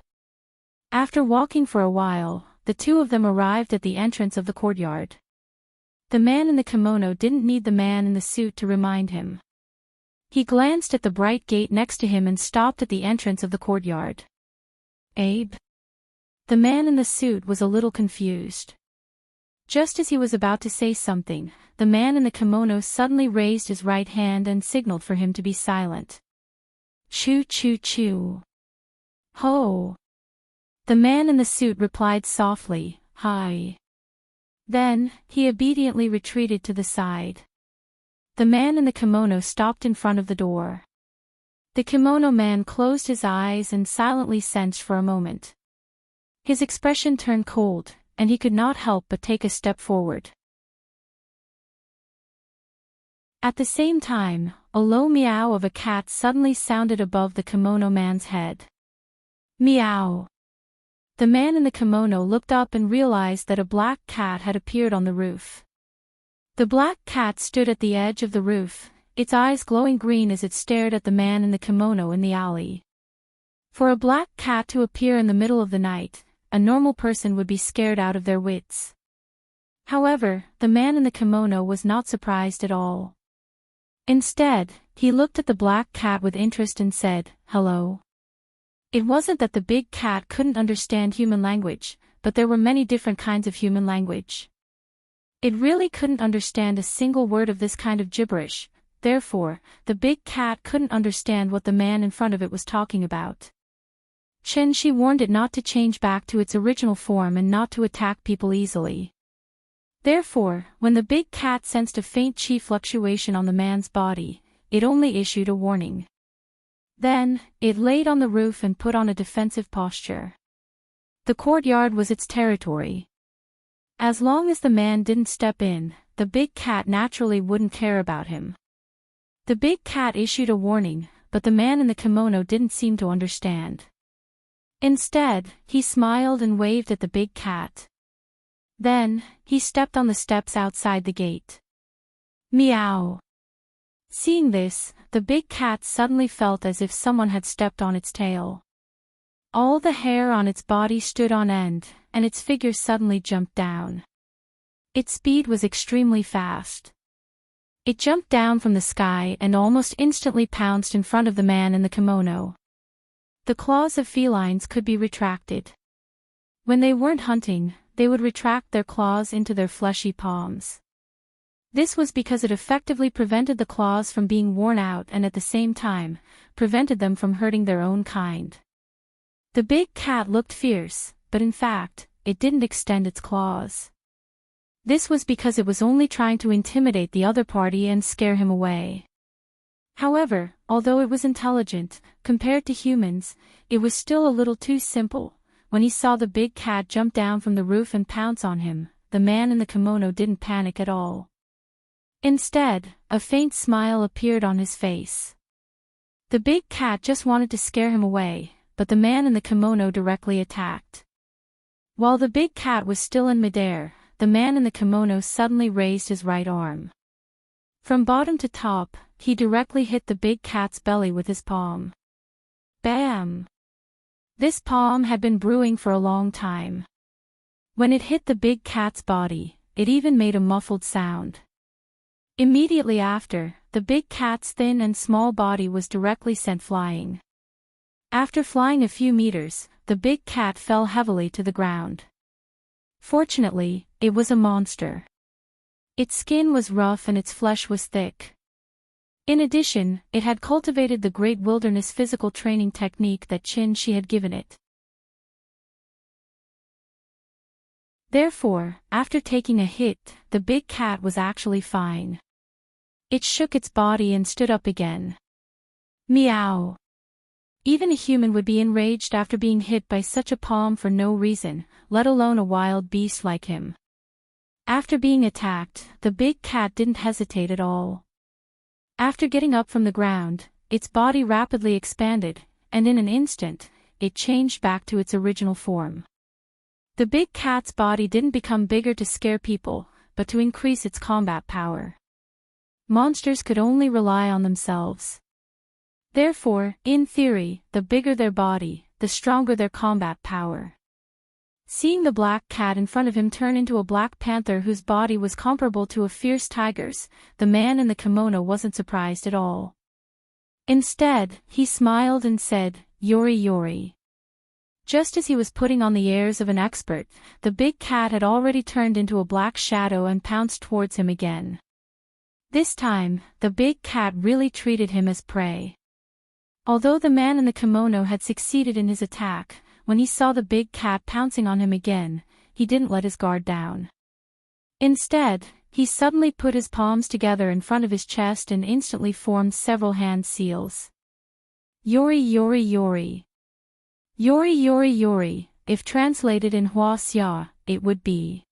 After walking for a while, the two of them arrived at the entrance of the courtyard. The man in the kimono didn't need the man in the suit to remind him. He glanced at the bright gate next to him and stopped at the entrance of the courtyard. Abe? The man in the suit was a little confused. Just as he was about to say something, the man in the kimono suddenly raised his right hand and signaled for him to be silent. Choo choo choo. Ho. The man in the suit replied softly, Hi. Then, he obediently retreated to the side. The man in the kimono stopped in front of the door. The kimono man closed his eyes and silently sensed for a moment. His expression turned cold, and he could not help but take a step forward. At the same time, a low meow of a cat suddenly sounded above the kimono man's head. Meow. The man in the kimono looked up and realized that a black cat had appeared on the roof. The black cat stood at the edge of the roof, its eyes glowing green as it stared at the man in the kimono in the alley. For a black cat to appear in the middle of the night, a normal person would be scared out of their wits. However, the man in the kimono was not surprised at all. Instead, he looked at the black cat with interest and said, "Hello." It wasn't that the big cat couldn't understand human language, but there were many different kinds of human language. It really couldn't understand a single word of this kind of gibberish, therefore, the big cat couldn't understand what the man in front of it was talking about. She warned it not to change back to its original form and not to attack people easily. Therefore, when the big cat sensed a faint chi fluctuation on the man's body, it only issued a warning. Then, it laid on the roof and put on a defensive posture. The courtyard was its territory. As long as the man didn't step in, the big cat naturally wouldn't care about him. The big cat issued a warning, but the man in the kimono didn't seem to understand. Instead, he smiled and waved at the big cat. Then, he stepped on the steps outside the gate. Meow. Seeing this, the big cat suddenly felt as if someone had stepped on its tail. All the hair on its body stood on end, and its figure suddenly jumped down. Its speed was extremely fast. It jumped down from the sky and almost instantly pounced in front of the man in the kimono. The claws of felines could be retracted. When they weren't hunting, they would retract their claws into their fleshy palms. This was because it effectively prevented the claws from being worn out and at the same time, prevented them from hurting their own kind. The big cat looked fierce, but in fact, it didn't extend its claws. This was because it was only trying to intimidate the other party and scare him away. However, although it was intelligent, compared to humans, it was still a little too simple. When he saw the big cat jump down from the roof and pounce on him, the man in the kimono didn't panic at all. Instead, a faint smile appeared on his face. The big cat just wanted to scare him away, but the man in the kimono directly attacked. While the big cat was still in midair, the man in the kimono suddenly raised his right arm. From bottom to top, he directly hit the big cat's belly with his palm. Bam! This palm had been brewing for a long time. When it hit the big cat's body, it even made a muffled sound. Immediately after, the big cat's thin and small body was directly sent flying. After flying a few meters, the big cat fell heavily to the ground. Fortunately, it was a monster. Its skin was rough and its flesh was thick. In addition, it had cultivated the great wilderness physical training technique that she had given it. Therefore, after taking a hit, the big cat was actually fine. It shook its body and stood up again. Meow. Even a human would be enraged after being hit by such a palm for no reason, let alone a wild beast like him. After being attacked, the big cat didn't hesitate at all. After getting up from the ground, its body rapidly expanded, and in an instant, it changed back to its original form. The big cat's body didn't become bigger to scare people, but to increase its combat power. Monsters could only rely on themselves. Therefore, in theory, the bigger their body, the stronger their combat power. Seeing the black cat in front of him turn into a black panther whose body was comparable to a fierce tiger's, the man in the kimono wasn't surprised at all. Instead, he smiled and said, "Yori yori." Just as he was putting on the airs of an expert, the big cat had already turned into a black shadow and pounced towards him again. This time, the big cat really treated him as prey. Although the man in the kimono had succeeded in his attack, when he saw the big cat pouncing on him again, he didn't let his guard down. Instead, he suddenly put his palms together in front of his chest and instantly formed several hand seals. Yori yori yori. Yori yori yori, if translated in Hua Xia, it would be.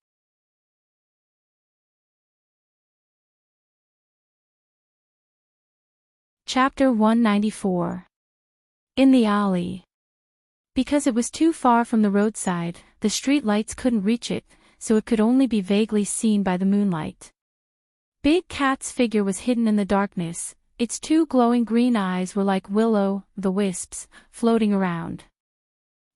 Chapter 194. In the alley. Because it was too far from the roadside, the street lights couldn't reach it, so it could only be vaguely seen by the moonlight. Big Cat's figure was hidden in the darkness, its two glowing green eyes were like will-o'-the-wisps, floating around.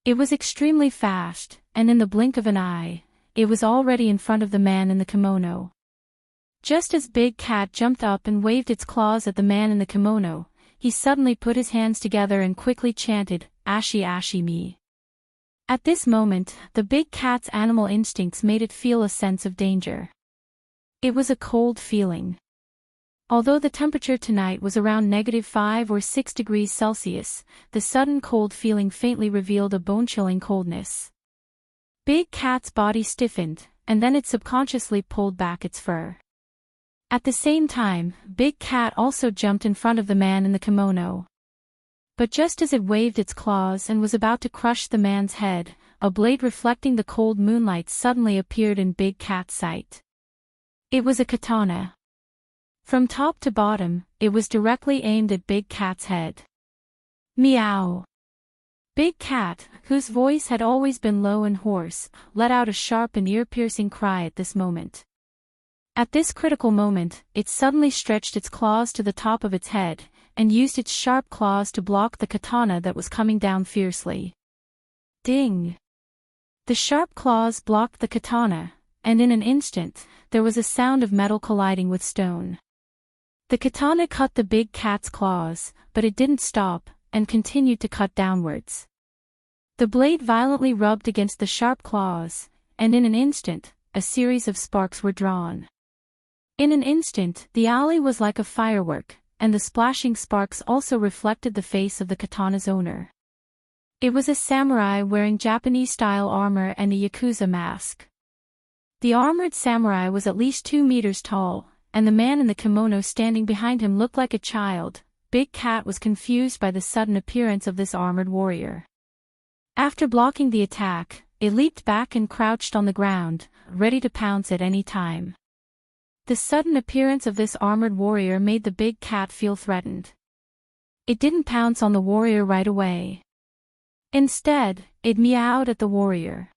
It was extremely fast, and in the blink of an eye, it was already in front of the man in the kimono. Just as Big Cat jumped up and waved its claws at the man in the kimono, he suddenly put his hands together and quickly chanted, "Ashi Ashi me." At this moment, the big cat's animal instincts made it feel a sense of danger. It was a cold feeling. Although the temperature tonight was around -5 or 6 degrees Celsius, the sudden cold feeling faintly revealed a bone-chilling coldness. Big Cat's body stiffened, and then it subconsciously pulled back its fur. At the same time, Big Cat also jumped in front of the man in the kimono. But just as it waved its claws and was about to crush the man's head, a blade reflecting the cold moonlight suddenly appeared in Big Cat's sight. It was a katana. From top to bottom, it was directly aimed at Big Cat's head. Meow! Big Cat, whose voice had always been low and hoarse, let out a sharp and ear-piercing cry at this moment. At this critical moment, it suddenly stretched its claws to the top of its head, and used its sharp claws to block the katana that was coming down fiercely. Ding! The sharp claws blocked the katana, and in an instant, there was a sound of metal colliding with stone. The katana cut the Big Cat's claws, but it didn't stop, and continued to cut downwards. The blade violently rubbed against the sharp claws, and in an instant, a series of sparks were drawn. In an instant, the alley was like a firework, and the splashing sparks also reflected the face of the katana's owner. It was a samurai wearing Japanese-style armor and a Yakuza mask. The armored samurai was at least 2 meters tall, and the man in the kimono standing behind him looked like a child. Big Cat was confused by the sudden appearance of this armored warrior. After blocking the attack, it leaped back and crouched on the ground, ready to pounce at any time. The sudden appearance of this armored warrior made the Big Cat feel threatened. It didn't pounce on the warrior right away. Instead, it meowed at the warrior.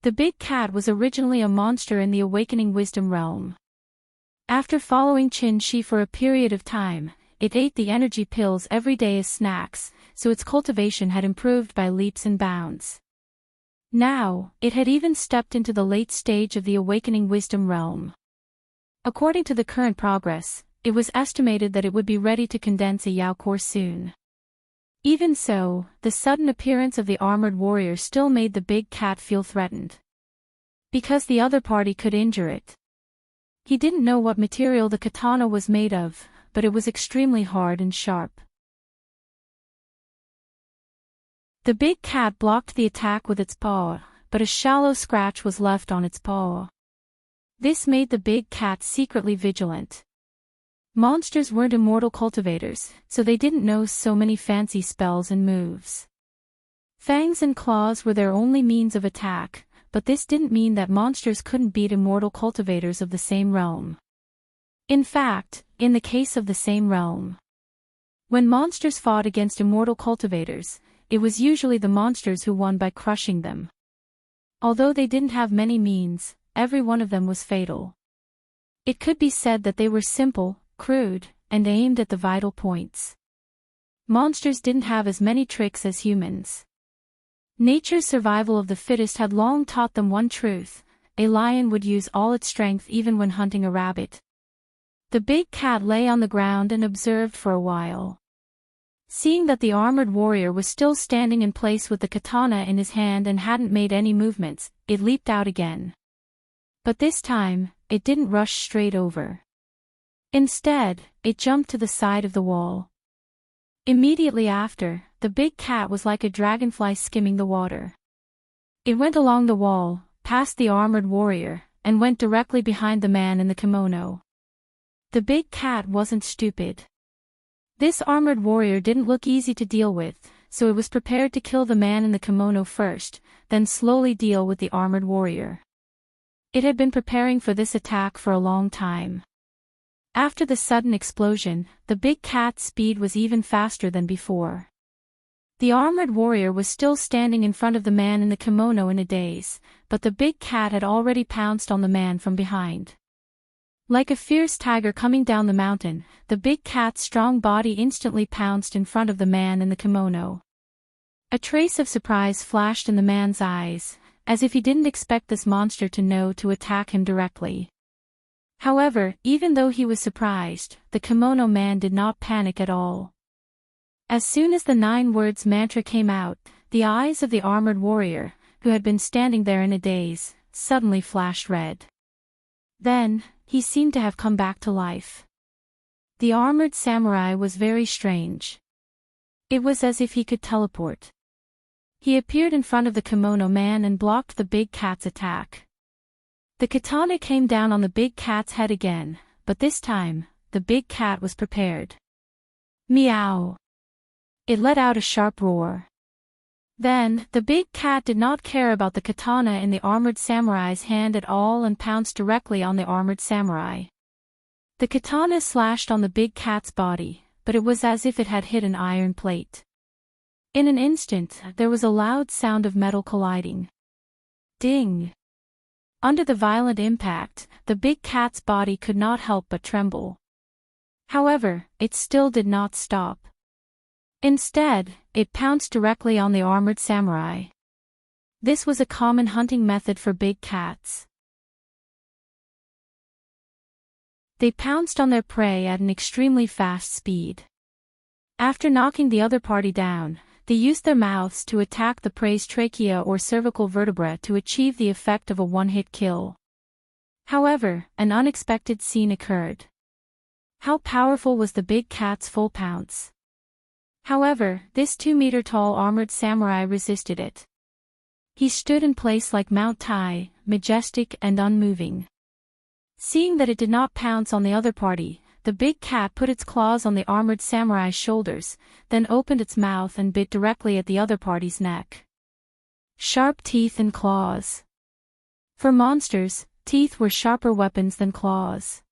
The Big Cat was originally a monster in the Awakening Wisdom realm. After following Qin Shi for a period of time, it ate the energy pills every day as snacks, so its cultivation had improved by leaps and bounds. Now, it had even stepped into the late stage of the Awakening Wisdom realm. According to the current progress, it was estimated that it would be ready to condense a Yao core soon. Even so, the sudden appearance of the armored warrior still made the Big Cat feel threatened. Because the other party could injure it. He didn't know what material the katana was made of, but it was extremely hard and sharp. The Big Cat blocked the attack with its paw, but a shallow scratch was left on its paw. This made the Big Cat secretly vigilant. Monsters weren't immortal cultivators, so they didn't know so many fancy spells and moves. Fangs and claws were their only means of attack, but this didn't mean that monsters couldn't beat immortal cultivators of the same realm. In fact, in the case of the same realm, when monsters fought against immortal cultivators, it was usually the monsters who won by crushing them. Although they didn't have many means, every one of them was fatal. It could be said that they were simple, crude, and aimed at the vital points. Monsters didn't have as many tricks as humans. Nature's survival of the fittest had long taught them one truth: a lion would use all its strength even when hunting a rabbit. The Big Cat lay on the ground and observed for a while. Seeing that the armored warrior was still standing in place with the katana in his hand and hadn't made any movements, it leaped out again. But this time, it didn't rush straight over. Instead, it jumped to the side of the wall. Immediately after, the Big Cat was like a dragonfly skimming the water. It went along the wall, past the armored warrior, and went directly behind the man in the kimono. The Big Cat wasn't stupid. This armored warrior didn't look easy to deal with, so it was prepared to kill the man in the kimono first, then slowly deal with the armored warrior. It had been preparing for this attack for a long time. After the sudden explosion, the big cat's speed was even faster than before. The armored warrior was still standing in front of the man in the kimono in a daze, but the big cat had already pounced on the man from behind. Like a fierce tiger coming down the mountain, the big cat's strong body instantly pounced in front of the man in the kimono. A trace of surprise flashed in the man's eyes, as if he didn't expect this monster to know to attack him directly. However, even though he was surprised, the kimono man did not panic at all. As soon as the 9 words mantra came out, the eyes of the armored warrior, who had been standing there in a daze, suddenly flashed red. Then, he seemed to have come back to life. The armored samurai was very strange. It was as if he could teleport. He appeared in front of the kimono man and blocked the big cat's attack. The katana came down on the big cat's head again, but this time, the big cat was prepared. Meow! It let out a sharp roar. Then, the big cat did not care about the katana in the armored samurai's hand at all and pounced directly on the armored samurai. The katana slashed on the big cat's body, but it was as if it had hit an iron plate. In an instant, there was a loud sound of metal colliding. Ding! Under the violent impact, the big cat's body could not help but tremble. However, it still did not stop. Instead, it pounced directly on the armored samurai. This was a common hunting method for big cats. They pounced on their prey at an extremely fast speed. After knocking the other party down, they used their mouths to attack the prey's trachea or cervical vertebra to achieve the effect of a one-hit kill. However, an unexpected scene occurred. How powerful was the big cat's full pounce? However, this 2-meter-tall armored samurai resisted it. He stood in place like Mount Tai, majestic and unmoving. Seeing that it did not pounce on the other party, the big cat put its claws on the armored samurai's shoulders, then opened its mouth and bit directly at the other party's neck. Sharp teeth and claws. For monsters, teeth were sharper weapons than claws.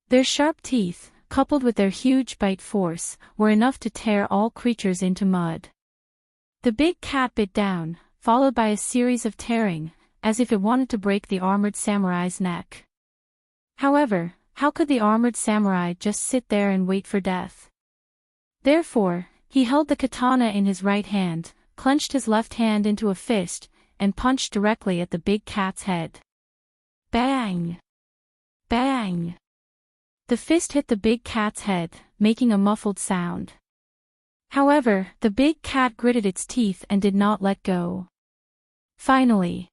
Their sharp teeth, coupled with their huge bite force, were enough to tear all creatures into mud. The big cat bit down, followed by a series of tearing, as if it wanted to break the armored samurai's neck. However, how could the armored samurai just sit there and wait for death? Therefore, he held the katana in his right hand, clenched his left hand into a fist, and punched directly at the big cat's head. Bang! Bang! The fist hit the big cat's head, making a muffled sound. However, the big cat gritted its teeth and did not let go. Finally,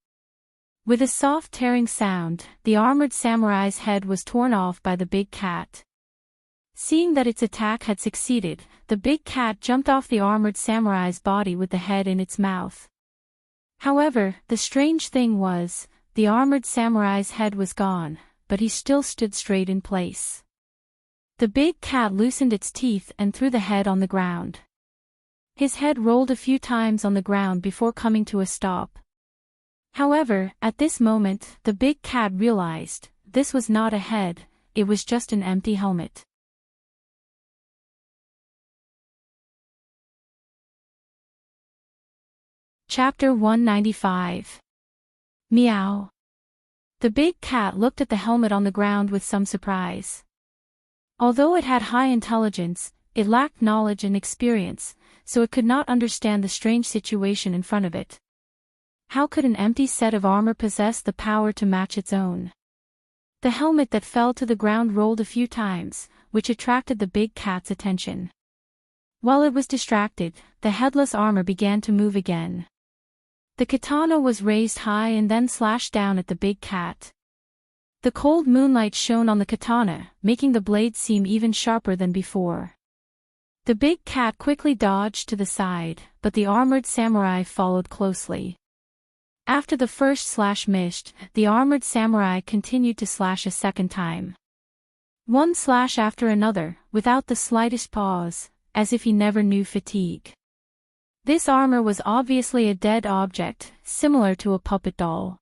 with a soft tearing sound, the armored samurai's head was torn off by the big cat. Seeing that its attack had succeeded, the big cat jumped off the armored samurai's body with the head in its mouth. However, the strange thing was, the armored samurai's head was gone, but he still stood straight in place. The big cat loosened its teeth and threw the head on the ground. His head rolled a few times on the ground before coming to a stop. However, at this moment, the big cat realized, this was not a head, it was just an empty helmet. Chapter 195. Meow. The big cat looked at the helmet on the ground with some surprise. Although it had high intelligence, it lacked knowledge and experience, so it could not understand the strange situation in front of it. How could an empty set of armor possess the power to match its own? The helmet that fell to the ground rolled a few times, which attracted the big cat's attention. While it was distracted, the headless armor began to move again. The katana was raised high and then slashed down at the big cat. The cold moonlight shone on the katana, making the blade seem even sharper than before. The big cat quickly dodged to the side, but the armored samurai followed closely. After the first slash missed, the armored samurai continued to slash a second time. One slash after another, without the slightest pause, as if he never knew fatigue. This armor was obviously a dead object, similar to a puppet doll.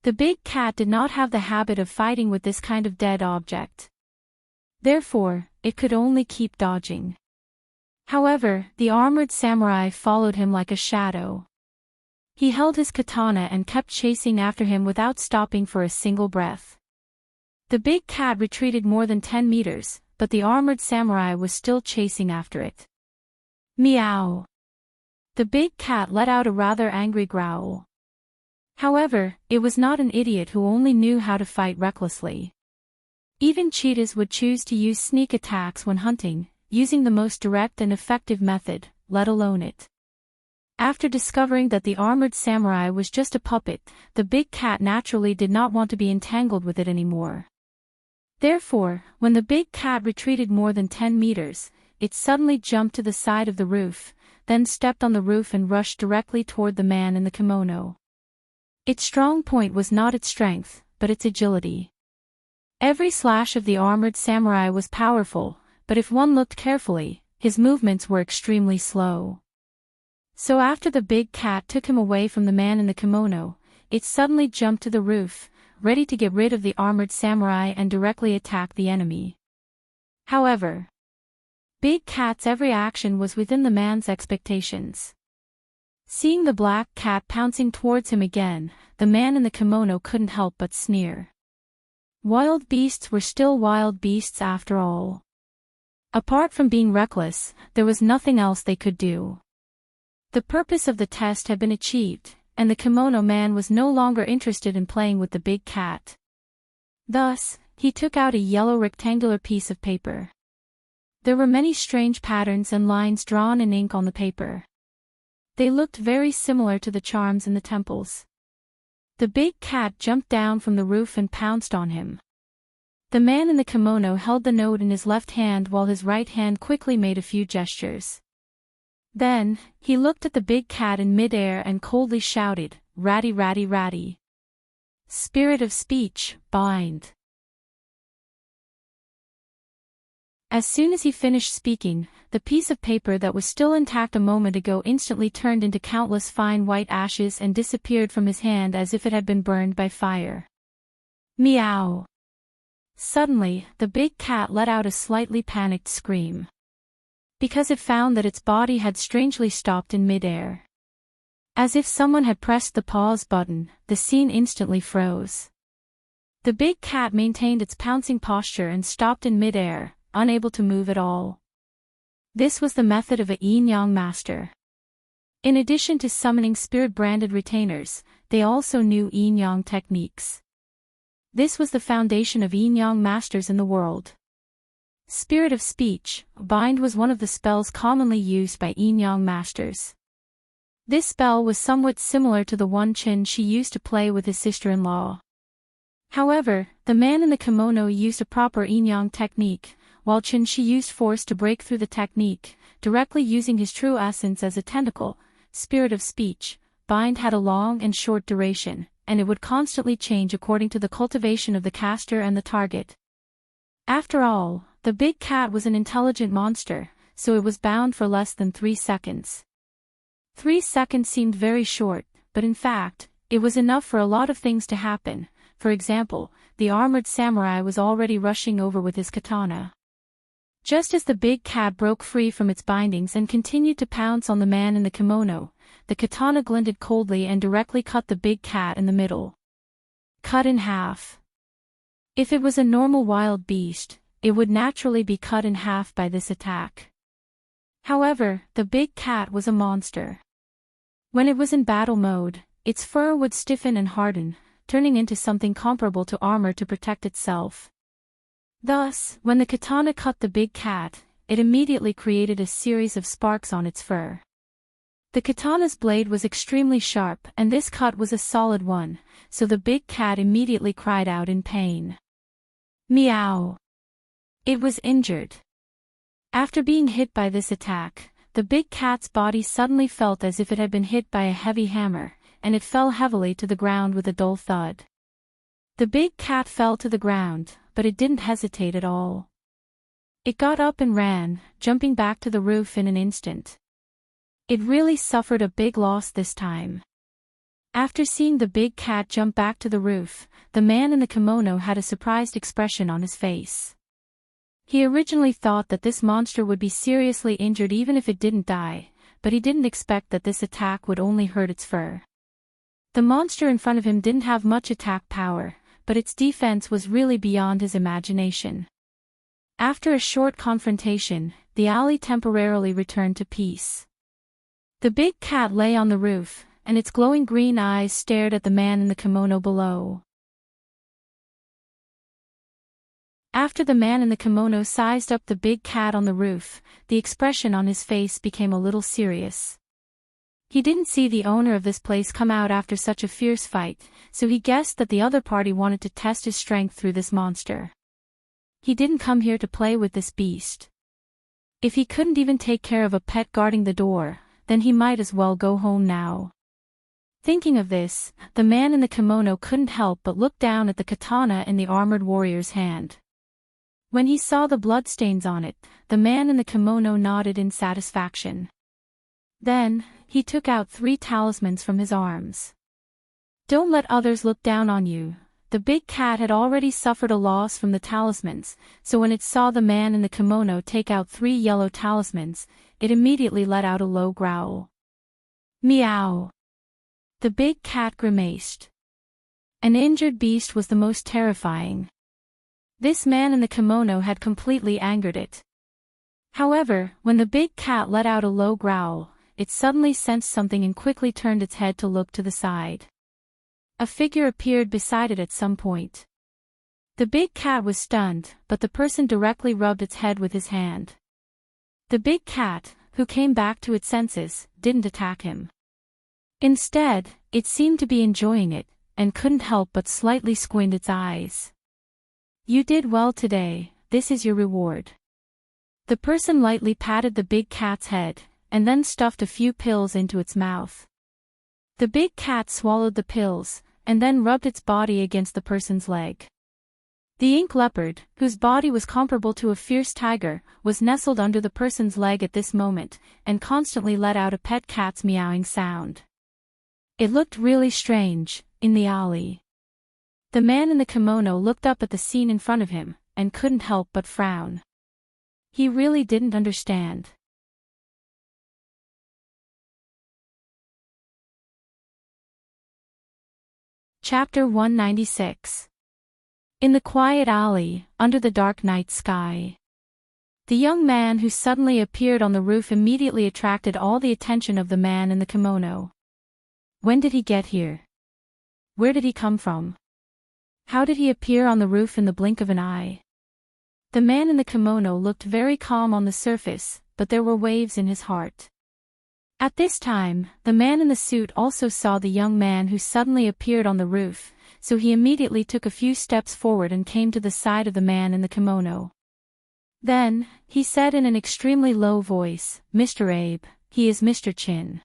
The big cat did not have the habit of fighting with this kind of dead object. Therefore, it could only keep dodging. However, the armored samurai followed him like a shadow. He held his katana and kept chasing after him without stopping for a single breath. The big cat retreated more than 10 meters, but the armored samurai was still chasing after it. Meow! The big cat let out a rather angry growl. However, it was not an idiot who only knew how to fight recklessly. Even cheetahs would choose to use sneak attacks when hunting, using the most direct and effective method, let alone it. After discovering that the armored samurai was just a puppet, the big cat naturally did not want to be entangled with it anymore. Therefore, when the big cat retreated more than 10 meters, it suddenly jumped to the side of the roof, then stepped on the roof and rushed directly toward the man in the kimono. Its strong point was not its strength, but its agility. Every slash of the armored samurai was powerful, but if one looked carefully, his movements were extremely slow. So after the big cat took him away from the man in the kimono, it suddenly jumped to the roof, ready to get rid of the armored samurai and directly attack the enemy. However, Big Cat's every action was within the man's expectations. Seeing the black cat pouncing towards him again, the man in the kimono couldn't help but sneer. Wild beasts were still wild beasts after all. Apart from being reckless, there was nothing else they could do. The purpose of the test had been achieved, and the kimono man was no longer interested in playing with the big cat. Thus, he took out a yellow rectangular piece of paper. There were many strange patterns and lines drawn in ink on the paper. They looked very similar to the charms in the temples. The big cat jumped down from the roof and pounced on him. The man in the kimono held the note in his left hand while his right hand quickly made a few gestures. Then, he looked at the big cat in mid-air and coldly shouted, "Ratty, ratty, ratty. Spirit of speech, bind." As soon as he finished speaking, the piece of paper that was still intact a moment ago instantly turned into countless fine white ashes and disappeared from his hand as if it had been burned by fire. Meow! Suddenly, the big cat let out a slightly panicked scream. Because it found that its body had strangely stopped in mid-air. As if someone had pressed the pause button, the scene instantly froze. The big cat maintained its pouncing posture and stopped in mid-air, unable to move at all. This was the method of a yin-yang master. In addition to summoning spirit-branded retainers, they also knew yin-yang techniques. This was the foundation of yin-yang masters in the world. Spirit of speech, bind was one of the spells commonly used by yin-yang masters. This spell was somewhat similar to the one Qin used to play with his sister-in-law. However, the man in the kimono used a proper yin-yang technique, while Qin used force to break through the technique, directly using his true essence as a tentacle. Spirit of speech, bind had a long and short duration, and it would constantly change according to the cultivation of the caster and the target. After all, the big cat was an intelligent monster, so it was bound for less than 3 seconds. 3 seconds seemed very short, but in fact, it was enough for a lot of things to happen. For example, the armored samurai was already rushing over with his katana. Just as the big cat broke free from its bindings and continued to pounce on the man in the kimono, the katana glinted coldly and directly cut the big cat in the middle. Cut in half. If it was a normal wild beast, it would naturally be cut in half by this attack. However, the big cat was a monster. When it was in battle mode, its fur would stiffen and harden, turning into something comparable to armor to protect itself. Thus, when the katana cut the big cat, it immediately created a series of sparks on its fur. The katana's blade was extremely sharp and this cut was a solid one, so the big cat immediately cried out in pain. Meow! It was injured. After being hit by this attack, the big cat's body suddenly felt as if it had been hit by a heavy hammer, and it fell heavily to the ground with a dull thud. The big cat fell to the ground, but it didn't hesitate at all. It got up and ran, jumping back to the roof in an instant. It really suffered a big loss this time. After seeing the big cat jump back to the roof, the man in the kimono had a surprised expression on his face. He originally thought that this monster would be seriously injured even if it didn't die, but he didn't expect that this attack would only hurt its fur. The monster in front of him didn't have much attack power, but its defense was really beyond his imagination. After a short confrontation, the alley temporarily returned to peace. The big cat lay on the roof, and its glowing green eyes stared at the man in the kimono below. After the man in the kimono sized up the big cat on the roof, the expression on his face became a little serious. He didn't see the owner of this place come out after such a fierce fight, so he guessed that the other party wanted to test his strength through this monster. He didn't come here to play with this beast. If he couldn't even take care of a pet guarding the door, then he might as well go home now. Thinking of this, the man in the kimono couldn't help but look down at the katana in the armored warrior's hand. When he saw the bloodstains on it, the man in the kimono nodded in satisfaction. Then, he took out 3 talismans from his arms. Don't let others look down on you. The big cat had already suffered a loss from the talismans, so when it saw the man in the kimono take out 3 yellow talismans, it immediately let out a low growl. Meow! The big cat grimaced. An injured beast was the most terrifying. This man in the kimono had completely angered it. However, when the big cat let out a low growl, it suddenly sensed something and quickly turned its head to look to the side. A figure appeared beside it at some point. The big cat was stunned, but the person directly rubbed its head with his hand. The big cat, who came back to its senses, didn't attack him. Instead, it seemed to be enjoying it, and couldn't help but slightly squint its eyes. You did well today, this is your reward. The person lightly patted the big cat's head, and then stuffed a few pills into its mouth. The big cat swallowed the pills, and then rubbed its body against the person's leg. The ink leopard, whose body was comparable to a fierce tiger, was nestled under the person's leg at this moment, and constantly let out a pet cat's meowing sound. It looked really strange, in the alley. The man in the kimono looked up at the scene in front of him, and couldn't help but frown. He really didn't understand. Chapter 196. In the quiet alley, under the dark night sky. The young man who suddenly appeared on the roof immediately attracted all the attention of the man in the kimono. When did he get here? Where did he come from? How did he appear on the roof in the blink of an eye? The man in the kimono looked very calm on the surface, but there were waves in his heart. At this time, the man in the suit also saw the young man who suddenly appeared on the roof, so he immediately took a few steps forward and came to the side of the man in the kimono. Then, he said in an extremely low voice, "Mr. Abe, he is Mr. Chin.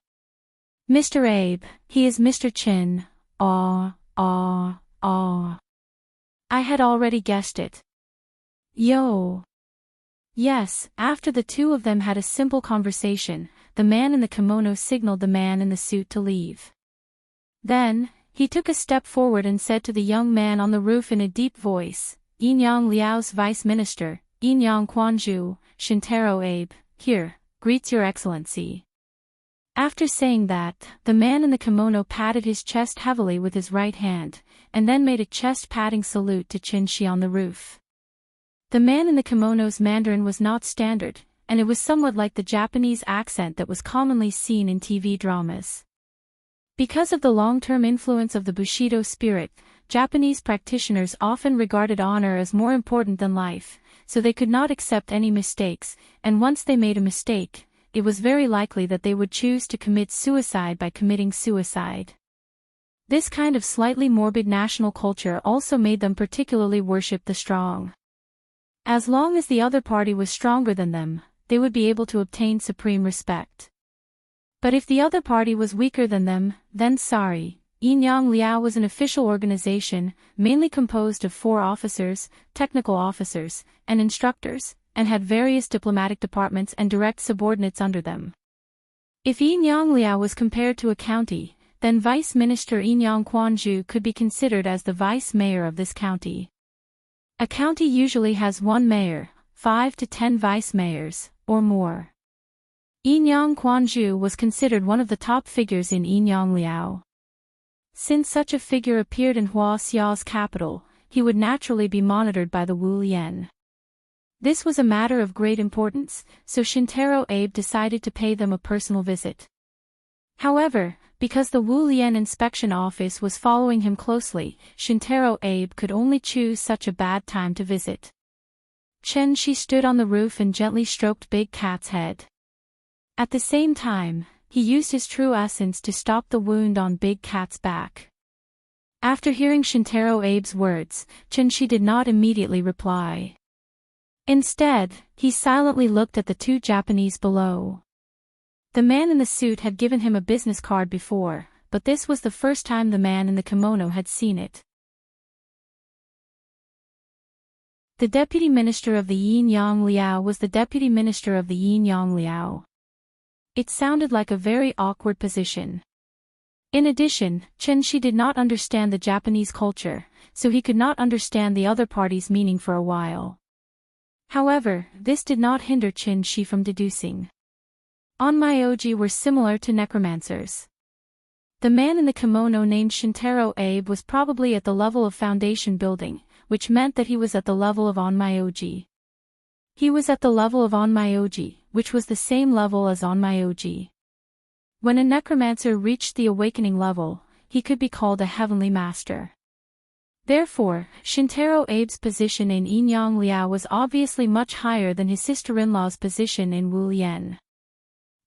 Mr. Abe, he is Mr. Chin, aw, aw, aw." I had already guessed it. Yo. Yes, after the two of them had a simple conversation, the man in the kimono signaled the man in the suit to leave. Then, he took a step forward and said to the young man on the roof in a deep voice, "Enyang Liao's Vice Minister, Enyang Quanju, Shintaro Abe, here, greets your excellency." After saying that, the man in the kimono patted his chest heavily with his right hand, and then made a chest-patting salute to Chin Shi on the roof. The man in the kimono's Mandarin was not standard, and it was somewhat like the Japanese accent that was commonly seen in TV dramas. Because of the long-term influence of the Bushido spirit, Japanese practitioners often regarded honor as more important than life, so they could not accept any mistakes, and once they made a mistake, it was very likely that they would choose to commit suicide by committing suicide. This kind of slightly morbid national culture also made them particularly worship the strong. As long as the other party was stronger than them, they would be able to obtain supreme respect. But if the other party was weaker than them, then sorry. Enyang Liao was an official organization, mainly composed of 4 officers, technical officers, and instructors, and had various diplomatic departments and direct subordinates under them. If Yinyang Liao was compared to a county, then Vice Minister Yinyang Quanzhu could be considered as the vice mayor of this county. A county usually has one mayor, 5 to 10 vice mayors, or more. Yinyang Quanzhu was considered one of the top figures in Yinyang Liao. Since such a figure appeared in Hua Xiao's capital, he would naturally be monitored by the Wu Lian. This was a matter of great importance, so Shintaro Abe decided to pay them a personal visit. However, because the Wu Lian inspection office was following him closely, Shintaro Abe could only choose such a bad time to visit. Chen Shi stood on the roof and gently stroked Big Cat's head. At the same time, he used his true essence to stop the wound on Big Cat's back. After hearing Shintaro Abe's words, Chen Shi did not immediately reply. Instead, he silently looked at the two Japanese below. The man in the suit had given him a business card before, but this was the first time the man in the kimono had seen it. The deputy minister of the Yinyang Liao was the deputy minister of the Yinyang Liao. It sounded like a very awkward position. In addition, Chen Shi did not understand the Japanese culture, so he could not understand the other party's meaning for a while. However, this did not hinder Chen Shi from deducing. Onmyoji were similar to necromancers. The man in the kimono named Shintaro Abe was probably at the level of foundation building, which meant that he was at the level of Onmyoji. He was at the level of Onmyoji, which was the same level as Onmyoji. When a necromancer reached the awakening level, he could be called a heavenly master. Therefore, Shintaro Abe's position in Yinyang Liao was obviously much higher than his sister-in-law's position in Wu Lian.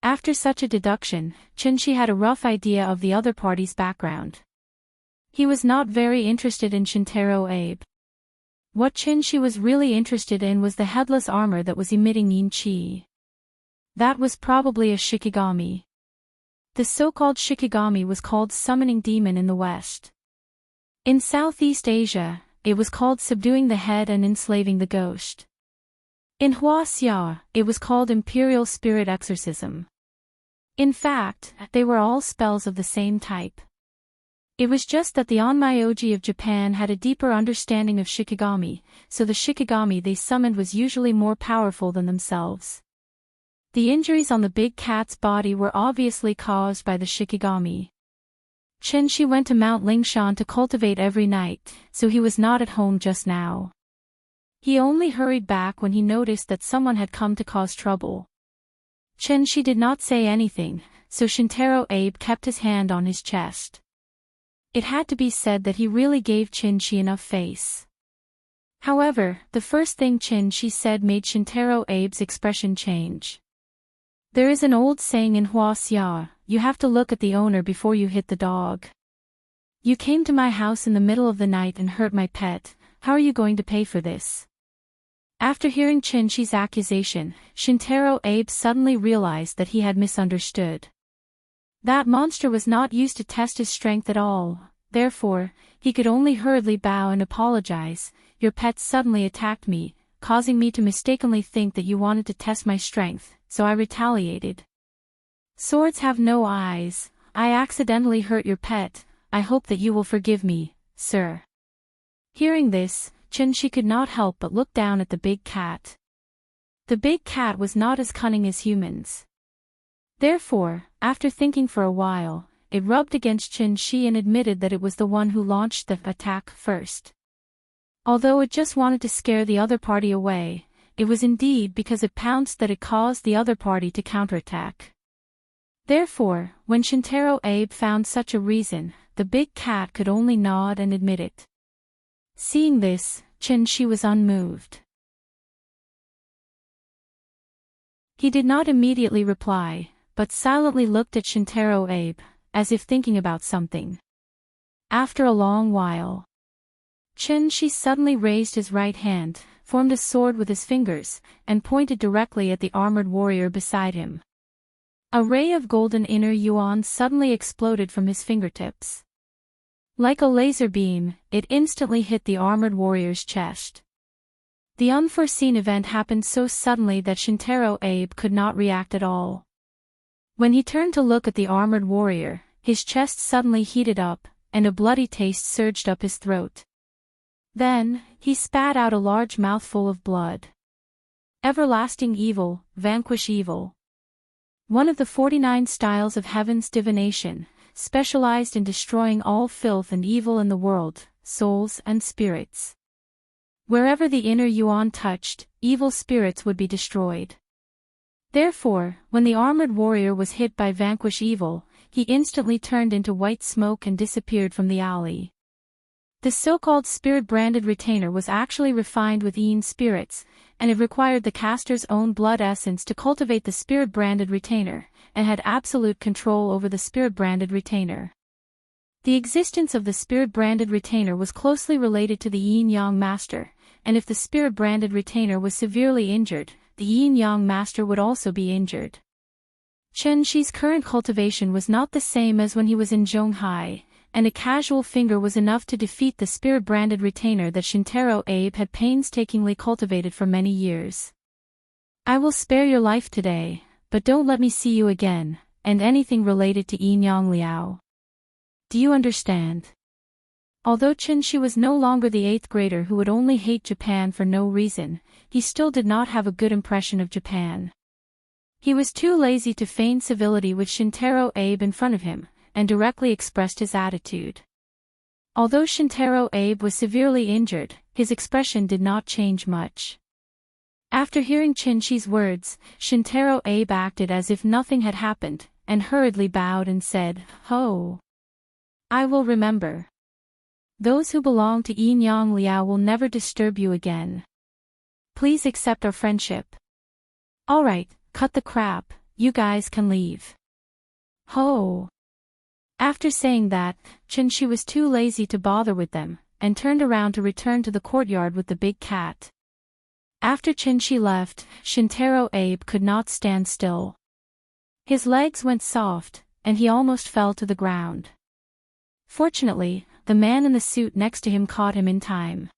After such a deduction, Chen Shi had a rough idea of the other party's background. He was not very interested in Shintaro Abe. What Chen Shi was really interested in was the headless armor that was emitting yin qi. That was probably a shikigami. The so-called shikigami was called summoning demon in the West. In Southeast Asia, it was called subduing the head and enslaving the ghost. In Hua Xia, it was called imperial spirit exorcism. In fact, they were all spells of the same type. It was just that the Onmyoji of Japan had a deeper understanding of shikigami, so the shikigami they summoned was usually more powerful than themselves. The injuries on the big cat's body were obviously caused by the shikigami. Chen Shi went to Mount Lingshan to cultivate every night, so he was not at home just now. He only hurried back when he noticed that someone had come to cause trouble. Chen Shi did not say anything, so Shintaro Abe kept his hand on his chest. It had to be said that he really gave Chen Shi enough face. However, the first thing Chen Shi said made Shintaro Abe's expression change. There is an old saying in Hua Xia, you have to look at the owner before you hit the dog. You came to my house in the middle of the night and hurt my pet, how are you going to pay for this? After hearing Chen Shi's accusation, Shintaro Abe suddenly realized that he had misunderstood. That monster was not used to test his strength at all, therefore, he could only hurriedly bow and apologize. Your pet suddenly attacked me, causing me to mistakenly think that you wanted to test my strength, so I retaliated. Swords have no eyes, I accidentally hurt your pet, I hope that you will forgive me, sir. Hearing this, Chen Shi could not help but look down at the big cat. The big cat was not as cunning as humans. Therefore, after thinking for a while, it rubbed against Chen Shi and admitted that it was the one who launched the attack first. Although it just wanted to scare the other party away, it was indeed because it pounced that it caused the other party to counterattack. Therefore, when Shintaro Abe found such a reason, the big cat could only nod and admit it. Seeing this, Chen Shi was unmoved. He did not immediately reply, but silently looked at Shintaro Abe, as if thinking about something. After a long while, Chen Shi suddenly raised his right hand, formed a sword with his fingers, and pointed directly at the armored warrior beside him. A ray of golden inner yuan suddenly exploded from his fingertips. Like a laser beam, it instantly hit the armored warrior's chest. The unforeseen event happened so suddenly that Shintaro Abe could not react at all. When he turned to look at the armored warrior, his chest suddenly heated up, and a bloody taste surged up his throat. Then, he spat out a large mouthful of blood. Everlasting evil, vanquish evil. One of the 49 styles of heaven's divination, specialized in destroying all filth and evil in the world, souls and spirits. Wherever the inner yuan touched, evil spirits would be destroyed. Therefore, when the armored warrior was hit by vanquish evil, he instantly turned into white smoke and disappeared from the alley. The so-called spirit-branded retainer was actually refined with Yin spirits, and it required the caster's own blood essence to cultivate the spirit-branded retainer, and had absolute control over the spirit-branded retainer. The existence of the spirit-branded retainer was closely related to the Yin-Yang master, and if the spirit-branded retainer was severely injured, the Yin-Yang master would also be injured. Chen Shi's current cultivation was not the same as when he was in Zhonghai, and a casual finger was enough to defeat the spirit-branded retainer that Shintaro Abe had painstakingly cultivated for many years. I will spare your life today, but don't let me see you again, and anything related to Yin-Yang Liao. Do you understand? Although Chen Shi was no longer the 8th grader who would only hate Japan for no reason, he still did not have a good impression of Japan. He was too lazy to feign civility with Shintaro Abe in front of him, and directly expressed his attitude. Although Shintaro Abe was severely injured, his expression did not change much. After hearing Chen Shi's words, Shintaro Abe acted as if nothing had happened, and hurriedly bowed and said, "Ho! I will remember. Those who belong to Yin-Yang Liao will never disturb you again. Please accept our friendship. Alright, cut the crap, you guys can leave." Ho! After saying that, Chen Shi was too lazy to bother with them, and turned around to return to the courtyard with the big cat. After Chen Shi left, Shintaro Abe could not stand still. His legs went soft, and he almost fell to the ground. Fortunately, the man in the suit next to him caught him in time.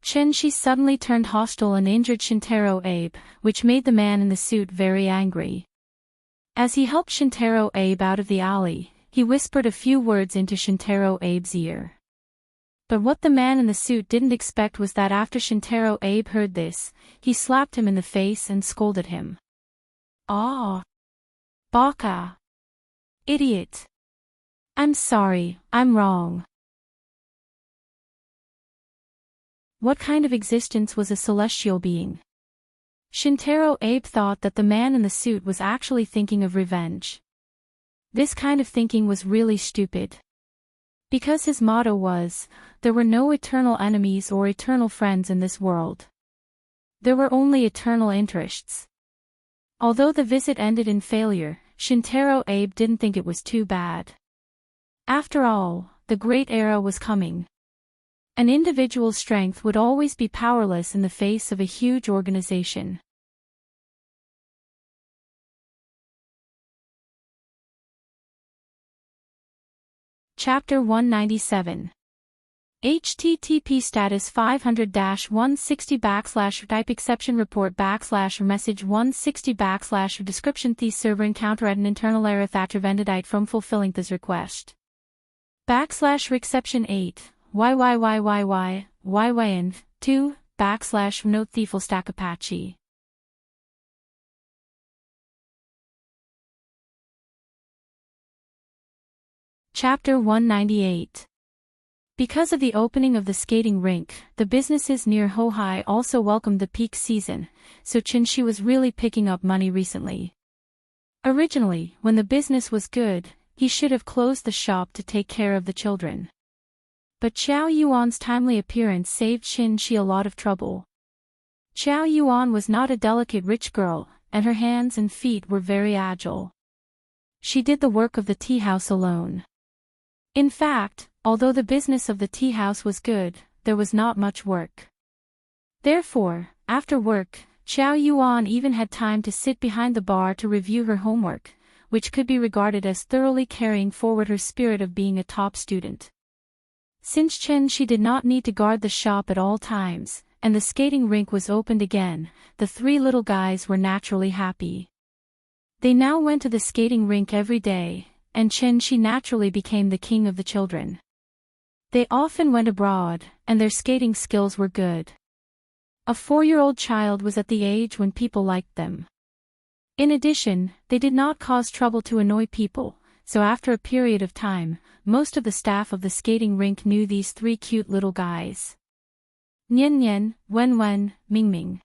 Chen Shi suddenly turned hostile and injured Shintaro Abe, which made the man in the suit very angry. As he helped Shintaro Abe out of the alley, he whispered a few words into Shintaro Abe's ear. But what the man in the suit didn't expect was that after Shintaro Abe heard this, he slapped him in the face and scolded him. "Ah! Baka! Idiot! I'm sorry, I'm wrong." What kind of existence was a celestial being? Shintaro Abe thought that the man in the suit was actually thinking of revenge. This kind of thinking was really stupid. Because his motto was, there were no eternal enemies or eternal friends in this world. There were only eternal interests. Although the visit ended in failure, Shintaro Abe didn't think it was too bad. After all, the great era was coming. An individual's strength would always be powerless in the face of a huge organization. Chapter 197. HTTP status 500-160 / type exception report / message 160 / description. The server encounter at an internal error that prevented it from fulfilling this request. / reception 8 YYYYYYYN 2 / note thieful stack Apache. Chapter 198. Because of the opening of the skating rink, the businesses near Hohai also welcomed the peak season, so Chen Shi was really picking up money recently. Originally, when the business was good, he should have closed the shop to take care of the children. But Qiao Yuan's timely appearance saved Chen Shi a lot of trouble. Qiao Yuan was not a delicate rich girl, and her hands and feet were very agile. She did the work of the tea house alone. In fact, although the business of the tea house was good, there was not much work. Therefore, after work, Qiao Yuan even had time to sit behind the bar to review her homework, which could be regarded as thoroughly carrying forward her spirit of being a top student. Since Chen Shi did not need to guard the shop at all times, and the skating rink was opened again, the three little guys were naturally happy. They now went to the skating rink every day, and Shi naturally became the king of the children. They often went abroad, and their skating skills were good. A 4-year-old child was at the age when people liked them. In addition, they did not cause trouble to annoy people, so after a period of time, most of the staff of the skating rink knew these 3 cute little guys. Nian Nian, Wen Wen, Ming Ming.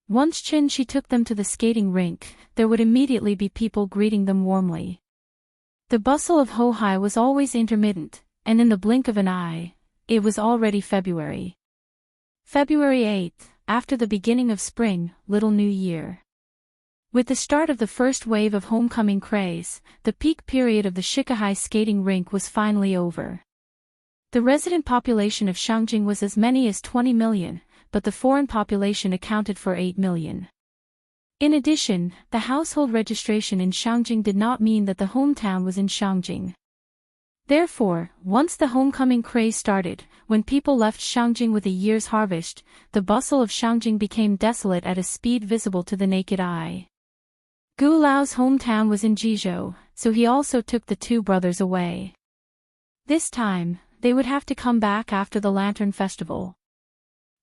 Once Shi took them to the skating rink, there would immediately be people greeting them warmly. The bustle of Hohai was always intermittent, and in the blink of an eye, it was already February. February 8th, after the beginning of spring, Little New Year. With the start of the first wave of homecoming craze, the peak period of the Shikahai skating rink was finally over. The resident population of Shangjing was as many as 20 million, but the foreign population accounted for 8 million. In addition, the household registration in Shangjing did not mean that the hometown was in Shangjing. Therefore, once the homecoming craze started, when people left Shangjing with a year's harvest, the bustle of Shangjing became desolate at a speed visible to the naked eye. Gu Lao's hometown was in Jizhou, so he also took the 2 brothers away. This time, they would have to come back after the Lantern Festival.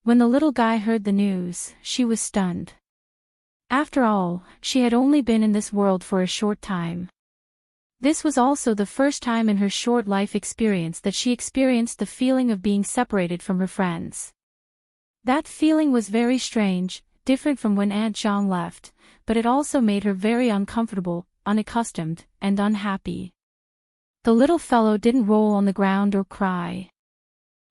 When the little guy heard the news, she was stunned. After all, she had only been in this world for a short time. This was also the first time in her short life experience that she experienced the feeling of being separated from her friends. That feeling was very strange, different from when Aunt Zhang left, but it also made her very uncomfortable, unaccustomed, and unhappy. The little fellow didn't roll on the ground or cry.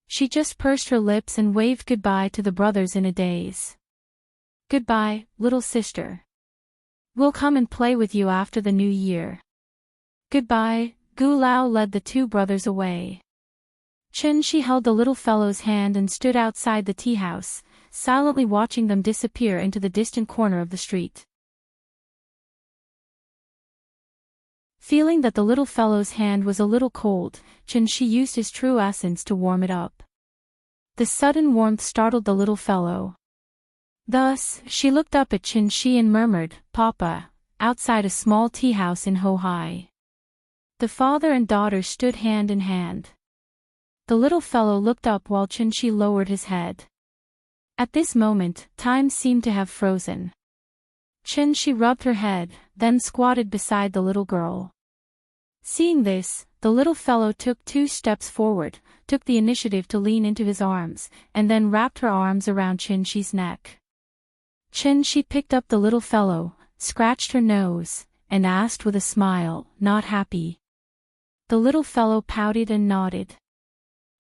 She just pursed her lips and waved goodbye to the brothers in a daze. Goodbye, little sister. We'll come and play with you after the new year. Goodbye. Gu Lao led the 2 brothers away. Shi held the little fellow's hand and stood outside the tea house, silently watching them disappear into the distant corner of the street. Feeling that the little fellow's hand was a little cold, Shi used his true essence to warm it up. The sudden warmth startled the little fellow. Thus, she looked up at Shi and murmured, "Papa," outside a small tea house in Hohai. The father and daughter stood hand in hand. The little fellow looked up while Shi lowered his head. At this moment, time seemed to have frozen. Shi rubbed her head, then squatted beside the little girl. Seeing this, the little fellow took 2 steps forward, took the initiative to lean into his arms, and then wrapped her arms around Shi's neck. Shi picked up the little fellow, scratched her nose, and asked with a smile, "Not happy?" The little fellow pouted and nodded.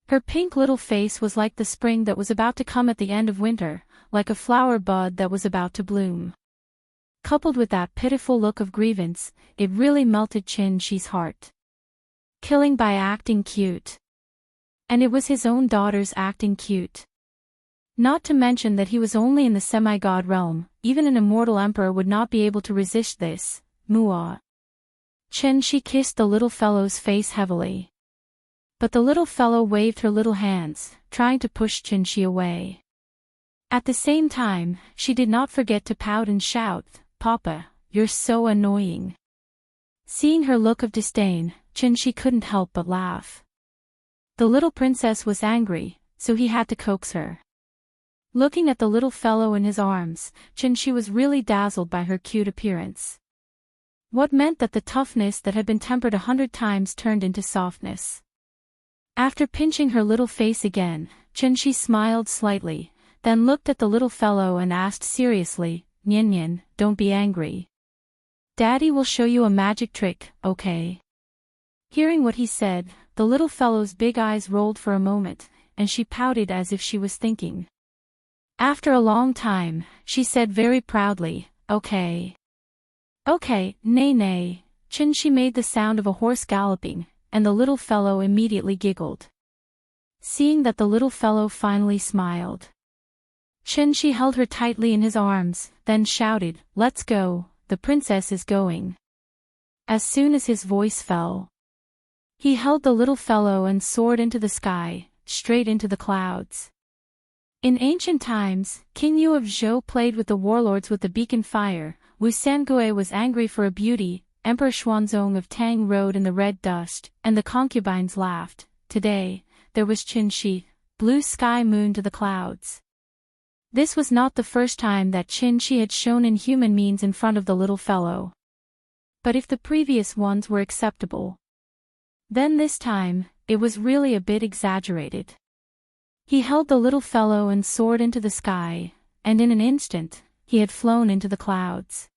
Her pink little face was like the spring that was about to come at the end of winter, like a flower bud that was about to bloom. Coupled with that pitiful look of grievance, it really melted Shi's heart. Killing by acting cute. And it was his own daughter's acting cute. Not to mention that he was only in the semi-god realm, even an immortal emperor would not be able to resist this. Mua. Shi kissed the little fellow's face heavily. But the little fellow waved her little hands, trying to push Shi away. At the same time, she did not forget to pout and shout, "Papa, you're so annoying." Seeing her look of disdain, Shi couldn't help but laugh. The little princess was angry, so he had to coax her. Looking at the little fellow in his arms, Shi was really dazzled by her cute appearance. What meant that the toughness that had been tempered 100 times turned into softness. After pinching her little face again, Shi smiled slightly, then looked at the little fellow and asked seriously, "Nian Nian, don't be angry. Daddy will show you a magic trick, okay?" Hearing what he said, the little fellow's big eyes rolled for a moment, and she pouted as if she was thinking. After a long time, she said very proudly, "Okay. Okay, nay nay." Shi made the sound of a horse galloping, and the little fellow immediately giggled. Seeing that the little fellow finally smiled, Shi held her tightly in his arms, then shouted, "Let's go, the princess is going." As soon as his voice fell, he held the little fellow and soared into the sky, straight into the clouds. In ancient times, King Yu of Zhou played with the warlords with the beacon fire, Wu Sangue was angry for a beauty, Emperor Xuanzong of Tang rode in the red dust, and the concubines laughed. Today, there was Qin Shi, blue sky moon to the clouds. This was not the first time that Qin Shi had shown inhuman means in front of the little fellow. But if the previous ones were acceptable, then this time, it was really a bit exaggerated. He held the little fellow and soared into the sky, and in an instant, he had flown into the clouds.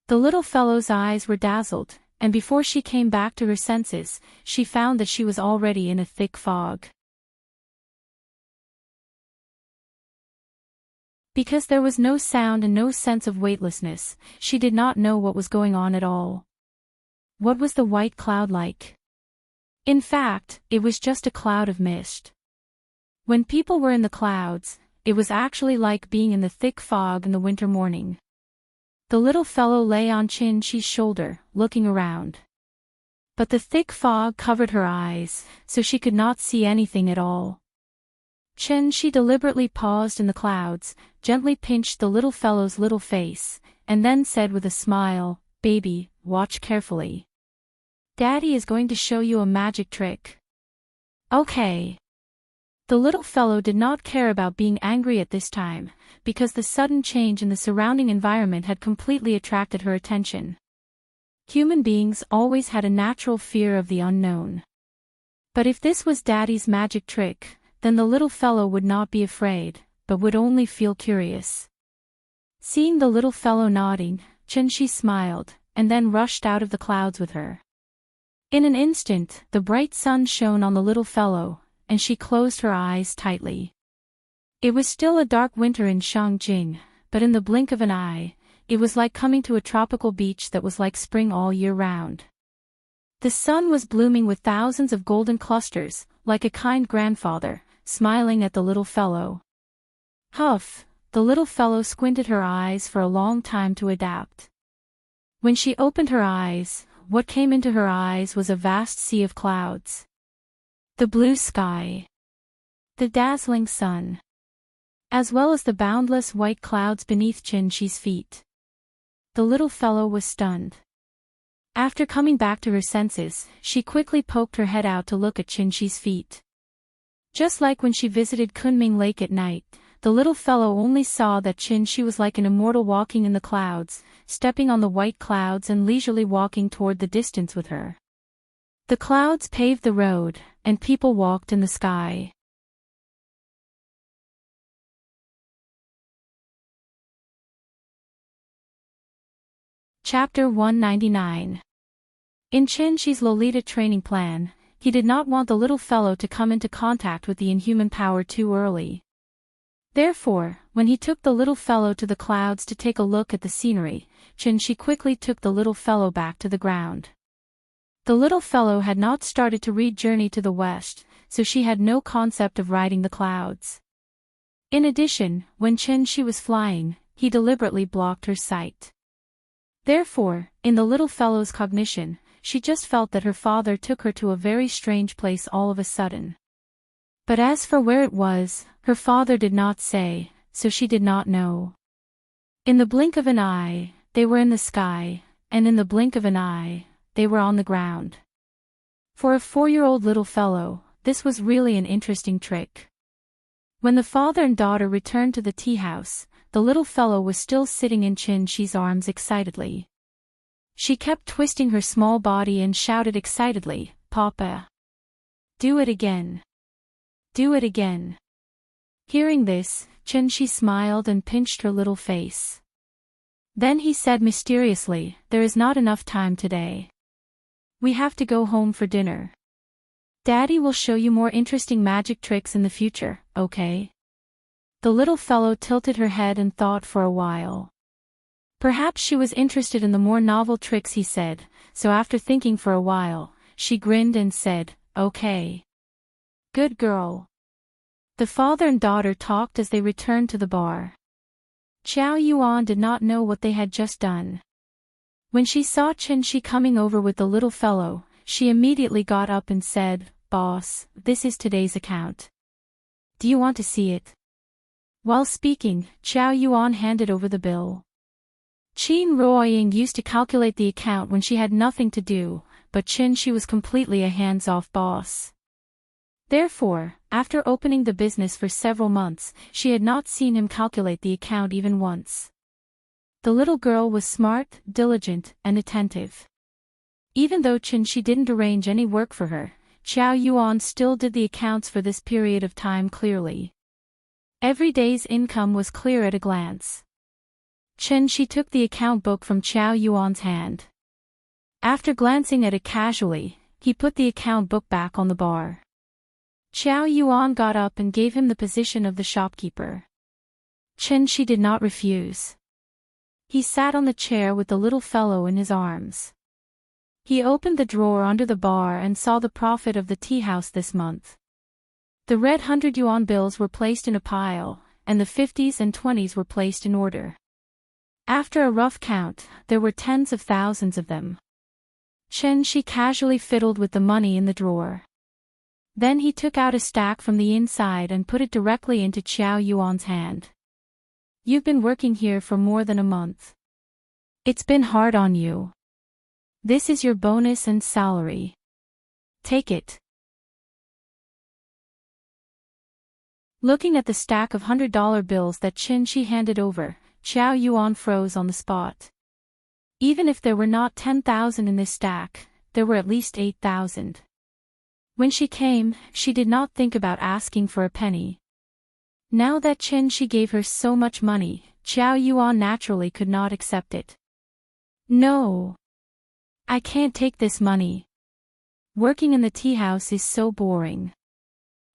The little fellow's eyes were dazzled, and before she came back to her senses, she found that she was already in a thick fog. Because there was no sound and no sense of weightlessness, she did not know what was going on at all. What was the white cloud like? In fact, it was just a cloud of mist. When people were in the clouds, it was actually like being in the thick fog in the winter morning. The little fellow lay on Qin Shi's shoulder, looking around. But the thick fog covered her eyes, so she could not see anything at all. Qin Shi deliberately paused in the clouds, gently pinched the little fellow's little face, and then said with a smile, "Baby, watch carefully. Daddy is going to show you a magic trick." Okay. The little fellow did not care about being angry at this time, because the sudden change in the surrounding environment had completely attracted her attention. Human beings always had a natural fear of the unknown. But if this was Daddy's magic trick, then the little fellow would not be afraid, but would only feel curious. Seeing the little fellow nodding, Qin Shi smiled, and then rushed out of the clouds with her. In an instant, the bright sun shone on the little fellow, and she closed her eyes tightly. It was still a dark winter in Shangjing, but in the blink of an eye, it was like coming to a tropical beach that was like spring all year round. The sun was blooming with thousands of golden clusters, like a kind grandfather, smiling at the little fellow. Huff, the little fellow squinted her eyes for a long time to adapt. When she opened her eyes, what came into her eyes was a vast sea of clouds. The blue sky, the dazzling sun, as well as the boundless white clouds beneath Qin Shi's feet. The little fellow was stunned. After coming back to her senses, she quickly poked her head out to look at Qin Shi's feet. Just like when she visited Kunming Lake at night, the little fellow only saw that Qin Shi was like an immortal walking in the clouds, stepping on the white clouds and leisurely walking toward the distance with her. The clouds paved the road, and people walked in the sky. Chapter 199. In Qin Shi's Lolita training plan, he did not want the little fellow to come into contact with the inhuman power too early. Therefore, when he took the little fellow to the clouds to take a look at the scenery, Qin Shi quickly took the little fellow back to the ground. The little fellow had not started to read Journey to the West, so she had no concept of riding the clouds. In addition, when Qin Shi was flying, he deliberately blocked her sight. Therefore, in the little fellow's cognition, she just felt that her father took her to a very strange place all of a sudden. But as for where it was, her father did not say, so she did not know. In the blink of an eye, they were in the sky, and in the blink of an eye, they were on the ground. For a 4-year-old little fellow, this was really an interesting trick. When the father and daughter returned to the tea house, the little fellow was still sitting in Qin Shi's arms excitedly. She kept twisting her small body and shouted excitedly, "Papa! Do it again! Do it again!" Hearing this, Qin Shi smiled and pinched her little face. Then he said mysteriously, "There is not enough time today. We have to go home for dinner. Daddy will show you more interesting magic tricks in the future, okay?" The little fellow tilted her head and thought for a while. Perhaps she was interested in the more novel tricks he said, so after thinking for a while, she grinned and said, "Okay. Good girl." The father and daughter talked as they returned to the bar. Qiao Yuan did not know what they had just done. When she saw Qin Shi coming over with the little fellow, she immediately got up and said, "Boss, this is today's account. Do you want to see it?" While speaking, Qiao Yuan handed over the bill. Qin Ruoying used to calculate the account when she had nothing to do, but Qin was completely a hands-off boss. Therefore, after opening the business for several months, she had not seen him calculate the account even once. The little girl was smart, diligent, and attentive. Even though Qin didn't arrange any work for her, Qiao Yuan still did the accounts for this period of time clearly. Every day's income was clear at a glance. Qin took the account book from Qiao Yuan's hand. After glancing at it casually, he put the account book back on the bar. Qiao Yuan got up and gave him the position of the shopkeeper. Qin did not refuse. He sat on the chair with the little fellow in his arms. He opened the drawer under the bar and saw the profit of the tea house this month. The red 100 yuan bills were placed in a pile, and the 50s and 20s were placed in order. After a rough count, there were tens of thousands of them. Qin casually fiddled with the money in the drawer. Then he took out a stack from the inside and put it directly into Qiao Yuan's hand. You've been working here for more than a month. It's been hard on you. This is your bonus and salary. Take it. Looking at the stack of $100 bills that Qin handed over, Qiao Yuan froze on the spot. Even if there were not 10,000 in this stack, there were at least 8,000. When she came, she did not think about asking for a penny. Now that Qin gave her so much money, Qiao Yuan naturally could not accept it. No. I can't take this money. Working in the tea house is so boring.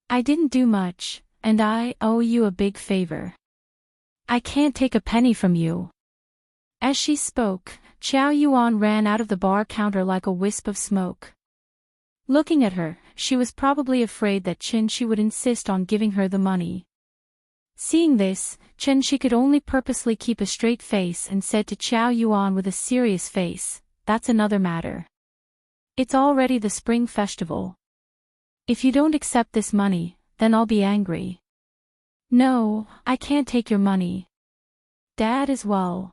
I didn't do much, and I owe you a big favor. I can't take a penny from you. As she spoke, Qiao Yuan ran out of the bar counter like a wisp of smoke. Looking at her, she was probably afraid that Qin would insist on giving her the money. Seeing this, Qin could only purposely keep a straight face and said to Qiao Yuan with a serious face, "That's another matter. It's already the spring festival. If you don't accept this money, then I'll be angry." "No, I can't take your money. Dad as well.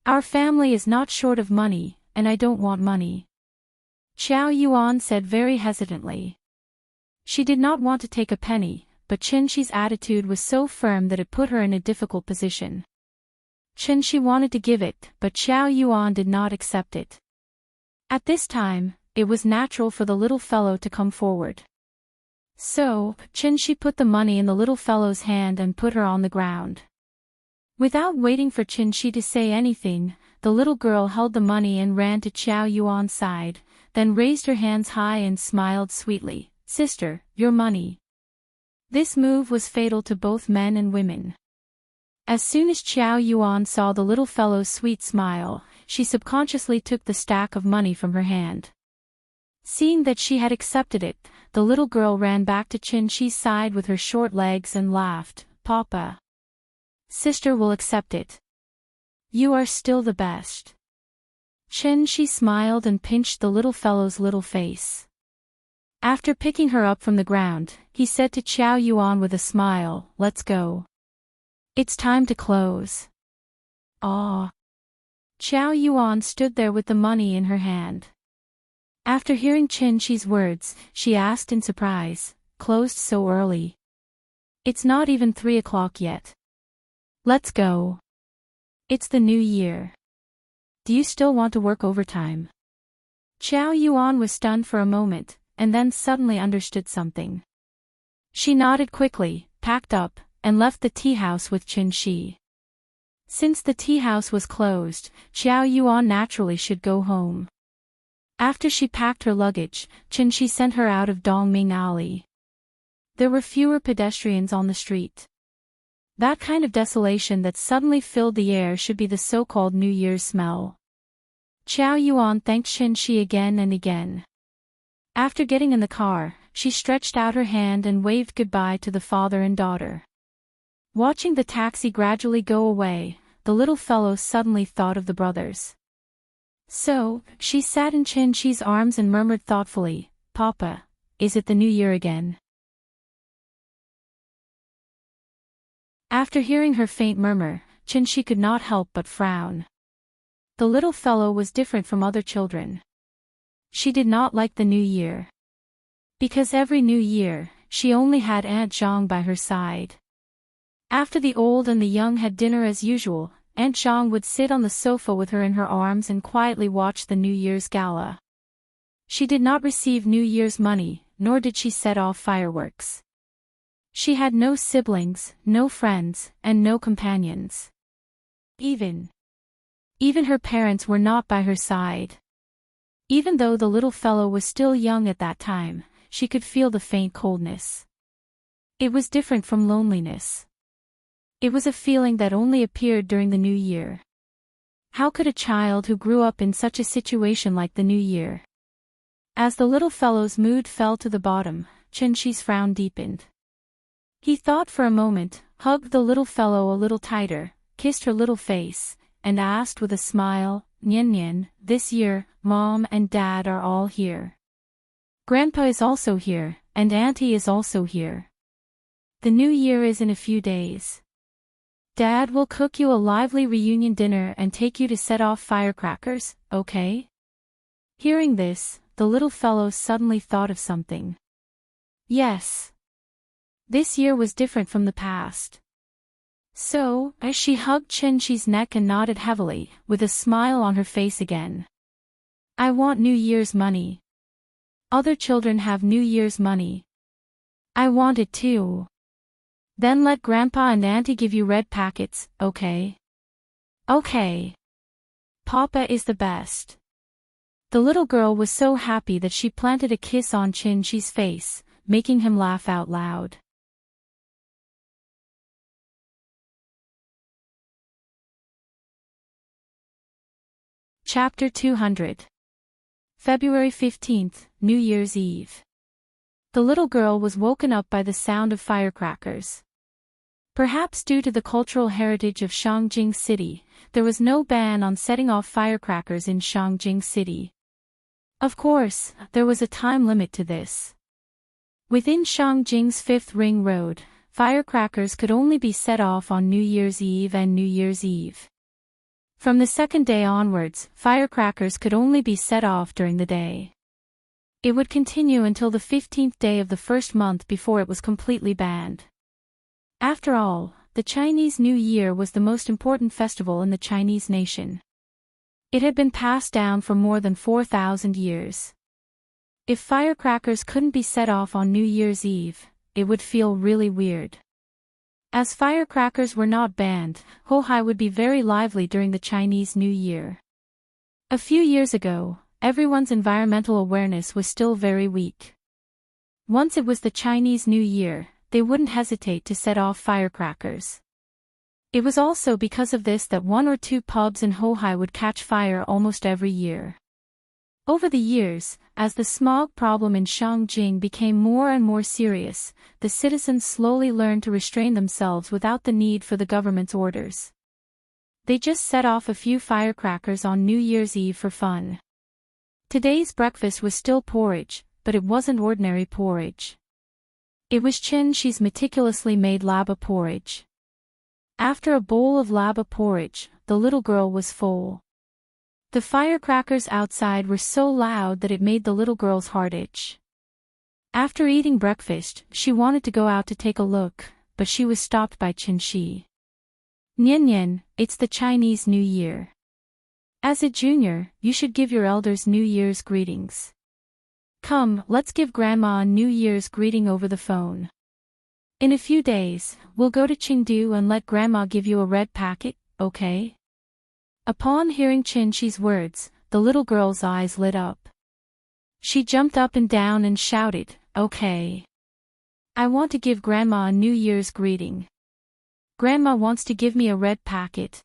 Our family is not short of money, and I don't want money," Qiao Yuan said very hesitantly. She did not want to take a penny, but Qin's attitude was so firm that it put her in a difficult position. Qin wanted to give it, but Qiao Yuan did not accept it. At this time, it was natural for the little fellow to come forward. So, Qin put the money in the little fellow's hand and put her on the ground. Without waiting for Qin to say anything, the little girl held the money and ran to Qiao Yuan's side, then raised her hands high and smiled sweetly, "Sister, your money." This move was fatal to both men and women. As soon as Qiao Yuan saw the little fellow's sweet smile, she subconsciously took the stack of money from her hand. Seeing that she had accepted it, the little girl ran back to Qin's side with her short legs and laughed, "Papa. Sister will accept it. You are still the best." Qin smiled and pinched the little fellow's little face. After picking her up from the ground, he said to Qiao Yuan with a smile, "Let's go. It's time to close." "Ah." Qiao Yuan stood there with the money in her hand. After hearing Qin's words, she asked in surprise, "Closed so early? It's not even 3 o'clock yet. Let's go. It's the new year. Do you still want to work overtime?" Qiao Yuan was stunned for a moment, and then suddenly understood something. She nodded quickly, packed up, and left the tea house with Qin. Since the tea house was closed, Qiao Yuan naturally should go home. After she packed her luggage, Qin sent her out of Dongming Alley. There were fewer pedestrians on the street. That kind of desolation that suddenly filled the air should be the so-called New Year's smell. Qiao Yuan thanked Qin again and again. After getting in the car, she stretched out her hand and waved goodbye to the father and daughter. Watching the taxi gradually go away, the little fellow suddenly thought of the brothers. So, she sat in Qin's arms and murmured thoughtfully, "Papa, is it the new year again?" After hearing her faint murmur, Qin could not help but frown. The little fellow was different from other children. She did not like the new year. Because every new year, she only had Aunt Zhang by her side. After the old and the young had dinner as usual, Aunt Zhang would sit on the sofa with her in her arms and quietly watch the New Year's gala. She did not receive New Year's money, nor did she set off fireworks. She had no siblings, no friends, and no companions. Even her parents were not by her side. Even though the little fellow was still young at that time, she could feel the faint coldness. It was different from loneliness. It was a feeling that only appeared during the new year. How could a child who grew up in such a situation like the new year? As the little fellow's mood fell to the bottom, Chen-Chi's frown deepened. He thought for a moment, hugged the little fellow a little tighter, kissed her little face, and asked with a smile, "Nian Nian, this year, Mom and Dad are all here. Grandpa is also here, and Auntie is also here. The new year is in a few days. Dad will cook you a lively reunion dinner and take you to set off firecrackers, okay?" Hearing this, the little fellow suddenly thought of something. Yes. This year was different from the past. So, as she hugged Chen-Chi's neck and nodded heavily, with a smile on her face again. "I want New Year's money. Other children have New Year's money. I want it too. Then let Grandpa and Auntie give you red packets, okay?" "Okay. Papa is the best." The little girl was so happy that she planted a kiss on Chen-Chi's face, making him laugh out loud. Chapter 200. February 15th, New Year's Eve. The little girl was woken up by the sound of firecrackers. Perhaps due to the cultural heritage of Shangjing City, there was no ban on setting off firecrackers in Shangjing City. Of course, there was a time limit to this. Within Shangjing's Fifth Ring Road, firecrackers could only be set off on New Year's Eve and New Year's Eve. From the second day onwards, firecrackers could only be set off during the day. It would continue until the 15th day of the first month before it was completely banned. After all, the Chinese New Year was the most important festival in the Chinese nation. It had been passed down for more than 4,000 years. If firecrackers couldn't be set off on New Year's Eve, it would feel really weird. As firecrackers were not banned, Hohai would be very lively during the Chinese New Year. A few years ago, everyone's environmental awareness was still very weak. Once it was the Chinese New Year, they wouldn't hesitate to set off firecrackers. It was also because of this that one or two pubs in Hohai would catch fire almost every year. Over the years, as the smog problem in Shangjing became more and more serious, the citizens slowly learned to restrain themselves without the need for the government's orders. They just set off a few firecrackers on New Year's Eve for fun. Today's breakfast was still porridge, but it wasn't ordinary porridge. It was Chen-Chi's meticulously made laba porridge. After a bowl of laba porridge, the little girl was full. The firecrackers outside were so loud that it made the little girl's heart itch. After eating breakfast, she wanted to go out to take a look, but she was stopped by Chen-Chi. "Nian Nian, it's the Chinese New Year. As a junior, you should give your elders New Year's greetings. Come, let's give Grandma a New Year's greeting over the phone. In a few days, we'll go to Chengdu and let Grandma give you a red packet, okay?" Upon hearing Chen-Chi's words, the little girl's eyes lit up. She jumped up and down and shouted, "Okay. I want to give Grandma a New Year's greeting. Grandma wants to give me a red packet."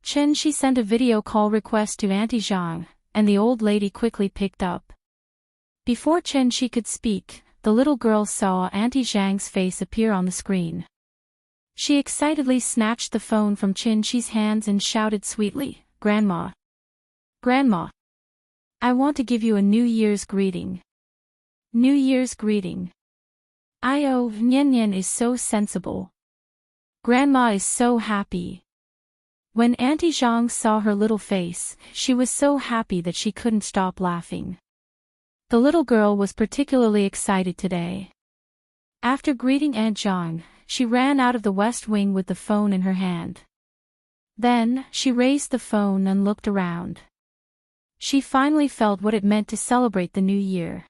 Chen-Chi sent a video call request to Auntie Zhang, and the old lady quickly picked up. Before Chen-Chi could speak, the little girl saw Auntie Zhang's face appear on the screen. She excitedly snatched the phone from Chen-Chi's hands and shouted sweetly, "Grandma! Grandma! I want to give you a New Year's greeting. New Year's greeting. Oh, Nian Nian is so sensible. Grandma is so happy. When Auntie Zhang saw her little face, she was so happy that she couldn't stop laughing. The little girl was particularly excited today. After greeting Aunt Zhang, she ran out of the West Wing with the phone in her hand. Then, she raised the phone and looked around. She finally felt what it meant to celebrate the new year.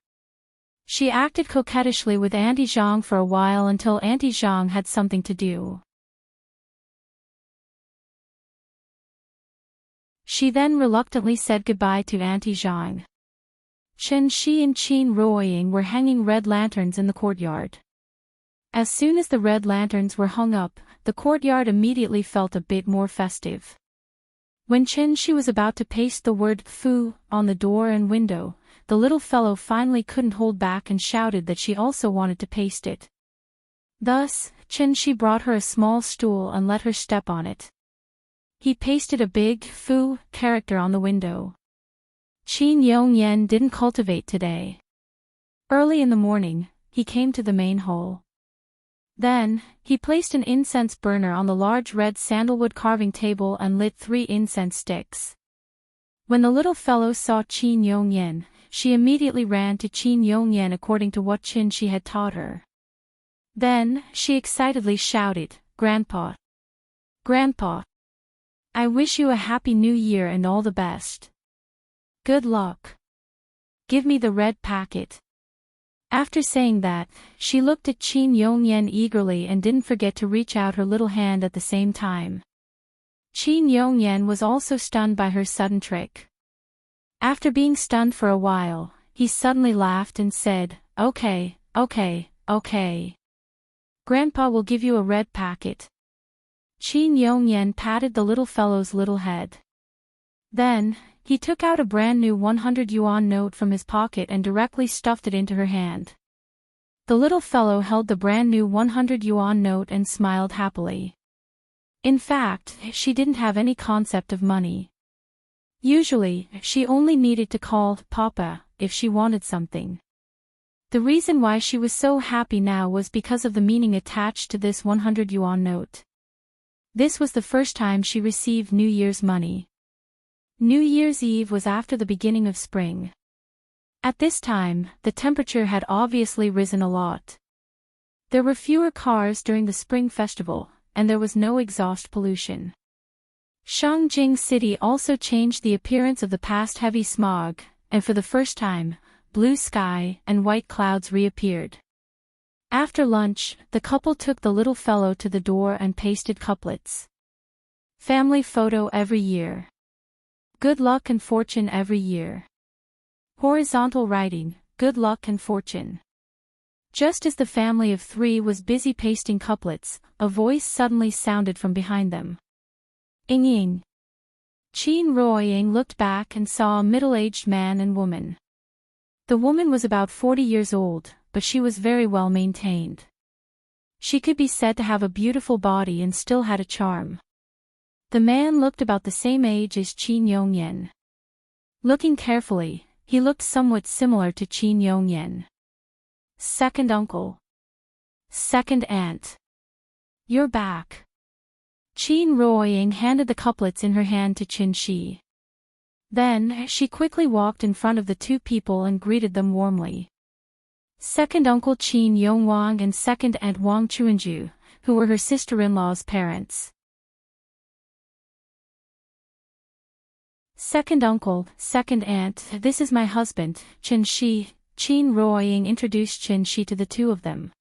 She acted coquettishly with Auntie Zhang for a while until Auntie Zhang had something to do. She then reluctantly said goodbye to Auntie Zhang. Chen Shi and Qin Ruoying were hanging red lanterns in the courtyard. As soon as the red lanterns were hung up, the courtyard immediately felt a bit more festive. When Chen Shi was about to paste the word "fu" on the door and window, the little fellow finally couldn't hold back and shouted that she also wanted to paste it. Thus, Chen Shi brought her a small stool and let her step on it. He pasted a big "fu" character on the window. Qin Yongyan didn't cultivate today. Early in the morning, he came to the main hall. Then, he placed an incense burner on the large red sandalwood carving table and lit 3 incense sticks. When the little fellow saw Qin Yongyan, she immediately ran to Qin Yongyan according to what Qin Shi had taught her. Then, she excitedly shouted, "Grandpa! Grandpa! I wish you a happy new year and all the best. Good luck. Give me the red packet." After saying that, she looked at Qin Yongyan eagerly and didn't forget to reach out her little hand at the same time. Qin Yongyan was also stunned by her sudden trick. After being stunned for a while, he suddenly laughed and said, Okay. Grandpa will give you a red packet." Qin Yongyan patted the little fellow's little head. Then, he took out a brand new 100 yuan note from his pocket and directly stuffed it into her hand. The little fellow held the brand new 100 yuan note and smiled happily. In fact, she didn't have any concept of money. Usually, she only needed to call Papa if she wanted something. The reason why she was so happy now was because of the meaning attached to this 100 yuan note. This was the first time she received New Year's money. New Year's Eve was after the beginning of spring. At this time, the temperature had obviously risen a lot. There were fewer cars during the Spring Festival, and there was no exhaust pollution. Shangjing City also changed the appearance of the past heavy smog, and for the first time, blue sky and white clouds reappeared. After lunch, the couple took the little fellow to the door and pasted couplets. Family photo every year. Good luck and fortune every year. Horizontal writing, good luck and fortune. Just as the family of 3 was busy pasting couplets, a voice suddenly sounded from behind them. Ing ing. Qin Ruoying looked back and saw a middle-aged man and woman. The woman was about 40 years old, but she was very well maintained. She could be said to have a beautiful body and still had a charm. The man looked about the same age as Qin Yongyan. Looking carefully, he looked somewhat similar to Qin Yongyan. Second uncle. Second aunt. You're back. Qin Ruoying handed the couplets in her hand to Qin Shi. Then, she quickly walked in front of the 2 people and greeted them warmly. Second uncle Qin Yongwang and second aunt Wang Chuanju, who were her sister-in-law's parents. Second uncle, second aunt, this is my husband, Qin Shi. Qin Ruoying introduced Qin Shi to the 2 of them.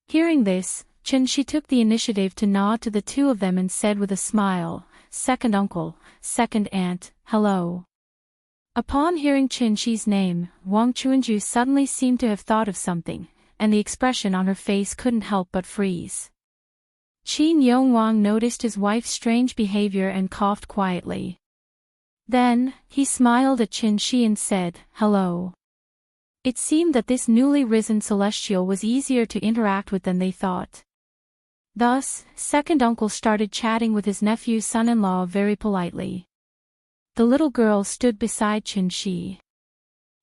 Hearing this, Qin Shi took the initiative to nod to the 2 of them and said with a smile, Second uncle, second aunt, hello. Upon hearing Qin Shi's name, Wang Chuanju suddenly seemed to have thought of something, and the expression on her face couldn't help but freeze. Qin Yongwang noticed his wife's strange behavior and coughed quietly. Then, he smiled at Qin Shi and said, hello. It seemed that this newly risen celestial was easier to interact with than they thought. Thus, second uncle started chatting with his nephew's son-in-law very politely. The little girl stood beside Qin Shi.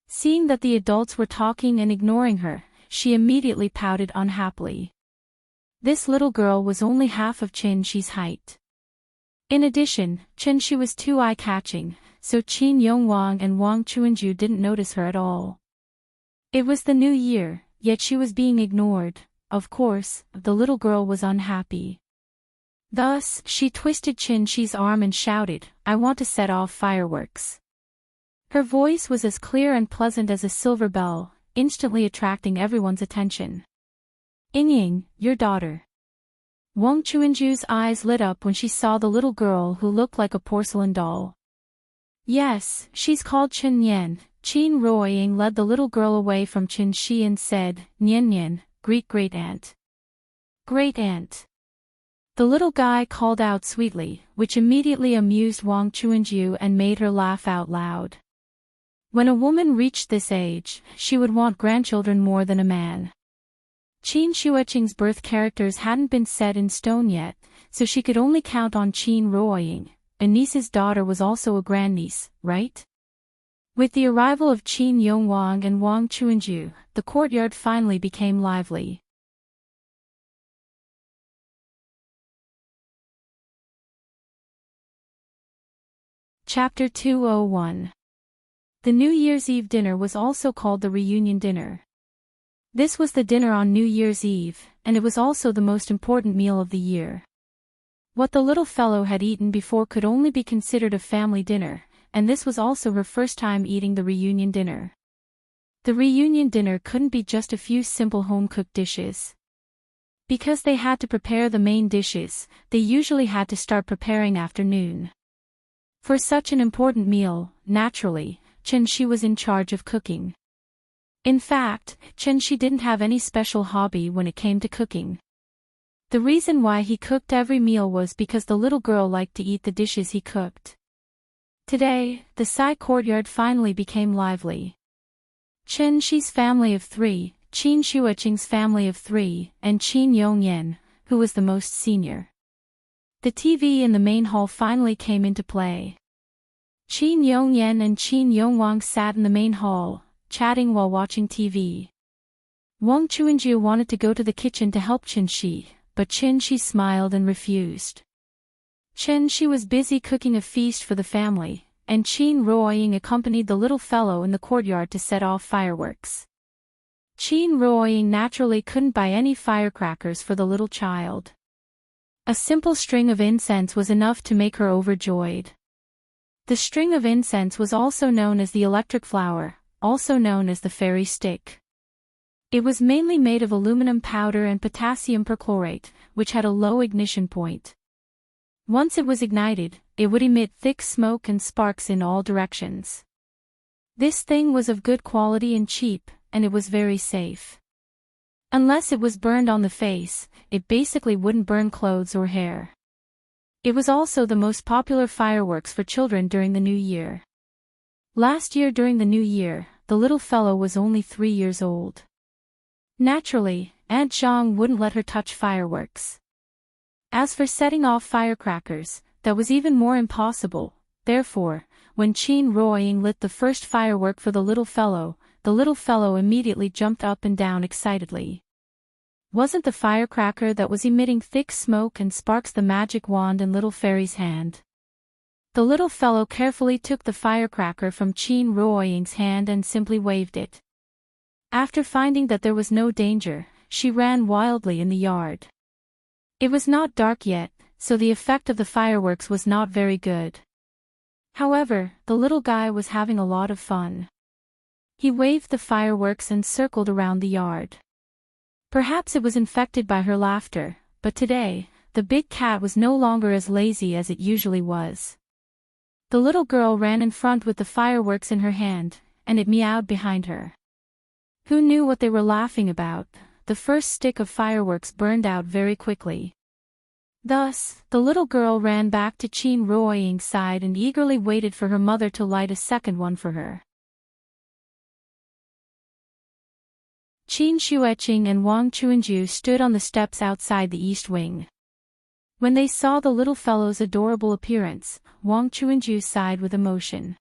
Seeing that the adults were talking and ignoring her, she immediately pouted unhappily. This little girl was only half of Qin Shi's height. In addition, Chen Shi was too eye-catching, so Qin Yongwang and Wang Chuanju didn't notice her at all. It was the new year, yet she was being ignored. Of course, the little girl was unhappy. Thus, she twisted Qin Shi's arm and shouted, "I want to set off fireworks." Her voice was as clear and pleasant as a silver bell, instantly attracting everyone's attention. "Ying, your daughter." Wang Chuanju's eyes lit up when she saw the little girl who looked like a porcelain doll. "Yes, she's called Chen Nian." Qin Ruoying led the little girl away from Qin Shi and said, "Nian Nian, great-great-aunt." "Great-aunt." The little guy called out sweetly, which immediately amused Wang Chuanju and made her laugh out loud. When a woman reached this age, she would want grandchildren more than a man. Qin Shueqing's birth characters hadn't been set in stone yet, so she could only count on Qin Ruoying. A niece's daughter was also a grandniece, right? With the arrival of Qin Yongwang and Wang Chuanju, the courtyard finally became lively. Chapter 201. The New Year's Eve dinner was also called the reunion dinner. This was the dinner on New Year's Eve, and it was also the most important meal of the year. What the little fellow had eaten before could only be considered a family dinner, and this was also her first time eating the reunion dinner. The reunion dinner couldn't be just a few simple home-cooked dishes. Because they had to prepare the main dishes, they usually had to start preparing after noon. For such an important meal, naturally, Chen Shi was in charge of cooking. In fact, Chen Shi didn't have any special hobby when it came to cooking. The reason why he cooked every meal was because the little girl liked to eat the dishes he cooked. Today, the side courtyard finally became lively. Chen Shi's family of 3, Qin Shueqing's family of 3, and Qin Yongyan, who was the most senior. The TV in the main hall finally came into play. Qin Yongyan and Qin Yongwang sat in the main hall, chatting while watching TV. Wang Chuanju wanted to go to the kitchen to help Qin Shi, but Qin Shi smiled and refused. Chen Shi was busy cooking a feast for the family, and Qin Ruoying accompanied the little fellow in the courtyard to set off fireworks. Qin Ruoying naturally couldn't buy any firecrackers for the little child. A simple string of incense was enough to make her overjoyed. The string of incense was also known as the electric flower, also known as the fairy stick. It was mainly made of aluminum powder and potassium perchlorate, which had a low ignition point. Once it was ignited, it would emit thick smoke and sparks in all directions. This thing was of good quality and cheap, and it was very safe. Unless it was burned on the face, it basically wouldn't burn clothes or hair. It was also the most popular fireworks for children during the New Year. Last year during the New Year, the little fellow was only 3 years old. Naturally, Aunt Zhang wouldn't let her touch fireworks. As for setting off firecrackers, that was even more impossible. Therefore, when Qin Ruoying lit the first firework for the little fellow immediately jumped up and down excitedly. Wasn't the firecracker that was emitting thick smoke and sparks the magic wand in little fairy's hand? The little fellow carefully took the firecracker from Qin Ruoying's hand and simply waved it. After finding that there was no danger, she ran wildly in the yard. It was not dark yet, so the effect of the fireworks was not very good. However, the little guy was having a lot of fun. He waved the fireworks and circled around the yard. Perhaps it was infected by her laughter, but today, the big cat was no longer as lazy as it usually was. The little girl ran in front with the fireworks in her hand, and it meowed behind her. Who knew what they were laughing about? The first stick of fireworks burned out very quickly. Thus, the little girl ran back to Qin Ruoying's side and eagerly waited for her mother to light a second one for her. Qin Shueqing and Wang Chuanju stood on the steps outside the east wing. When they saw the little fellow's adorable appearance, Wang Chuanju sighed with emotion.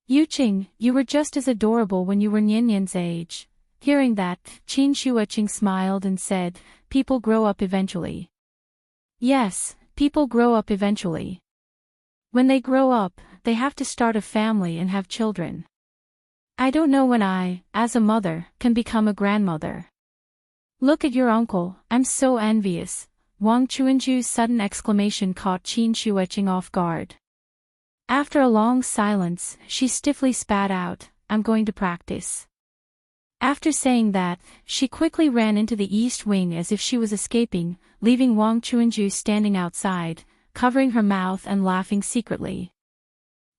"Yuqing, you were just as adorable when you were Nianyan's age." Hearing that, Qin Shueqing smiled and said, "People grow up eventually." Yes, people grow up eventually. When they grow up, they have to start a family and have children. I don't know when I, as a mother, can become a grandmother. Look at your uncle, I'm so envious. Wang Chuanju's sudden exclamation caught Qin Shuiqing off guard. After a long silence, she stiffly spat out, I'm going to practice. After saying that, she quickly ran into the east wing as if she was escaping, leaving Wang Chuanju standing outside, covering her mouth and laughing secretly.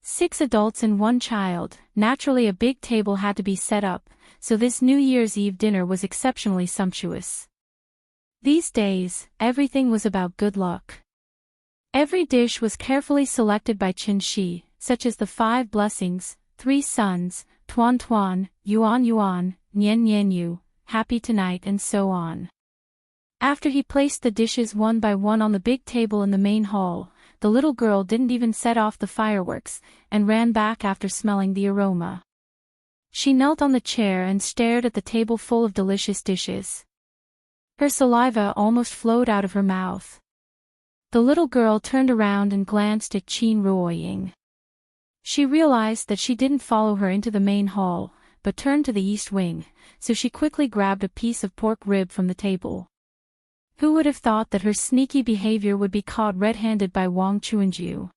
6 adults and 1 child, naturally a big table had to be set up, so this New Year's Eve dinner was exceptionally sumptuous. These days, everything was about good luck. Every dish was carefully selected by Qin Shi, such as the 5 blessings, 3 suns, Tuan Tuan, Yuan Yuan, Nian Nian Yu, Happy Tonight and so on. After he placed the dishes one by one on the big table in the main hall, the little girl didn't even set off the fireworks, and ran back after smelling the aroma. She knelt on the chair and stared at the table full of delicious dishes. Her saliva almost flowed out of her mouth. The little girl turned around and glanced at Qin Ruoying. She realized that she didn't follow her into the main hall, but turned to the east wing, so she quickly grabbed a piece of pork rib from the table. Who would have thought that her sneaky behavior would be caught red-handed by Wang Chuanju?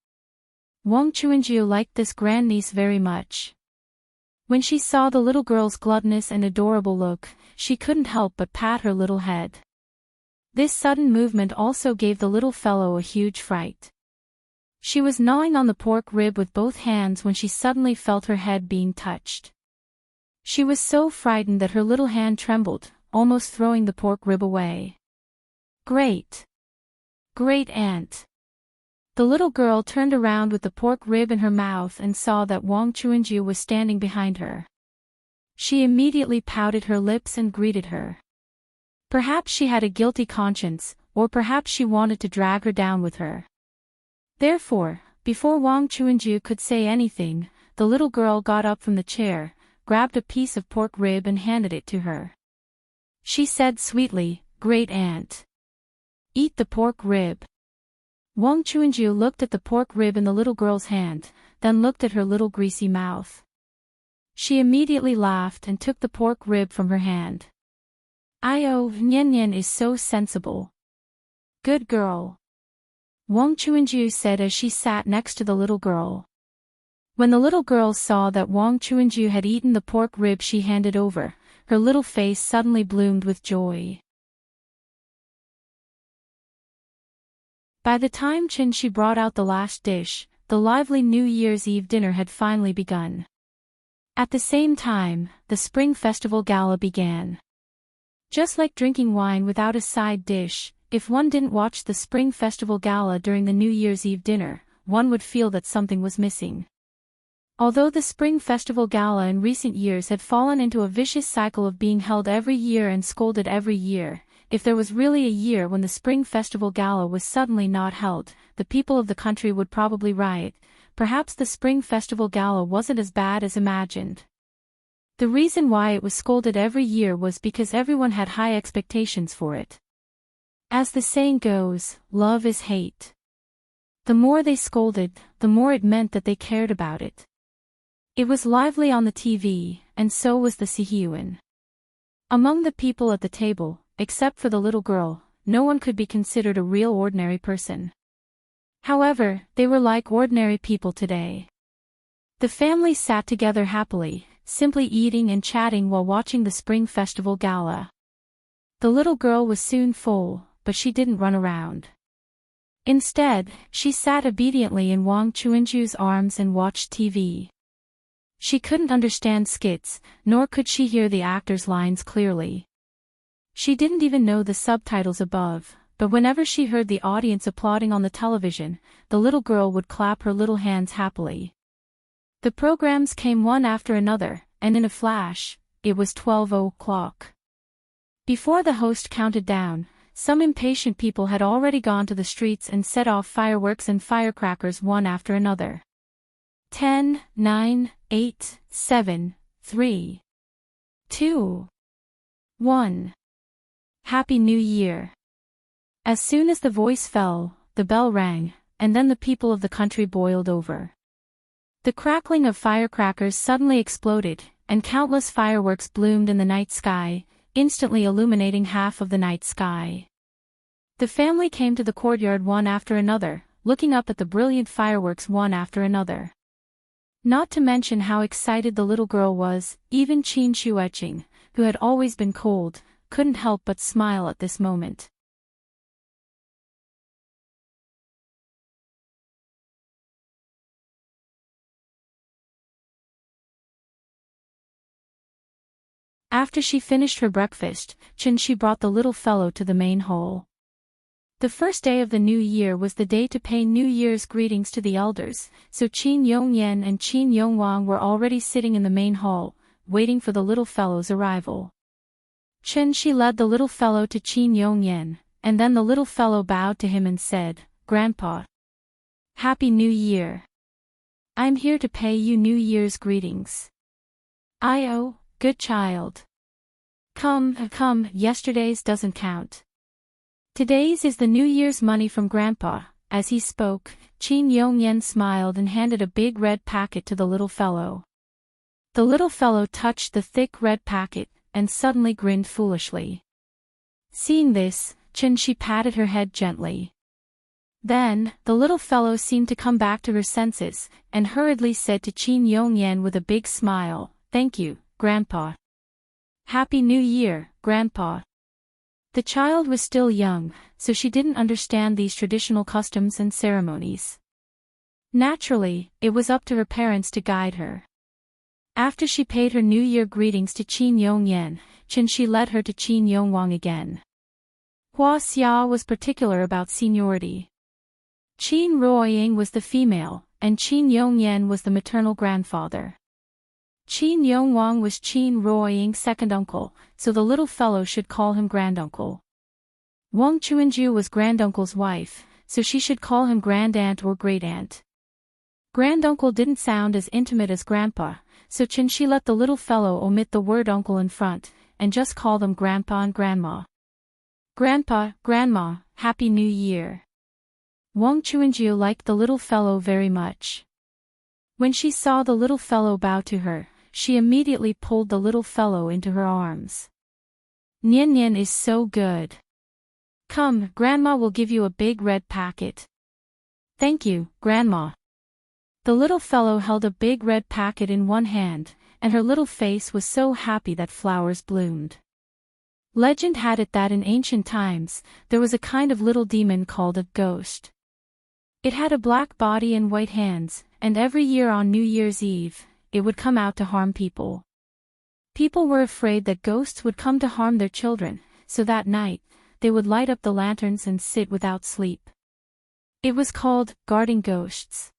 Wang Chuanju liked this grandniece very much. When she saw the little girl's gluttonous and adorable look, she couldn't help but pat her little head. This sudden movement also gave the little fellow a huge fright. She was gnawing on the pork rib with both hands when she suddenly felt her head being touched. She was so frightened that her little hand trembled, almost throwing the pork rib away. Great! Great aunt! The little girl turned around with the pork rib in her mouth and saw that Wang Chuanju was standing behind her. She immediately pouted her lips and greeted her. Perhaps she had a guilty conscience, or perhaps she wanted to drag her down with her. Therefore, before Wang Chuanju could say anything, the little girl got up from the chair, grabbed a piece of pork rib and handed it to her. She said sweetly, "Great aunt. Eat the pork rib." Wang Chuanju looked at the pork rib in the little girl's hand, then looked at her little greasy mouth. She immediately laughed and took the pork rib from her hand. Nian Nian is so sensible. Good girl. Wang Chuanju said as she sat next to the little girl. When the little girl saw that Wang Chuanju had eaten the pork rib she handed over, her little face suddenly bloomed with joy. By the time Qin Shi brought out the last dish, the lively New Year's Eve dinner had finally begun. At the same time, the Spring Festival Gala began. Just like drinking wine without a side dish, if one didn't watch the Spring Festival Gala during the New Year's Eve dinner, one would feel that something was missing. Although the Spring Festival Gala in recent years had fallen into a vicious cycle of being held every year and scolded every year, if there was really a year when the Spring Festival Gala was suddenly not held, the people of the country would probably riot. Perhaps the Spring Festival Gala wasn't as bad as imagined. The reason why it was scolded every year was because everyone had high expectations for it. As the saying goes, love is hate. The more they scolded, the more it meant that they cared about it. It was lively on the TV, and so was the Sihiyuan. Among the people at the table, except for the little girl, no one could be considered a real ordinary person. However, they were like ordinary people today. The family sat together happily, simply eating and chatting while watching the Spring Festival Gala. The little girl was soon full, but she didn't run around. Instead, she sat obediently in Wang Chuanju's arms and watched TV. She couldn't understand skits, nor could she hear the actors' lines clearly. She didn't even know the subtitles above, but whenever she heard the audience applauding on the television, the little girl would clap her little hands happily. The programs came one after another, and in a flash, it was 12 o'clock. Before the host counted down, some impatient people had already gone to the streets and set off fireworks and firecrackers one after another. 10, 9, 8, 7, 3, 2, 1. Happy New Year. As soon as the voice fell, the bell rang, and then the people of the country boiled over. The crackling of firecrackers suddenly exploded, and countless fireworks bloomed in the night sky, instantly illuminating half of the night sky. The family came to the courtyard one after another, looking up at the brilliant fireworks one after another. Not to mention how excited the little girl was, even Qin Shueching, who had always been cold, couldn't help but smile at this moment. After she finished her breakfast, she brought the little fellow to the main hall. The first day of the new year was the day to pay New Year's greetings to the elders, so Qin Yongyan and Qin Yongwang were already sitting in the main hall, waiting for the little fellow's arrival. She led the little fellow to Qin Yongyan, and then the little fellow bowed to him and said, "Grandpa. Happy New Year. I'm here to pay you New Year's greetings." "Oh, good child. Come, yesterday's doesn't count. Today's is the New Year's money from Grandpa." As he spoke, Qin Yongyan smiled and handed a big red packet to the little fellow. The little fellow touched the thick red packet, and suddenly grinned foolishly. Seeing this, she patted her head gently. Then, the little fellow seemed to come back to her senses, and hurriedly said to Qin Yongyan with a big smile, "Thank you, Grandpa. Happy New Year, Grandpa." The child was still young, so she didn't understand these traditional customs and ceremonies. Naturally, it was up to her parents to guide her. After she paid her New Year greetings to Qin Yongyan, she led her to Qin Yongwang again. Hua Xia was particular about seniority. Qin Ruoying was the female, and Qin Yongyan was the maternal grandfather. Qin Yongwang was Qin Ruoying's second uncle, so the little fellow should call him granduncle. Wang Chuanju was granduncle's wife, so she should call him grandaunt or great-aunt. Granduncle didn't sound as intimate as grandpa, so she let the little fellow omit the word uncle in front, and just call them grandpa and grandma. "Grandpa, Grandma, Happy New Year." Wang Chuanju liked the little fellow very much. When she saw the little fellow bow to her, she immediately pulled the little fellow into her arms. "Nian Nian is so good. Come, Grandma will give you a big red packet." "Thank you, Grandma." The little fellow held a big red packet in one hand, and her little face was so happy that flowers bloomed. Legend had it that in ancient times, there was a kind of little demon called a ghost. It had a black body and white hands, and every year on New Year's Eve, it would come out to harm people. People were afraid that ghosts would come to harm their children, so that night, they would light up the lanterns and sit without sleep. It was called guarding ghosts.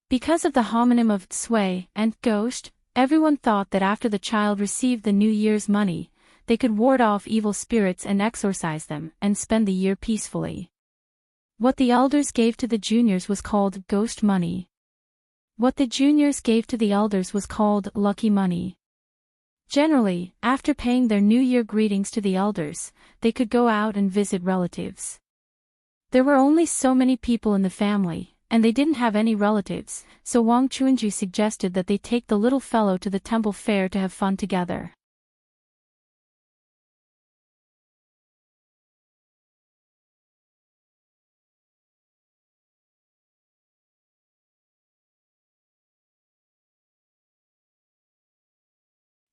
Because of the homonym of sway and ghost, everyone thought that after the child received the New Year's money, they could ward off evil spirits and exorcise them and spend the year peacefully. What the elders gave to the juniors was called ghost money. What the juniors gave to the elders was called lucky money. Generally, after paying their New Year greetings to the elders, they could go out and visit relatives. There were only so many people in the family, and they didn't have any relatives, so Wang Chuanju suggested that they take the little fellow to the temple fair to have fun together.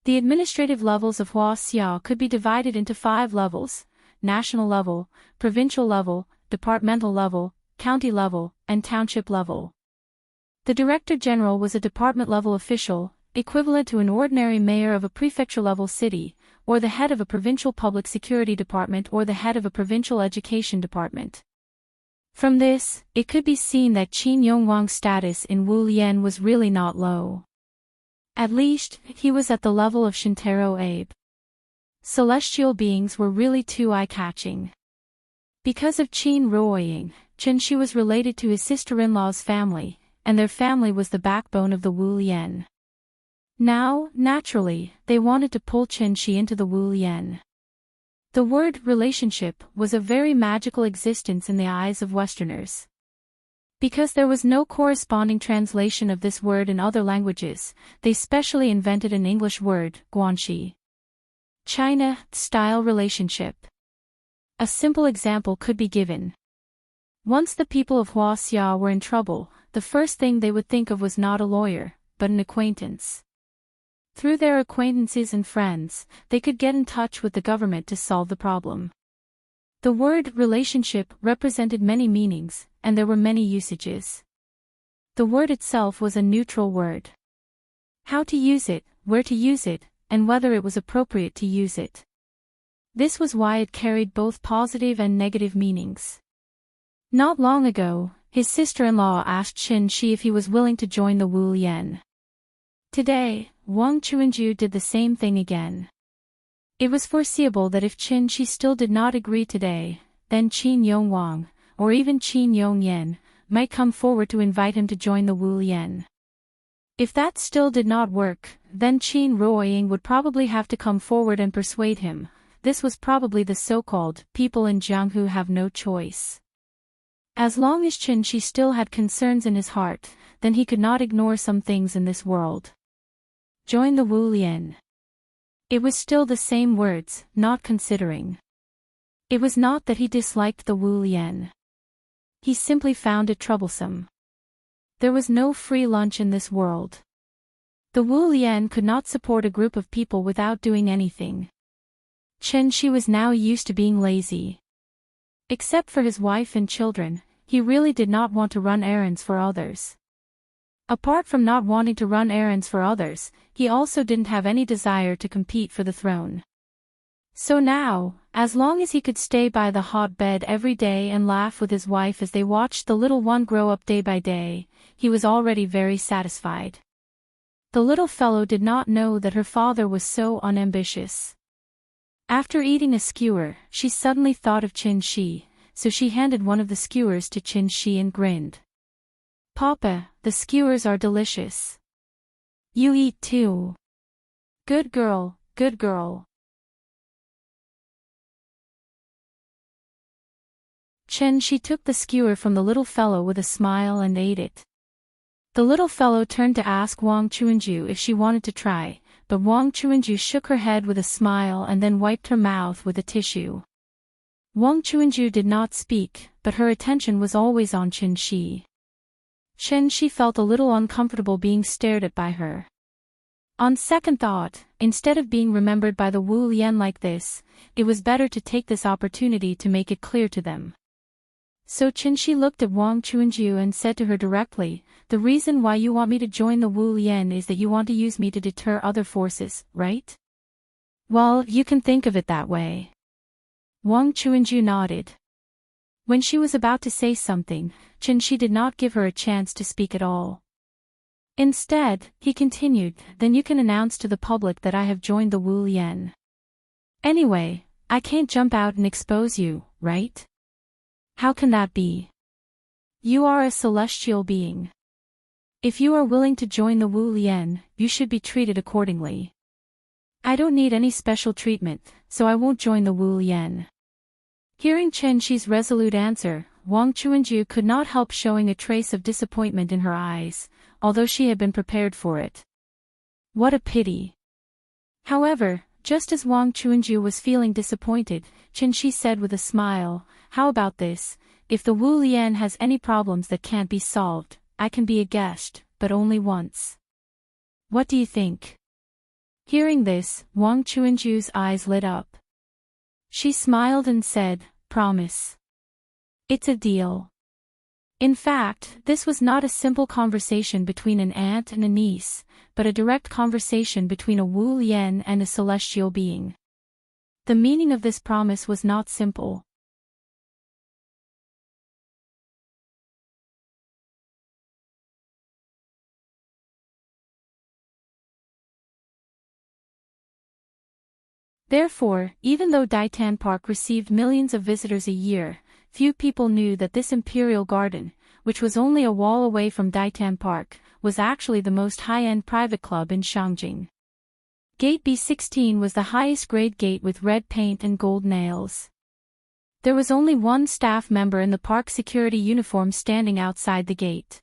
The administrative levels of Hua Xia could be divided into 5 levels: national level, provincial level, departmental level, county level, and township level. The Director General was a department-level official, equivalent to an ordinary mayor of a prefecture-level city, or the head of a provincial public security department or the head of a provincial education department. From this, it could be seen that Qin Yongwang's status in Wu Lian was really not low. At least, he was at the level of Shintaro Abe. Celestial beings were really too eye-catching. Because of Qin Ruoying, she was related to his sister-in-law's family, and their family was the backbone of the Wu Lian. Now, naturally, they wanted to pull Qin into the Wu Lian. The word relationship was a very magical existence in the eyes of Westerners. Because there was no corresponding translation of this word in other languages, they specially invented an English word, guanxi. China-style relationship. A simple example could be given. Once the people of Huaxia were in trouble, the first thing they would think of was not a lawyer, but an acquaintance. Through their acquaintances and friends, they could get in touch with the government to solve the problem. The word relationship represented many meanings, and there were many usages. The word itself was a neutral word. How to use it, where to use it, and whether it was appropriate to use it. This was why it carried both positive and negative meanings. Not long ago, his sister-in-law asked Qin Shi if he was willing to join the Wu Lian. Today, Wang Chuanju did the same thing again. It was foreseeable that if Qin Shi still did not agree today, then Qin Yongwang, or even Qin Yongyan, might come forward to invite him to join the Wu Lian. If that still did not work, then Qin Ruoying would probably have to come forward and persuade him. This was probably the so-called people in Jianghu have no choice. As long as Qin Shi still had concerns in his heart, then he could not ignore some things in this world. Join the Wu Lian. It was still the same words, not considering. It was not that he disliked the Wu Lian. He simply found it troublesome. There was no free lunch in this world. The Wu Lian could not support a group of people without doing anything. Qin Shi was now used to being lazy. Except for his wife and children, he really did not want to run errands for others. Apart from not wanting to run errands for others, he also didn't have any desire to compete for the throne. So now, as long as he could stay by the hot bed every day and laugh with his wife as they watched the little one grow up day by day, he was already very satisfied. The little fellow did not know that her father was so unambitious. After eating a skewer, she suddenly thought of Qin Shi, so she handed one of the skewers to Qin Shi and grinned. Papa, the skewers are delicious. You eat too. Good girl, good girl. Qin Shi took the skewer from the little fellow with a smile and ate it. The little fellow turned to ask Wang Chuanju if she wanted to try, but Wang Chuanju shook her head with a smile and then wiped her mouth with a tissue. Wang Chuanju did not speak, but her attention was always on Qin Shi. Qin Shi felt a little uncomfortable being stared at by her. On second thought, instead of being remembered by the Wu Lian like this, it was better to take this opportunity to make it clear to them. So Qin Shi looked at Wang Chuanju and said to her directly, "The reason why you want me to join the Wu Lian is that you want to use me to deter other forces, right?" "Well, you can think of it that way." Wang Chuanju nodded. When she was about to say something, Qin Shi did not give her a chance to speak at all. Instead, he continued, "Then you can announce to the public that I have joined the Wu Lian. Anyway, I can't jump out and expose you, right? How can that be? You are a celestial being. If you are willing to join the Wu Lian, you should be treated accordingly. I don't need any special treatment, so I won't join the Wu Lian." Hearing Qin Shi's resolute answer, Wang Chuanju could not help showing a trace of disappointment in her eyes, although she had been prepared for it. What a pity. However, just as Wang Chuanju was feeling disappointed, Qin Shi said with a smile, "How about this? If the Wu Lian has any problems that can't be solved, I can be a guest, but only once. What do you think?" Hearing this, Wang Chuanju's eyes lit up. She smiled and said, "Promise. It's a deal." In fact, this was not a simple conversation between an aunt and a niece, but a direct conversation between a Wu Lian and a celestial being. The meaning of this promise was not simple. Therefore, even though Daitan Park received millions of visitors a year, few people knew that this imperial garden, which was only a wall away from Daitan Park, was actually the most high-end private club in Shangjing. Gate B16 was the highest grade gate with red paint and gold nails. There was only one staff member in the park security uniform standing outside the gate.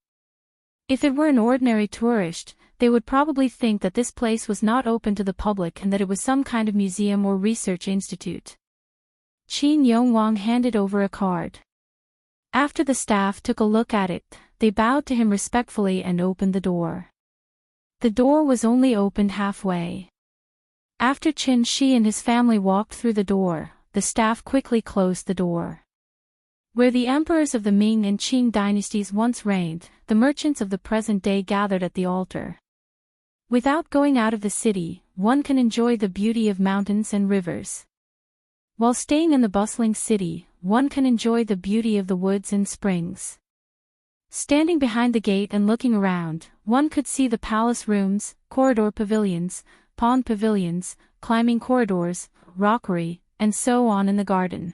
If it were an ordinary tourist, they would probably think that this place was not open to the public and that it was some kind of museum or research institute. Qin Yongwang handed over a card. After the staff took a look at it, they bowed to him respectfully and opened the door. The door was only opened halfway. After Qin Shi and his family walked through the door, the staff quickly closed the door. Where the emperors of the Ming and Qing dynasties once reigned, the merchants of the present day gathered at the altar. Without going out of the city, one can enjoy the beauty of mountains and rivers. While staying in the bustling city, one can enjoy the beauty of the woods and springs. Standing behind the gate and looking around, one could see the palace rooms, corridor pavilions, pond pavilions, climbing corridors, rockery, and so on in the garden.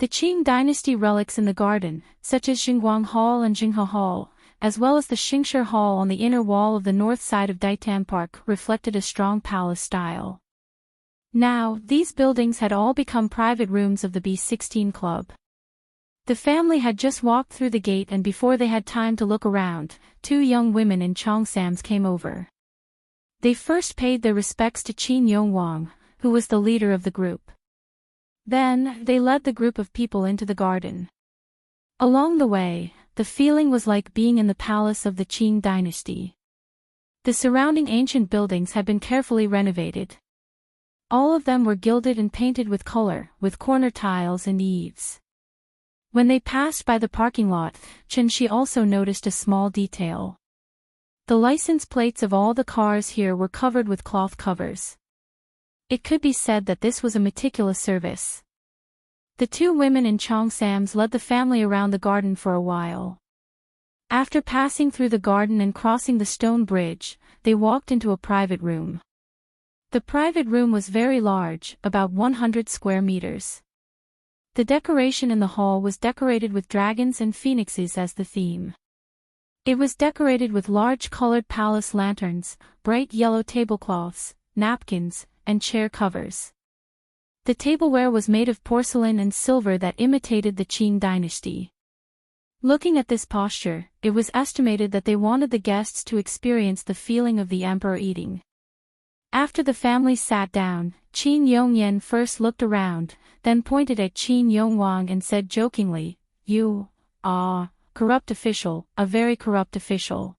The Qing dynasty relics in the garden, such as Xingguang Hall and Jinghe Hall, as well as the Xingshi Hall on the inner wall of the north side of Daitan Park, reflected a strong palace style. Now, these buildings had all become private rooms of the B16 Club. The family had just walked through the gate, and before they had time to look around, two young women in cheongsams came over. They first paid their respects to Qin Yongwang, who was the leader of the group. Then, they led the group of people into the garden. Along the way, the feeling was like being in the palace of the Qing dynasty. The surrounding ancient buildings had been carefully renovated. All of them were gilded and painted with color, with corner tiles and eaves. When they passed by the parking lot, Chen Shi also noticed a small detail. The license plates of all the cars here were covered with cloth covers. It could be said that this was a meticulous service. The two women in cheongsams led the family around the garden for a while. After passing through the garden and crossing the stone bridge, they walked into a private room. The private room was very large, about 100 square meters. The decoration in the hall was decorated with dragons and phoenixes as the theme. It was decorated with large colored palace lanterns, bright yellow tablecloths, napkins, and chair covers. The tableware was made of porcelain and silver that imitated the Qing dynasty. Looking at this posture, it was estimated that they wanted the guests to experience the feeling of the emperor eating. After the family sat down, Qin Yongyan first looked around, then pointed at Qin Yongwang and said jokingly, "You, corrupt official, a very corrupt official."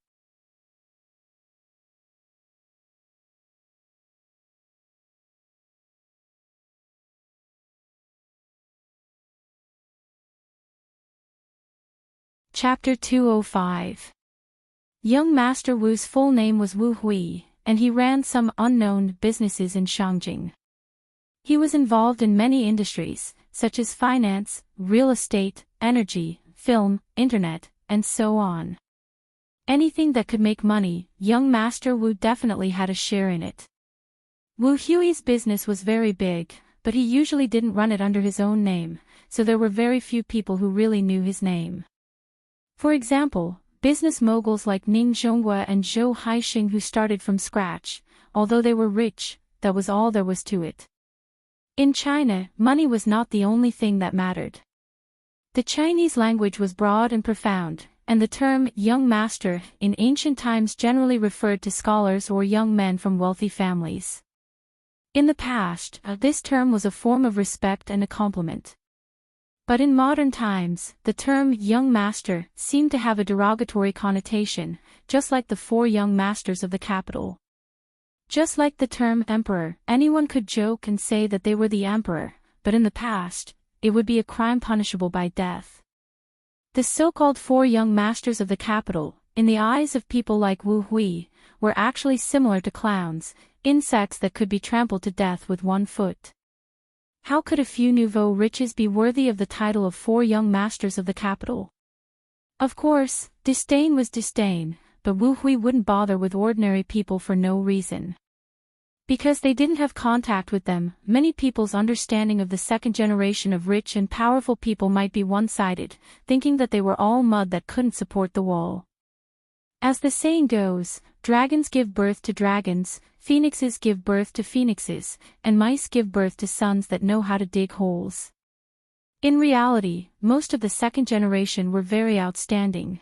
Chapter 205. Young Master Wu's full name was Wu Hui, and he ran some unknown businesses in Shangjing. He was involved in many industries, such as finance, real estate, energy, film, internet, and so on. Anything that could make money, young Master Wu definitely had a share in it. Wu Hui's business was very big, but he usually didn't run it under his own name, so there were very few people who really knew his name. For example, business moguls like Ning Zhonghua and Zhou Haixing who started from scratch, although they were rich, that was all there was to it. In China, money was not the only thing that mattered. The Chinese language was broad and profound, and the term young master in ancient times generally referred to scholars or young men from wealthy families. In the past, this term was a form of respect and a compliment. But in modern times, the term young master seemed to have a derogatory connotation, just like the four young masters of the capital. Just like the term emperor, anyone could joke and say that they were the emperor, but in the past, it would be a crime punishable by death. The so-called four young masters of the capital, in the eyes of people like Wu Hui, were actually similar to clowns, insects that could be trampled to death with one foot. How could a few nouveau riches be worthy of the title of four young masters of the capital? Of course, disdain was disdain, but Wu Hui wouldn't bother with ordinary people for no reason. Because they didn't have contact with them, many people's understanding of the second generation of rich and powerful people might be one-sided, thinking that they were all mud that couldn't support the wall. As the saying goes, dragons give birth to dragons, phoenixes give birth to phoenixes, and mice give birth to sons that know how to dig holes. In reality, most of the second generation were very outstanding.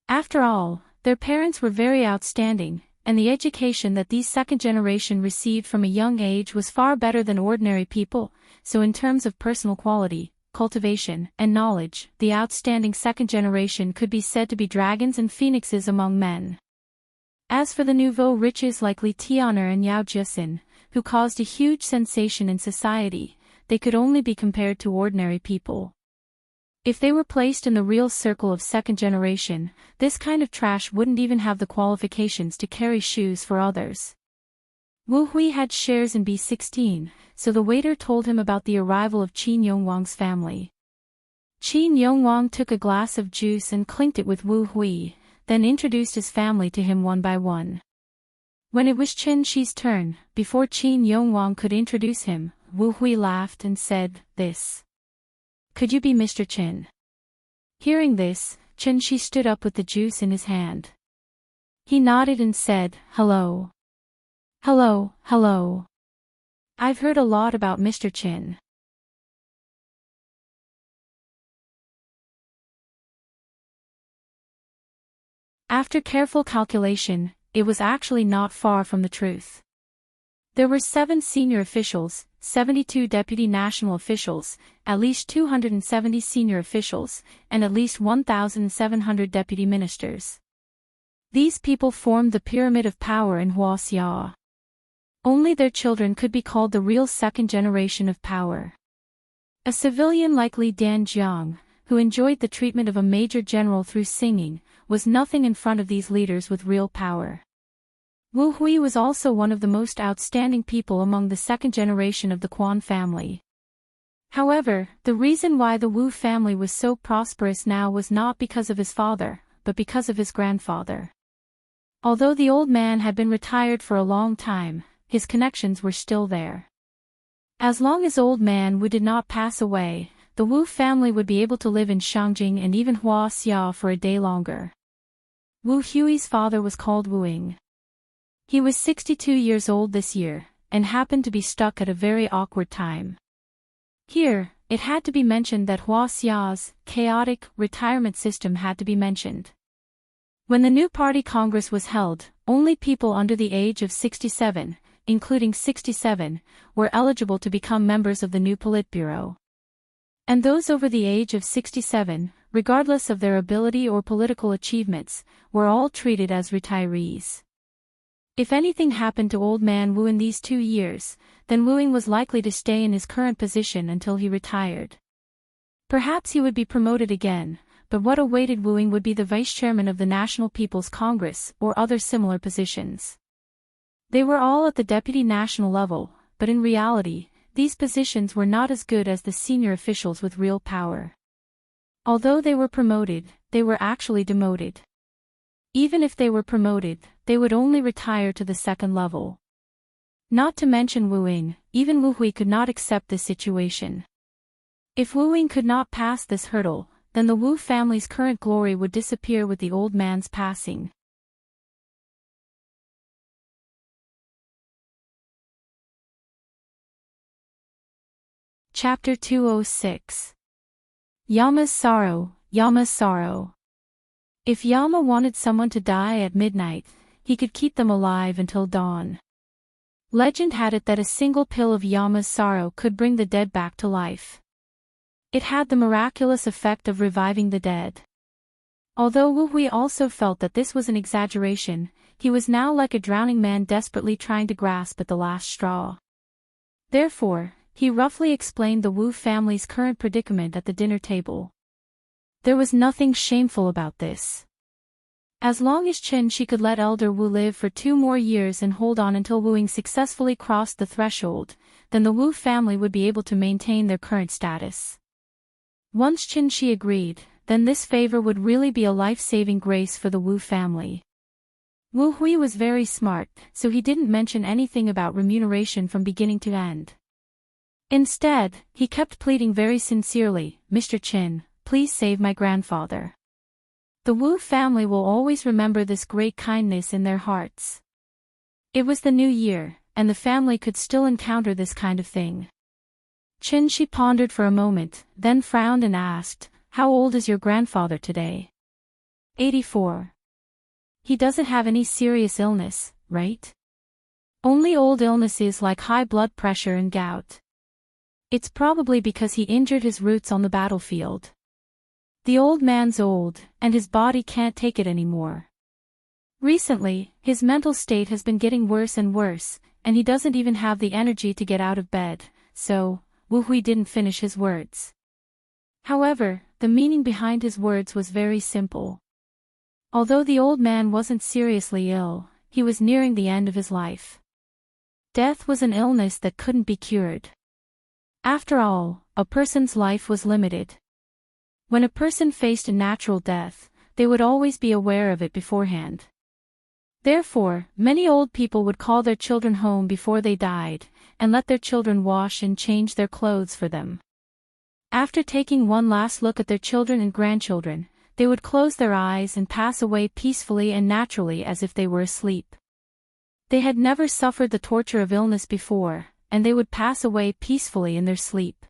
After all, their parents were very outstanding, and the education that these second generation received from a young age was far better than ordinary people, so in terms of personal quality, cultivation, and knowledge, the outstanding second generation could be said to be dragons and phoenixes among men. As for the nouveau riches like Li Tian'er and Yao Jiaxin, who caused a huge sensation in society, they could only be compared to ordinary people. If they were placed in the real circle of second generation, this kind of trash wouldn't even have the qualifications to carry shoes for others. Wu Hui had shares in B16, so the waiter told him about the arrival of Qin Yongwang's family. Qin Yongwang took a glass of juice and clinked it with Wu Hui, then introduced his family to him one by one. When it was Chen Shi's turn, before Qin Yongwang could introduce him, Wu Hui laughed and said, "This. Could you be Mr. Chen?" Hearing this, Chen Shi stood up with the juice in his hand. He nodded and said, "Hello. Hello, hello. I've heard a lot about Mr. Chen." After careful calculation, it was actually not far from the truth. There were 7 senior officials, 72 deputy national officials, at least 270 senior officials, and at least 1,700 deputy ministers. These people formed the pyramid of power in Huaxia. Only their children could be called the real second generation of power. A civilian like Li Danjiang, who enjoyed the treatment of a major general through singing, was nothing in front of these leaders with real power. Wu Hui was also one of the most outstanding people among the second generation of the Quan family. However, the reason why the Wu family was so prosperous now was not because of his father, but because of his grandfather. Although the old man had been retired for a long time, his connections were still there. As long as old man Wu did not pass away, the Wu family would be able to live in Shangjing and even Huaxia for a day longer. Wu Hui's father was called Wu Ying. He was 62 years old this year, and happened to be stuck at a very awkward time. Here, it had to be mentioned that Huaxia's chaotic retirement system had to be mentioned. When the new party congress was held, only people under the age of 67, including 67, were eligible to become members of the new Politburo. And those over the age of 67, regardless of their ability or political achievements, were all treated as retirees. If anything happened to old man Wu in these 2 years, then Wu Ying was likely to stay in his current position until he retired. Perhaps he would be promoted again, but what awaited Wu Ying would be the vice-chairman of the National People's Congress or other similar positions. They were all at the deputy national level, but in reality, these positions were not as good as the senior officials with real power. Although they were promoted, they were actually demoted. Even if they were promoted, they would only retire to the second level. Not to mention Wu Ying, even Wu Hui could not accept this situation. If Wu Ying could not pass this hurdle, then the Wu family's current glory would disappear with the old man's passing. Chapter 206. Yama's Sorrow, Yama's Sorrow. If Yama wanted someone to die at midnight, he could keep them alive until dawn. Legend had it that a single pill of Yama's sorrow could bring the dead back to life. It had the miraculous effect of reviving the dead. Although Wu Hui also felt that this was an exaggeration, he was now like a drowning man desperately trying to grasp at the last straw. Therefore, he roughly explained the Wu family's current predicament at the dinner table. There was nothing shameful about this. As long as Chen Shi could let elder Wu live for 2 more years and hold on until Wu Ying successfully crossed the threshold, then the Wu family would be able to maintain their current status. Once Chen Shi agreed, then this favor would really be a life-saving grace for the Wu family. Wu Hui was very smart, so he didn't mention anything about remuneration from beginning to end. Instead, he kept pleading very sincerely, "Mr. Chen, please save my grandfather." The Wu family will always remember this great kindness in their hearts. It was the new year, and the family could still encounter this kind of thing. She pondered for a moment, then frowned and asked, "How old is your grandfather today?" 84. He doesn't have any serious illness, right? Only old illnesses like high blood pressure and gout. It's probably because he injured his roots on the battlefield. The old man's old, and his body can't take it anymore. Recently, his mental state has been getting worse and worse, and he doesn't even have the energy to get out of bed, so, Wu Hui didn't finish his words. However, the meaning behind his words was very simple. Although the old man wasn't seriously ill, he was nearing the end of his life. Death was an illness that couldn't be cured. After all, a person's life was limited. When a person faced a natural death, they would always be aware of it beforehand. Therefore, many old people would call their children home before they died, and let their children wash and change their clothes for them. After taking one last look at their children and grandchildren, they would close their eyes and pass away peacefully and naturally as if they were asleep. They had never suffered the torture of illness before, and they would pass away peacefully in their sleep.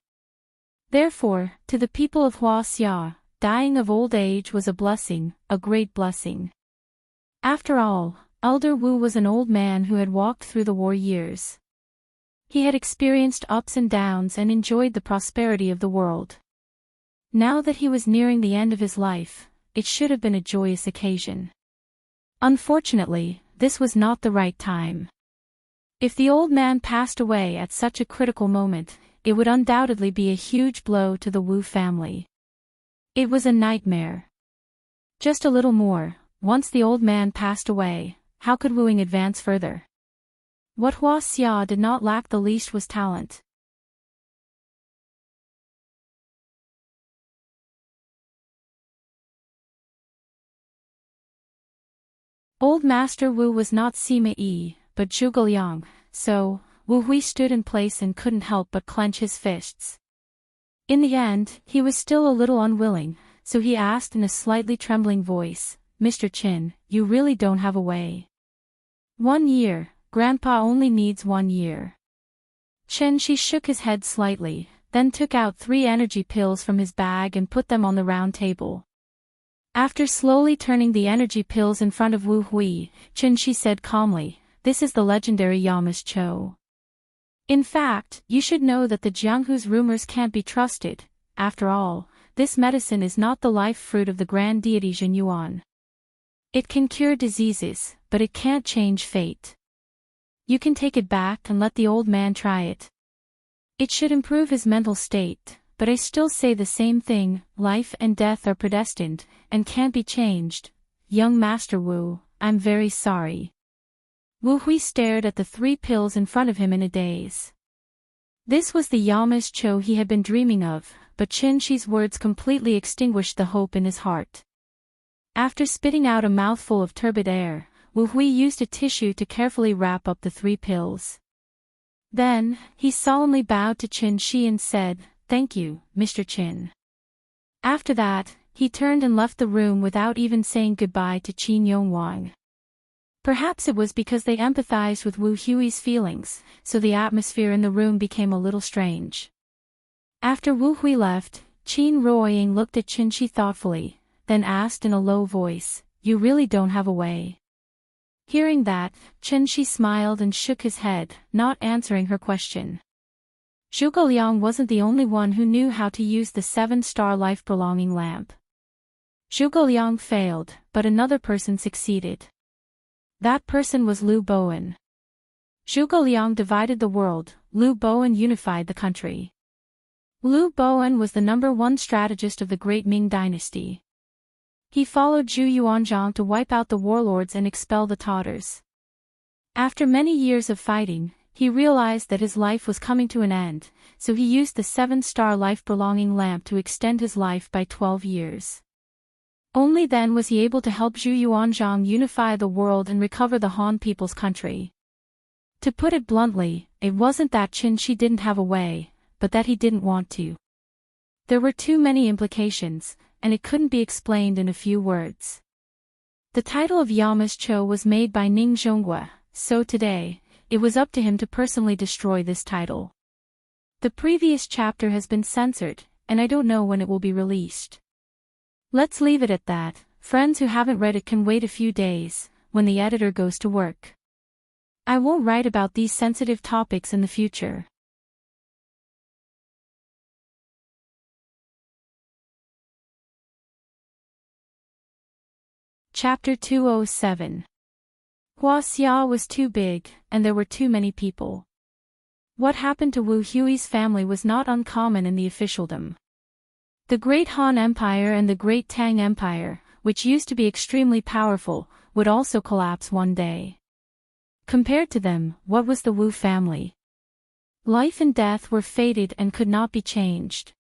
Therefore, to the people of Huaxia, dying of old age was a blessing, a great blessing. After all, Elder Wu was an old man who had walked through the war years. He had experienced ups and downs and enjoyed the prosperity of the world. Now that he was nearing the end of his life, it should have been a joyous occasion. Unfortunately, this was not the right time. If the old man passed away at such a critical moment, it would undoubtedly be a huge blow to the Wu family. It was a nightmare. Just a little more, once the old man passed away, how could Wuing advance further? What Huaxia did not lack the least was talent. Old Master Wu was not Sima Yi, but Zhuge Liang, so, Wu Hui stood in place and couldn't help but clench his fists. In the end, he was still a little unwilling, so he asked in a slightly trembling voice, "Mr. Qin, you really don't have a way?" 1 year, Grandpa only needs 1 year. She shook his head slightly, then took out 3 energy pills from his bag and put them on the round table. After slowly turning the energy pills in front of Wu Hui, she said calmly, "This is the legendary Yamas Cho. In fact, you should know that the Jianghu's rumors can't be trusted. After all, this medicine is not the life fruit of the grand deity Zhen Yuan. It can cure diseases, but it can't change fate. You can take it back and let the old man try it. It should improve his mental state, but I still say the same thing, life and death are predestined, and can't be changed. Young Master Wu, I'm very sorry." Wu Hui stared at the 3 pills in front of him in a daze. This was the Yamas Cho he had been dreaming of, but Shi's words completely extinguished the hope in his heart. After spitting out a mouthful of turbid air, Wu Hui used a tissue to carefully wrap up the 3 pills. Then, he solemnly bowed to Shi and said, "Thank you, Mr. Qin." After that, he turned and left the room without even saying goodbye to Qin Yongwang. Perhaps it was because they empathized with Wu Hui's feelings, so the atmosphere in the room became a little strange. After Wu Hui left, Qin Ruoying looked at Shi thoughtfully, then asked in a low voice, "You really don't have a way?" Hearing that, Shi smiled and shook his head, not answering her question. Zhuge Liang wasn't the only one who knew how to use the 7-star life-prolonging lamp. Zhuge Liang failed, but another person succeeded. That person was Liu Bowen. Zhuge Liang divided the world, Liu Bowen unified the country. Liu Bowen was the #1 strategist of the Great Ming Dynasty. He followed Zhu Yuanzhang to wipe out the warlords and expel the Tatars. After many years of fighting, he realized that his life was coming to an end, so he used the 7-star life-prolonging lamp to extend his life by 12 years. Only then was he able to help Zhu Yuanzhang unify the world and recover the Han people's country. To put it bluntly, it wasn't that Shi didn't have a way, but that he didn't want to. There were too many implications, and it couldn't be explained in a few words. The title of Yamas Cho was made by Ning Zhonghua, so today, it was up to him to personally destroy this title. The previous chapter has been censored, and I don't know when it will be released. Let's leave it at that. Friends who haven't read it can wait a few days, when the editor goes to work. I won't write about these sensitive topics in the future. Chapter 207. Hua Xia was too big, and there were too many people. What happened to Wu Hui's family was not uncommon in the officialdom. The Great Han Empire and the Great Tang Empire, which used to be extremely powerful, would also collapse one day. Compared to them, what was the Wu family? Life and death were fated and could not be changed.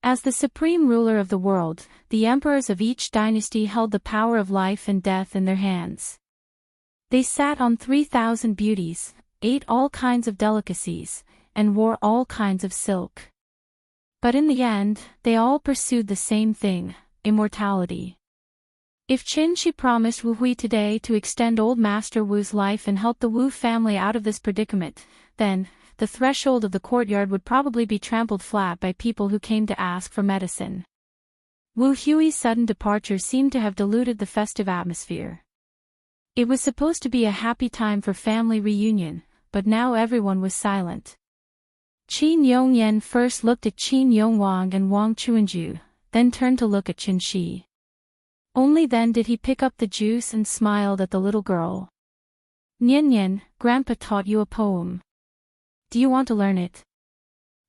As the supreme ruler of the world, the emperors of each dynasty held the power of life and death in their hands. They sat on 3,000 beauties, ate all kinds of delicacies, and wore all kinds of silk. But in the end, they all pursued the same thing, immortality. If Qin Shi promised Wu Hui today to extend old Master Wu's life and help the Wu family out of this predicament, then, the threshold of the courtyard would probably be trampled flat by people who came to ask for medicine. Wu Hui's sudden departure seemed to have diluted the festive atmosphere. It was supposed to be a happy time for family reunion, but now everyone was silent. Qin Yongyan first looked at Qin Yongwang and Wang Chuanju, then turned to look at Qin Shi. Only then did he pick up the juice and smiled at the little girl. Nian Nian, Grandpa taught you a poem. Do you want to learn it?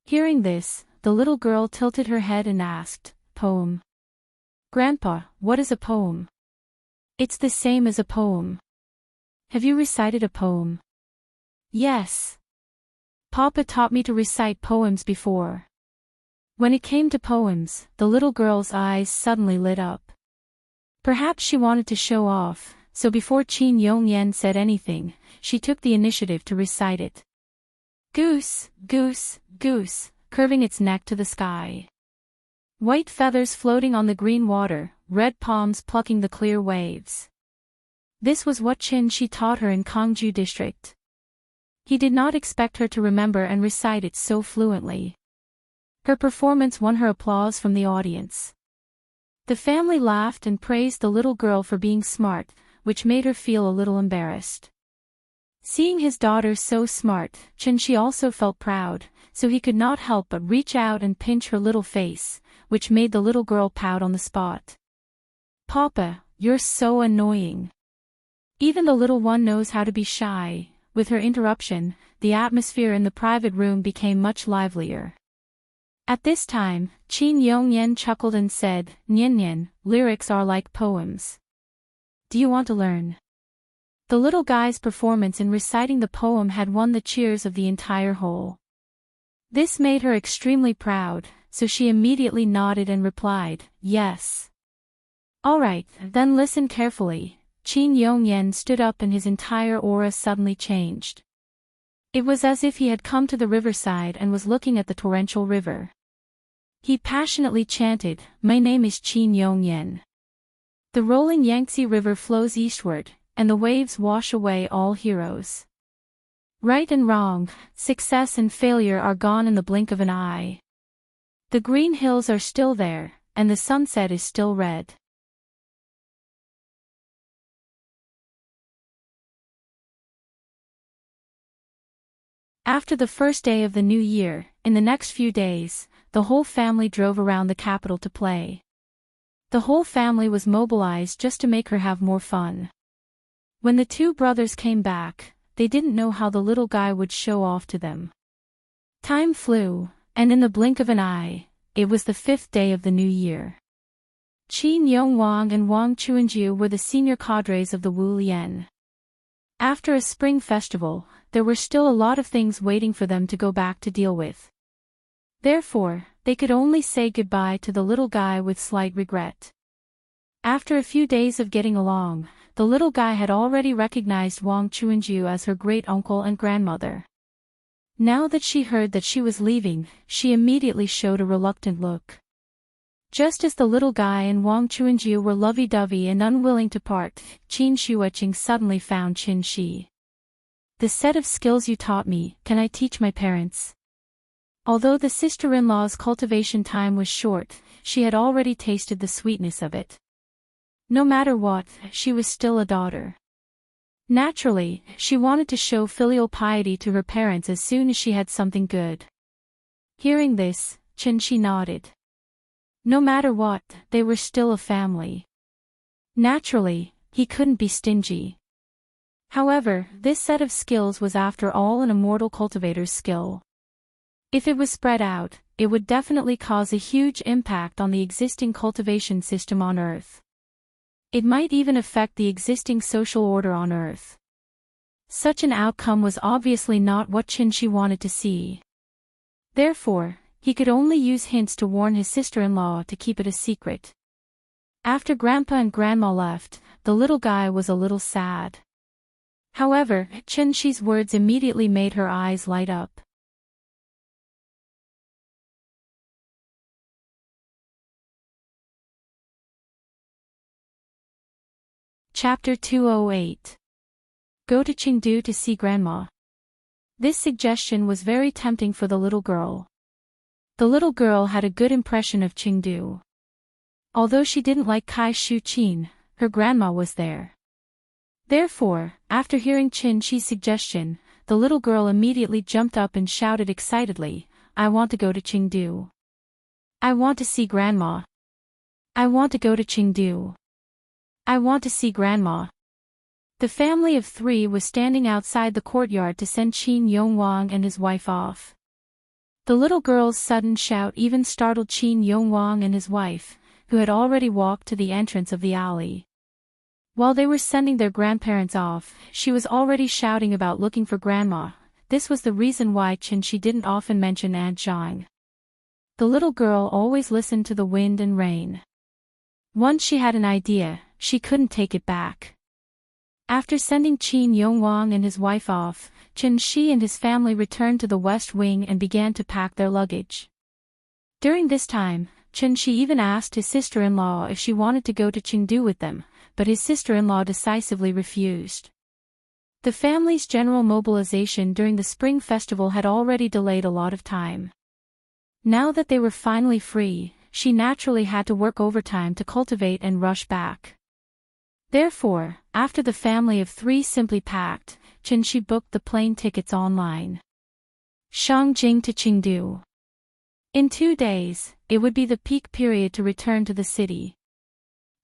Hearing this, the little girl tilted her head and asked, Poem? Grandpa, what is a poem? It's the same as a poem. Have you recited a poem? Yes. Papa taught me to recite poems before. When it came to poems, the little girl's eyes suddenly lit up. Perhaps she wanted to show off, so before Qin Yongyan said anything, she took the initiative to recite it. Goose, goose, goose, curving its neck to the sky. White feathers floating on the green water, red palms plucking the clear waves. This was what Qin Shi taught her in Kangju district. He did not expect her to remember and recite it so fluently. Her performance won her applause from the audience. The family laughed and praised the little girl for being smart, which made her feel a little embarrassed. Seeing his daughter so smart, Qin Shi also felt proud, so he could not help but reach out and pinch her little face, which made the little girl pout on the spot. Papa, you're so annoying. Even the little one knows how to be shy. With her interruption, the atmosphere in the private room became much livelier. At this time, Qin Yongyan chuckled and said, Nian Nian, lyrics are like poems. Do you want to learn? The little guy's performance in reciting the poem had won the cheers of the entire hall. This made her extremely proud, so she immediately nodded and replied, yes. All right, then listen carefully. Qin Yongyan stood up and his entire aura suddenly changed. It was as if he had come to the riverside and was looking at the torrential river. He passionately chanted, My name is Qin Yongyan. The rolling Yangtze River flows eastward, and the waves wash away all heroes. Right and wrong, success and failure are gone in the blink of an eye. The green hills are still there, and the sunset is still red. After the first day of the new year, in the next few days, the whole family drove around the capital to play. The whole family was mobilized just to make her have more fun. When the two brothers came back, they didn't know how the little guy would show off to them. Time flew, and in the blink of an eye, it was the 5th day of the new year. Qin Yongwang and Wang Chuanju were the senior cadres of the Wu Lian. After a spring festival, there were still a lot of things waiting for them to go back to deal with. Therefore, they could only say goodbye to the little guy with slight regret. After a few days of getting along, the little guy had already recognized Wang Chuanju as her great-uncle and grandmother. Now that she heard that she was leaving, she immediately showed a reluctant look. Just as the little guy and Wang Chuanju were lovey-dovey and unwilling to part, Qin Shuiqing suddenly found Qin Shi. The set of skills you taught me, can I teach my parents? Although the sister-in-law's cultivation time was short, she had already tasted the sweetness of it. No matter what, she was still a daughter. Naturally, she wanted to show filial piety to her parents as soon as she had something good. Hearing this, Chin-shi nodded. No matter what, they were still a family. Naturally, he couldn't be stingy. However, this set of skills was after all an immortal cultivator's skill. If it was spread out, it would definitely cause a huge impact on the existing cultivation system on Earth. It might even affect the existing social order on Earth. Such an outcome was obviously not what Chin-shi wanted to see. Therefore, he could only use hints to warn his sister-in-law to keep it a secret. After Grandpa and Grandma left, the little guy was a little sad. However, Chin-shi's words immediately made her eyes light up. Chapter 208. Go to Chengdu to see Grandma. This suggestion was very tempting for the little girl. The little girl had a good impression of Chengdu. Although she didn't like Kai Shu-chin, her grandma was there. Therefore, after hearing Chin-shi's suggestion, the little girl immediately jumped up and shouted excitedly, "I want to go to Chengdu. I want to see Grandma. I want to go to Chengdu. I want to see Grandma." The family of 3 was standing outside the courtyard to send Qin Yongwang and his wife off. The little girl's sudden shout even startled Qin Yongwang and his wife, who had already walked to the entrance of the alley. While they were sending their grandparents off, she was already shouting about looking for Grandma. This was the reason why Chin-shi didn't often mention Aunt Zhang. The little girl always listened to the wind and rain. Once she had an idea, she couldn't take it back. After sending Qin Yongwang and his wife off, Chin-shi and his family returned to the West Wing and began to pack their luggage. During this time, Chin-shi even asked his sister-in-law if she wanted to go to Chengdu with them, but his sister-in-law decisively refused. The family's general mobilization during the Spring Festival had already delayed a lot of time. Now that they were finally free, she naturally had to work overtime to cultivate and rush back. Therefore, after the family of 3 simply packed, Chin-shi booked the plane tickets online. Shangjing to Chengdu. In 2 days, it would be the peak period to return to the city.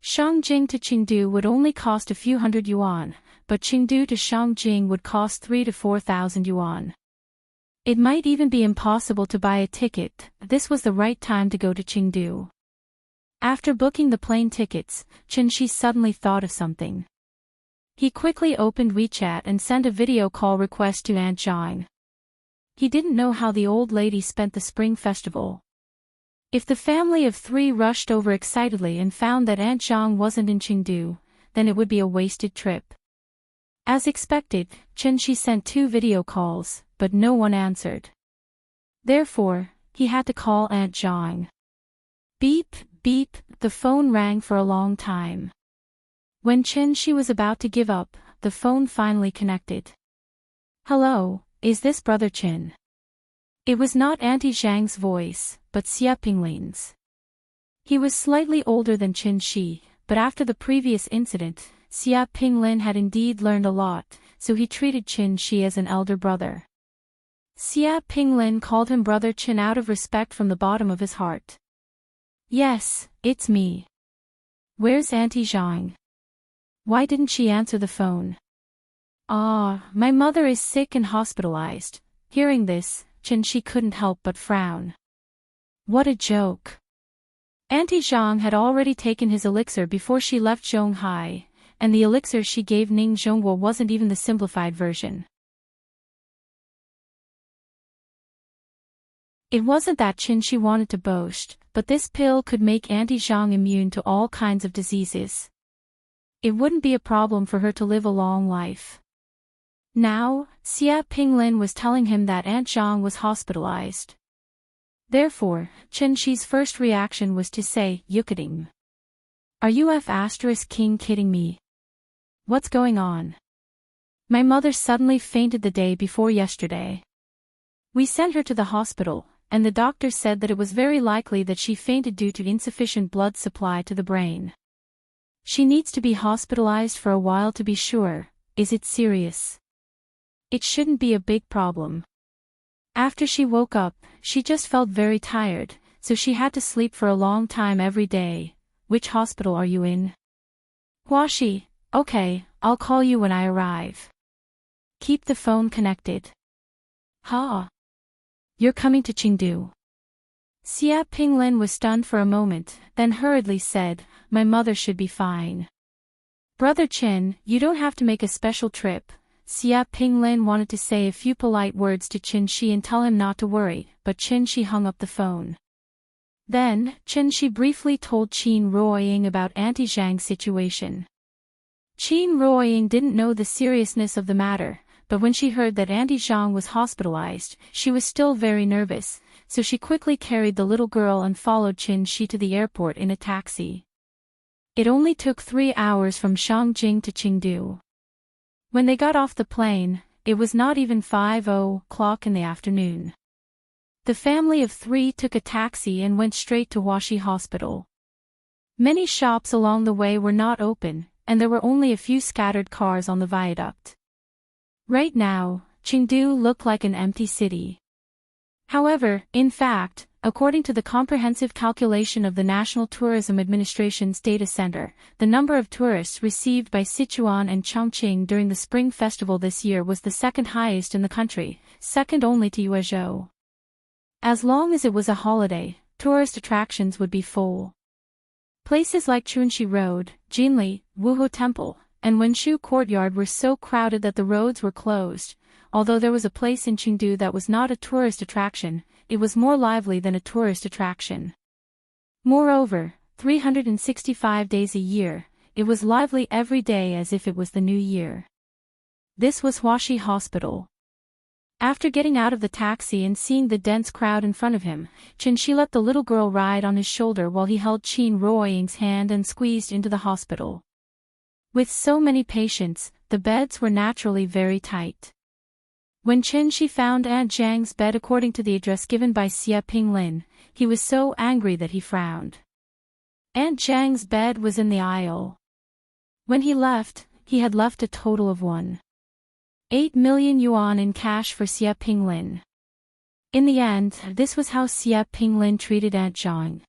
Shangjing to Chengdu would only cost a few hundred yuan, but Chengdu to Shangjing would cost 3,000 to 4,000 yuan. It might even be impossible to buy a ticket. This was the right time to go to Chengdu. After booking the plane tickets, Chin-shi suddenly thought of something. He quickly opened WeChat and sent a video call request to Aunt Zhang. He didn't know how the old lady spent the Spring Festival. If the family of 3 rushed over excitedly and found that Aunt Zhang wasn't in Chengdu, then it would be a wasted trip. As expected, Chin-shi sent 2 video calls, but no one answered. Therefore, he had to call Aunt Zhang. Beep, beep, the phone rang for a long time. When Chin-shi was about to give up, the phone finally connected. "Hello, is this Brother Chin?" It was not Auntie Zhang's voice, but Xia Pinglin's. He was slightly older than Chin-shi, but after the previous incident, Xia Pinglin had indeed learned a lot, so he treated Chin-shi as an elder brother. Xia Pinglin called him Brother Chin out of respect from the bottom of his heart. "Yes, it's me. Where's Auntie Zhang? Why didn't she answer the phone?" "Ah, my mother is sick and hospitalized." Hearing this, Chin-shi couldn't help but frown. What a joke. Auntie Zhang had already taken his elixir before she left Zhonghai, and the elixir she gave Ning Zhongguo wasn't even the simplified version. It wasn't that Chin-shi wanted to boast, but this pill could make Auntie Zhang immune to all kinds of diseases. It wouldn't be a problem for her to live a long life. Now, Xia Pinglin was telling him that Aunt Zhang was hospitalized. Therefore, Chin-shi's first reaction was to say, "Yukiting. Are you king kidding me? What's going on? My mother suddenly fainted the day before yesterday. We sent her to the hospital, and the doctor said that it was very likely that she fainted due to insufficient blood supply to the brain. She needs to be hospitalized for a while to be sure. Is it serious? It shouldn't be a big problem. After she woke up, she just felt very tired, so she had to sleep for a long time every day. Which hospital are you in? Huashi, okay, I'll call you when I arrive. Keep the phone connected. Ha! You're coming to Chengdu. Xia Pinglin was stunned for a moment, then hurriedly said, my mother should be fine. Brother Chen, you don't have to make a special trip. Xia Pinglin wanted to say a few polite words to Qin Shi and tell him not to worry, but Qin Shi hung up the phone. Then, Qin Shi briefly told Qin Ruoying about Auntie Zhang's situation. Qin Ruoying didn't know the seriousness of the matter, but when she heard that Auntie Zhang was hospitalized, she was still very nervous, so she quickly carried the little girl and followed Qin Shi to the airport in a taxi. It only took 3 hours from Shangjing to Chengdu. When they got off the plane, it was not even 5:00 in the afternoon. The family of 3 took a taxi and went straight to Huashi Hospital. Many shops along the way were not open, and there were only a few scattered cars on the viaduct. Right now, Chengdu looked like an empty city. However, in fact, according to the comprehensive calculation of the National Tourism Administration's data center, the number of tourists received by Sichuan and Chongqing during the Spring Festival this year was the second highest in the country, second only to Yuezhou. As long as it was a holiday, tourist attractions would be full. Places like Chunxi Road, Jinli, Wuhou Temple, and Wenshu Courtyard were so crowded that the roads were closed. Although there was a place in Chengdu that was not a tourist attraction, it was more lively than a tourist attraction. Moreover, 365 days a year, it was lively every day as if it was the new year. This was Huashi Hospital. After getting out of the taxi and seeing the dense crowd in front of him, Qin Shi let the little girl ride on his shoulder while he held Qin Ruoying's hand and squeezed into the hospital. With so many patients, the beds were naturally very tight. When Qin Shi found Aunt Zhang's bed according to the address given by Xia Pinglin, he was so angry that he frowned. Aunt Zhang's bed was in the aisle. When he left, he had left a total of 1.8 million yuan in cash for Xia Pinglin. In the end, this was how Xia Pinglin treated Aunt Zhang.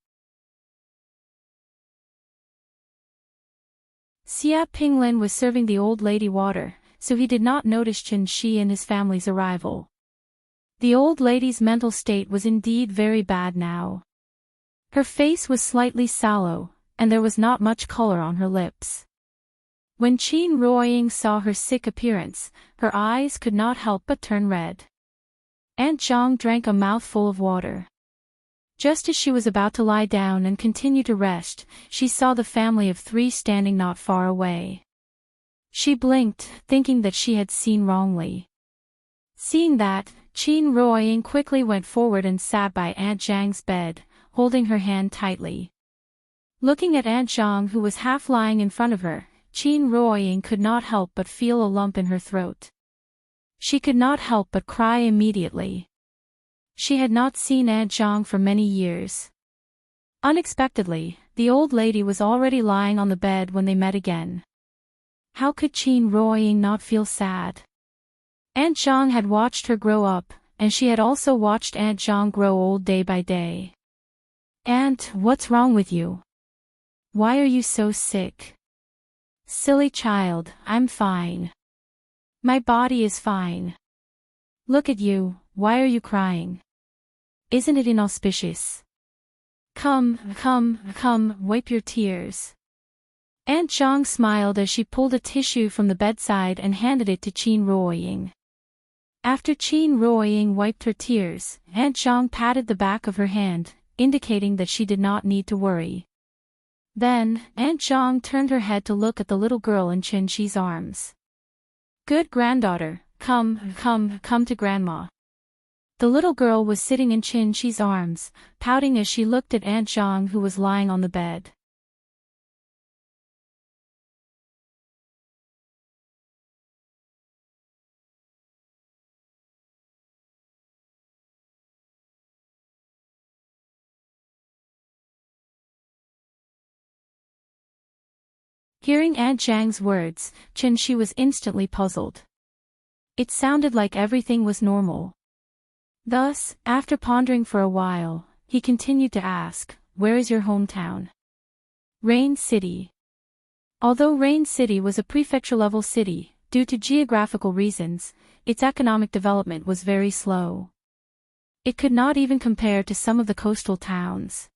Xia Pinglin was serving the old lady water, so he did not notice Qin Shi and his family's arrival. The old lady's mental state was indeed very bad now. Her face was slightly sallow, and there was not much color on her lips. When Qin Ruoying saw her sick appearance, her eyes could not help but turn red. Aunt Zhang drank a mouthful of water. Just as she was about to lie down and continue to rest, she saw the family of 3 standing not far away. She blinked, thinking that she had seen wrongly. Seeing that, Qin Ruoying quickly went forward and sat by Aunt Zhang's bed, holding her hand tightly. Looking at Aunt Zhang who was half lying in front of her, Qin Ruoying could not help but feel a lump in her throat. She could not help but cry immediately. She had not seen Aunt Zhang for many years. Unexpectedly, the old lady was already lying on the bed when they met again. How could Qin Ruoying not feel sad? Aunt Zhang had watched her grow up, and she had also watched Aunt Zhang grow old day by day. Aunt, what's wrong with you? Why are you so sick? Silly child, I'm fine. My body is fine. Look at you, why are you crying? Isn't it inauspicious? Come, wipe your tears. Aunt Zhang smiled as she pulled a tissue from the bedside and handed it to Qin Ruoying. After Qin Ruoying wiped her tears, Aunt Zhang patted the back of her hand, indicating that she did not need to worry. Then, Aunt Zhang turned her head to look at the little girl in Qin Shi's arms. Good granddaughter, come to grandma. The little girl was sitting in Qin Shi's arms, pouting as she looked at Aunt Zhang who was lying on the bed. Hearing Aunt Zhang's words, Chen Shi was instantly puzzled. It sounded like everything was normal. Thus, after pondering for a while, he continued to ask, "Where is your hometown?" Rain City. Although Rain City was a prefecture-level city, due to geographical reasons, its economic development was very slow. It could not even compare to some of the coastal towns.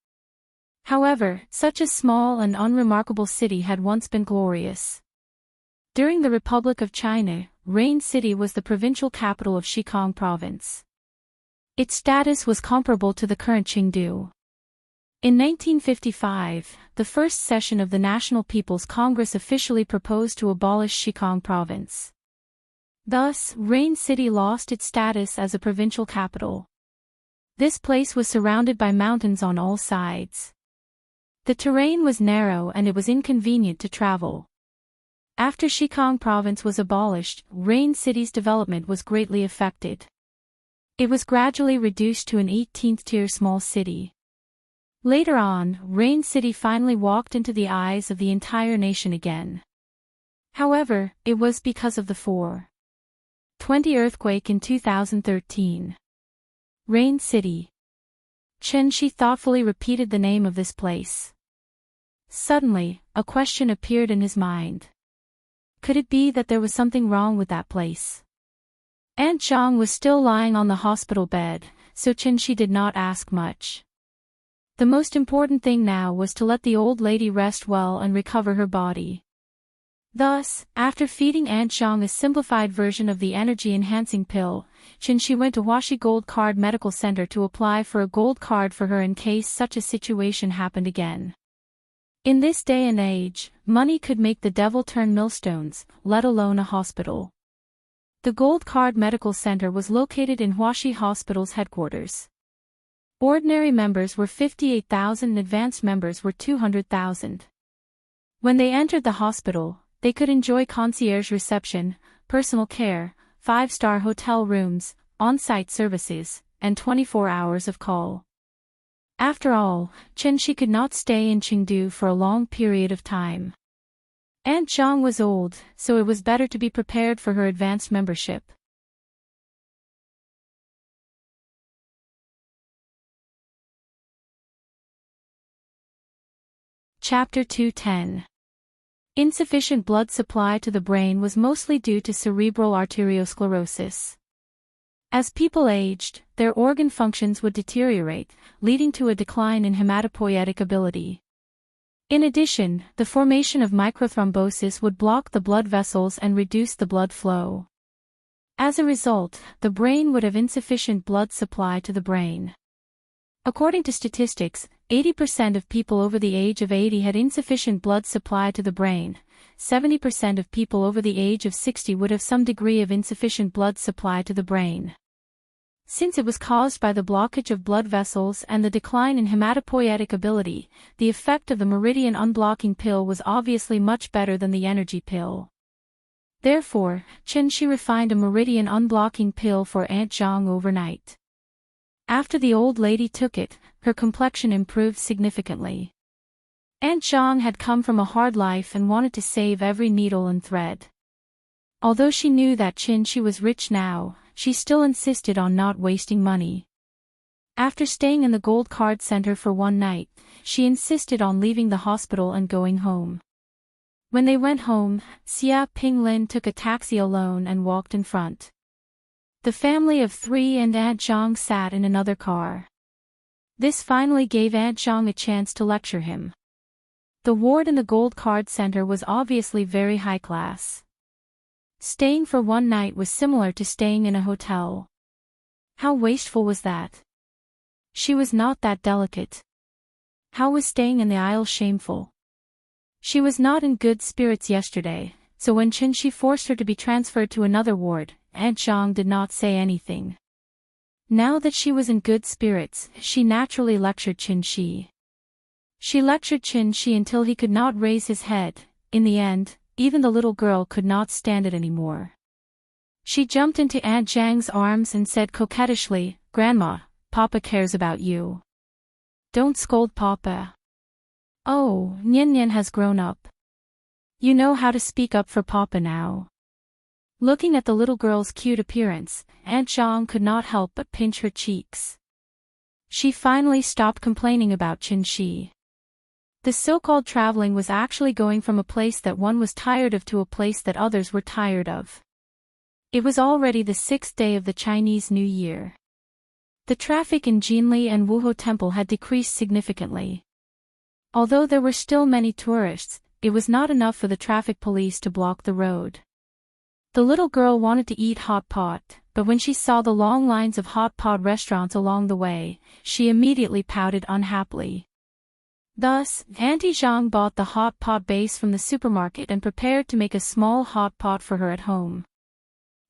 However, such a small and unremarkable city had once been glorious. During the Republic of China, Rain City was the provincial capital of Xikang Province. Its status was comparable to the current Chengdu. In 1955, the first session of the National People's Congress officially proposed to abolish Xikang Province. Thus, Rain City lost its status as a provincial capital. This place was surrounded by mountains on all sides. The terrain was narrow and it was inconvenient to travel. After Xikang Province was abolished, Rain City's development was greatly affected. It was gradually reduced to an 18th-tier small city. Later on, Rain City finally walked into the eyes of the entire nation again. However, it was because of the 4.20 earthquake in 2013. Rain City. Chen Shi thoughtfully repeated the name of this place. Suddenly, a question appeared in his mind. Could it be that there was something wrong with that place? Aunt Zhang was still lying on the hospital bed, so Chen Shi did not ask much. The most important thing now was to let the old lady rest well and recover her body. Thus, after feeding Aunt Zhang a simplified version of the energy-enhancing pill, Chen Shi went to Huaxi Gold Card Medical Center to apply for a gold card for her in case such a situation happened again. In this day and age, money could make the devil turn millstones, let alone a hospital. The Gold Card Medical Center was located in Huaxi Hospital's headquarters. Ordinary members were 58,000 and advanced members were 200,000. When they entered the hospital, they could enjoy concierge reception, personal care, 5-star hotel rooms, on-site services, and 24 hours of call. After all, Chen Shi could not stay in Chengdu for a long period of time. Aunt Zhang was old, so it was better to be prepared for her advanced membership. Chapter 210. Insufficient blood supply to the brain was mostly due to cerebral arteriosclerosis. As people aged, their organ functions would deteriorate, leading to a decline in hematopoietic ability. In addition, the formation of microthrombosis would block the blood vessels and reduce the blood flow. As a result, the brain would have insufficient blood supply to the brain. According to statistics, 80% of people over the age of 80 had insufficient blood supply to the brain. 70% of people over the age of 60 would have some degree of insufficient blood supply to the brain. Since it was caused by the blockage of blood vessels and the decline in hematopoietic ability, the effect of the meridian unblocking pill was obviously much better than the energy pill. Therefore, Chen Shi refined a meridian unblocking pill for Aunt Zhang overnight. After the old lady took it, her complexion improved significantly. Aunt Zhang had come from a hard life and wanted to save every needle and thread. Although she knew that Chen Shi was rich now, she still insisted on not wasting money. After staying in the Gold Card Center for one night, she insisted on leaving the hospital and going home. When they went home, Xia Pinglin took a taxi alone and walked in front. The family of 3 and Aunt Zhang sat in another car. This finally gave Aunt Zhang a chance to lecture him. The ward in the Gold Card Center was obviously very high class. Staying for one night was similar to staying in a hotel. How wasteful was that? She was not that delicate. How was staying in the aisle shameful? She was not in good spirits yesterday, so when Chen Shi forced her to be transferred to another ward, Aunt Zhang did not say anything. Now that she was in good spirits, she naturally lectured Chen Shi. She lectured Chen Shi until he could not raise his head. In the end, even the little girl could not stand it anymore. She jumped into Aunt Zhang's arms and said coquettishly, "Grandma, Papa cares about you. Don't scold Papa. Oh, Nian Nian has grown up." You know how to speak up for Papa now. Looking at the little girl's cute appearance, Aunt Zhang could not help but pinch her cheeks. She finally stopped complaining about Qin. The so-called traveling was actually going from a place that one was tired of to a place that others were tired of. It was already the 6th day of the Chinese New Year. The traffic in Jinli and Wuhou Temple had decreased significantly. Although there were still many tourists, it was not enough for the traffic police to block the road. The little girl wanted to eat hot pot, but when she saw the long lines of hot pot restaurants along the way, she immediately pouted unhappily. Thus, Auntie Zhang bought the hot pot base from the supermarket and prepared to make a small hot pot for her at home.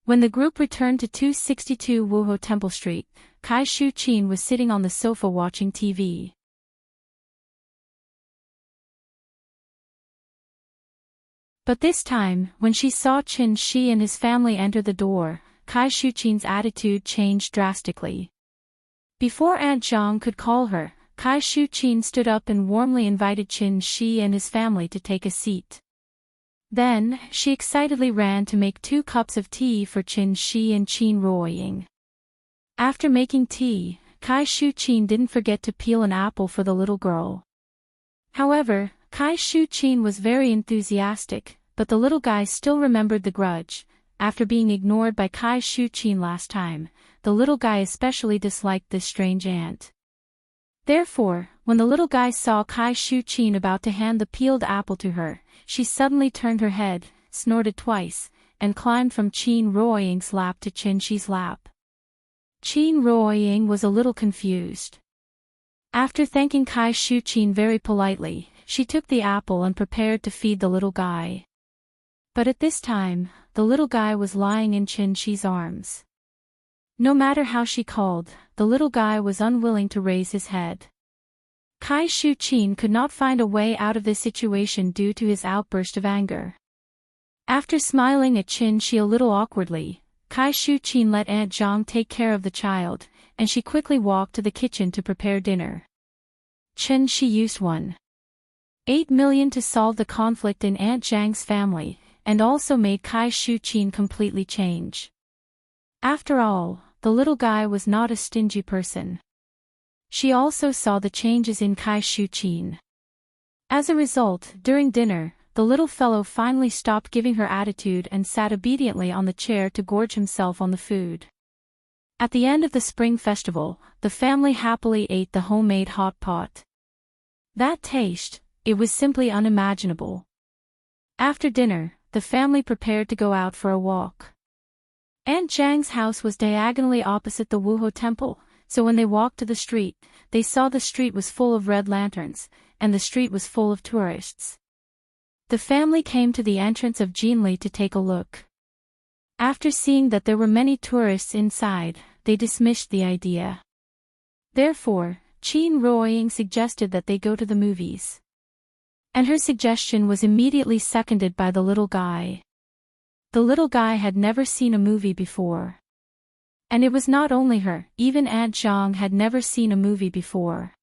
When the group returned to 262 Wuhou Temple Street, Kai Shu-Qin was sitting on the sofa watching TV. But this time, when she saw Qin Shi and his family enter the door, Kai Shu-Qin's attitude changed drastically. Before Aunt Zhang could call her, Kai Shu-Qin stood up and warmly invited Qin Shi and his family to take a seat. Then, she excitedly ran to make 2 cups of tea for Qin Shi and Qin Ruoying. After making tea, Kai Shu-Qin didn't forget to peel an apple for the little girl. However, Kai Shu-Qin was very enthusiastic, but the little guy still remembered the grudge. After being ignored by Kai Shu-Qin last time, the little guy especially disliked this strange aunt. Therefore, when the little guy saw Kai Shu-Qin about to hand the peeled apple to her, she suddenly turned her head, snorted twice, and climbed from Qin Ruoying's lap to Qin Shi's lap. Qin Ruoying was a little confused. After thanking Kai Shu-Qin very politely, she took the apple and prepared to feed the little guy. But at this time, the little guy was lying in Qin Shi's arms. No matter how she called, the little guy was unwilling to raise his head. Kai Shu-Qin could not find a way out of this situation due to his outburst of anger. After smiling at Qin Shi a little awkwardly, Kai Shu-Qin let Aunt Zhang take care of the child, and she quickly walked to the kitchen to prepare dinner. Qin Shi used 1.8 million to solve the conflict in Aunt Zhang's family, and also made Kai Shu-Qin completely change. After all, the little guy was not a stingy person. She also saw the changes in Kai Shu-Qin. As a result, during dinner, the little fellow finally stopped giving her attitude and sat obediently on the chair to gorge himself on the food. At the end of the spring festival, the family happily ate the homemade hot pot. That taste, it was simply unimaginable. After dinner, the family prepared to go out for a walk. Aunt Zhang's house was diagonally opposite the Wuhou Temple, so when they walked to the street, they saw the street was full of red lanterns, and the street was full of tourists. The family came to the entrance of Jinli to take a look. After seeing that there were many tourists inside, they dismissed the idea. Therefore, Qin Ruoying suggested that they go to the movies. And her suggestion was immediately seconded by the little guy. The little guy had never seen a movie before. And it was not only her, even Aunt Zhang had never seen a movie before.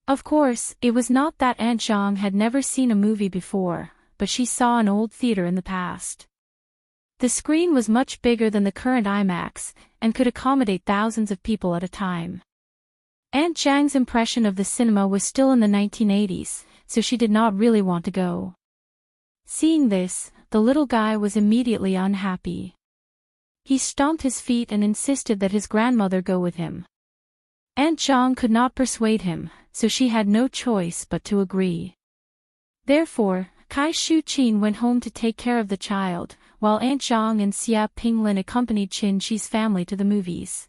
Of course, it was not that Aunt Zhang had never seen a movie before, but she saw an old theater in the past. The screen was much bigger than the current IMAX, and could accommodate thousands of people at a time. Aunt Zhang's impression of the cinema was still in the 1980s, so she did not really want to go. Seeing this, the little guy was immediately unhappy. He stomped his feet and insisted that his grandmother go with him. Aunt Zhang could not persuade him, so she had no choice but to agree. Therefore, Kai Shu-Qin went home to take care of the child, while Aunt Zhang and Xia Pinglin accompanied Qin Shi's family to the movies.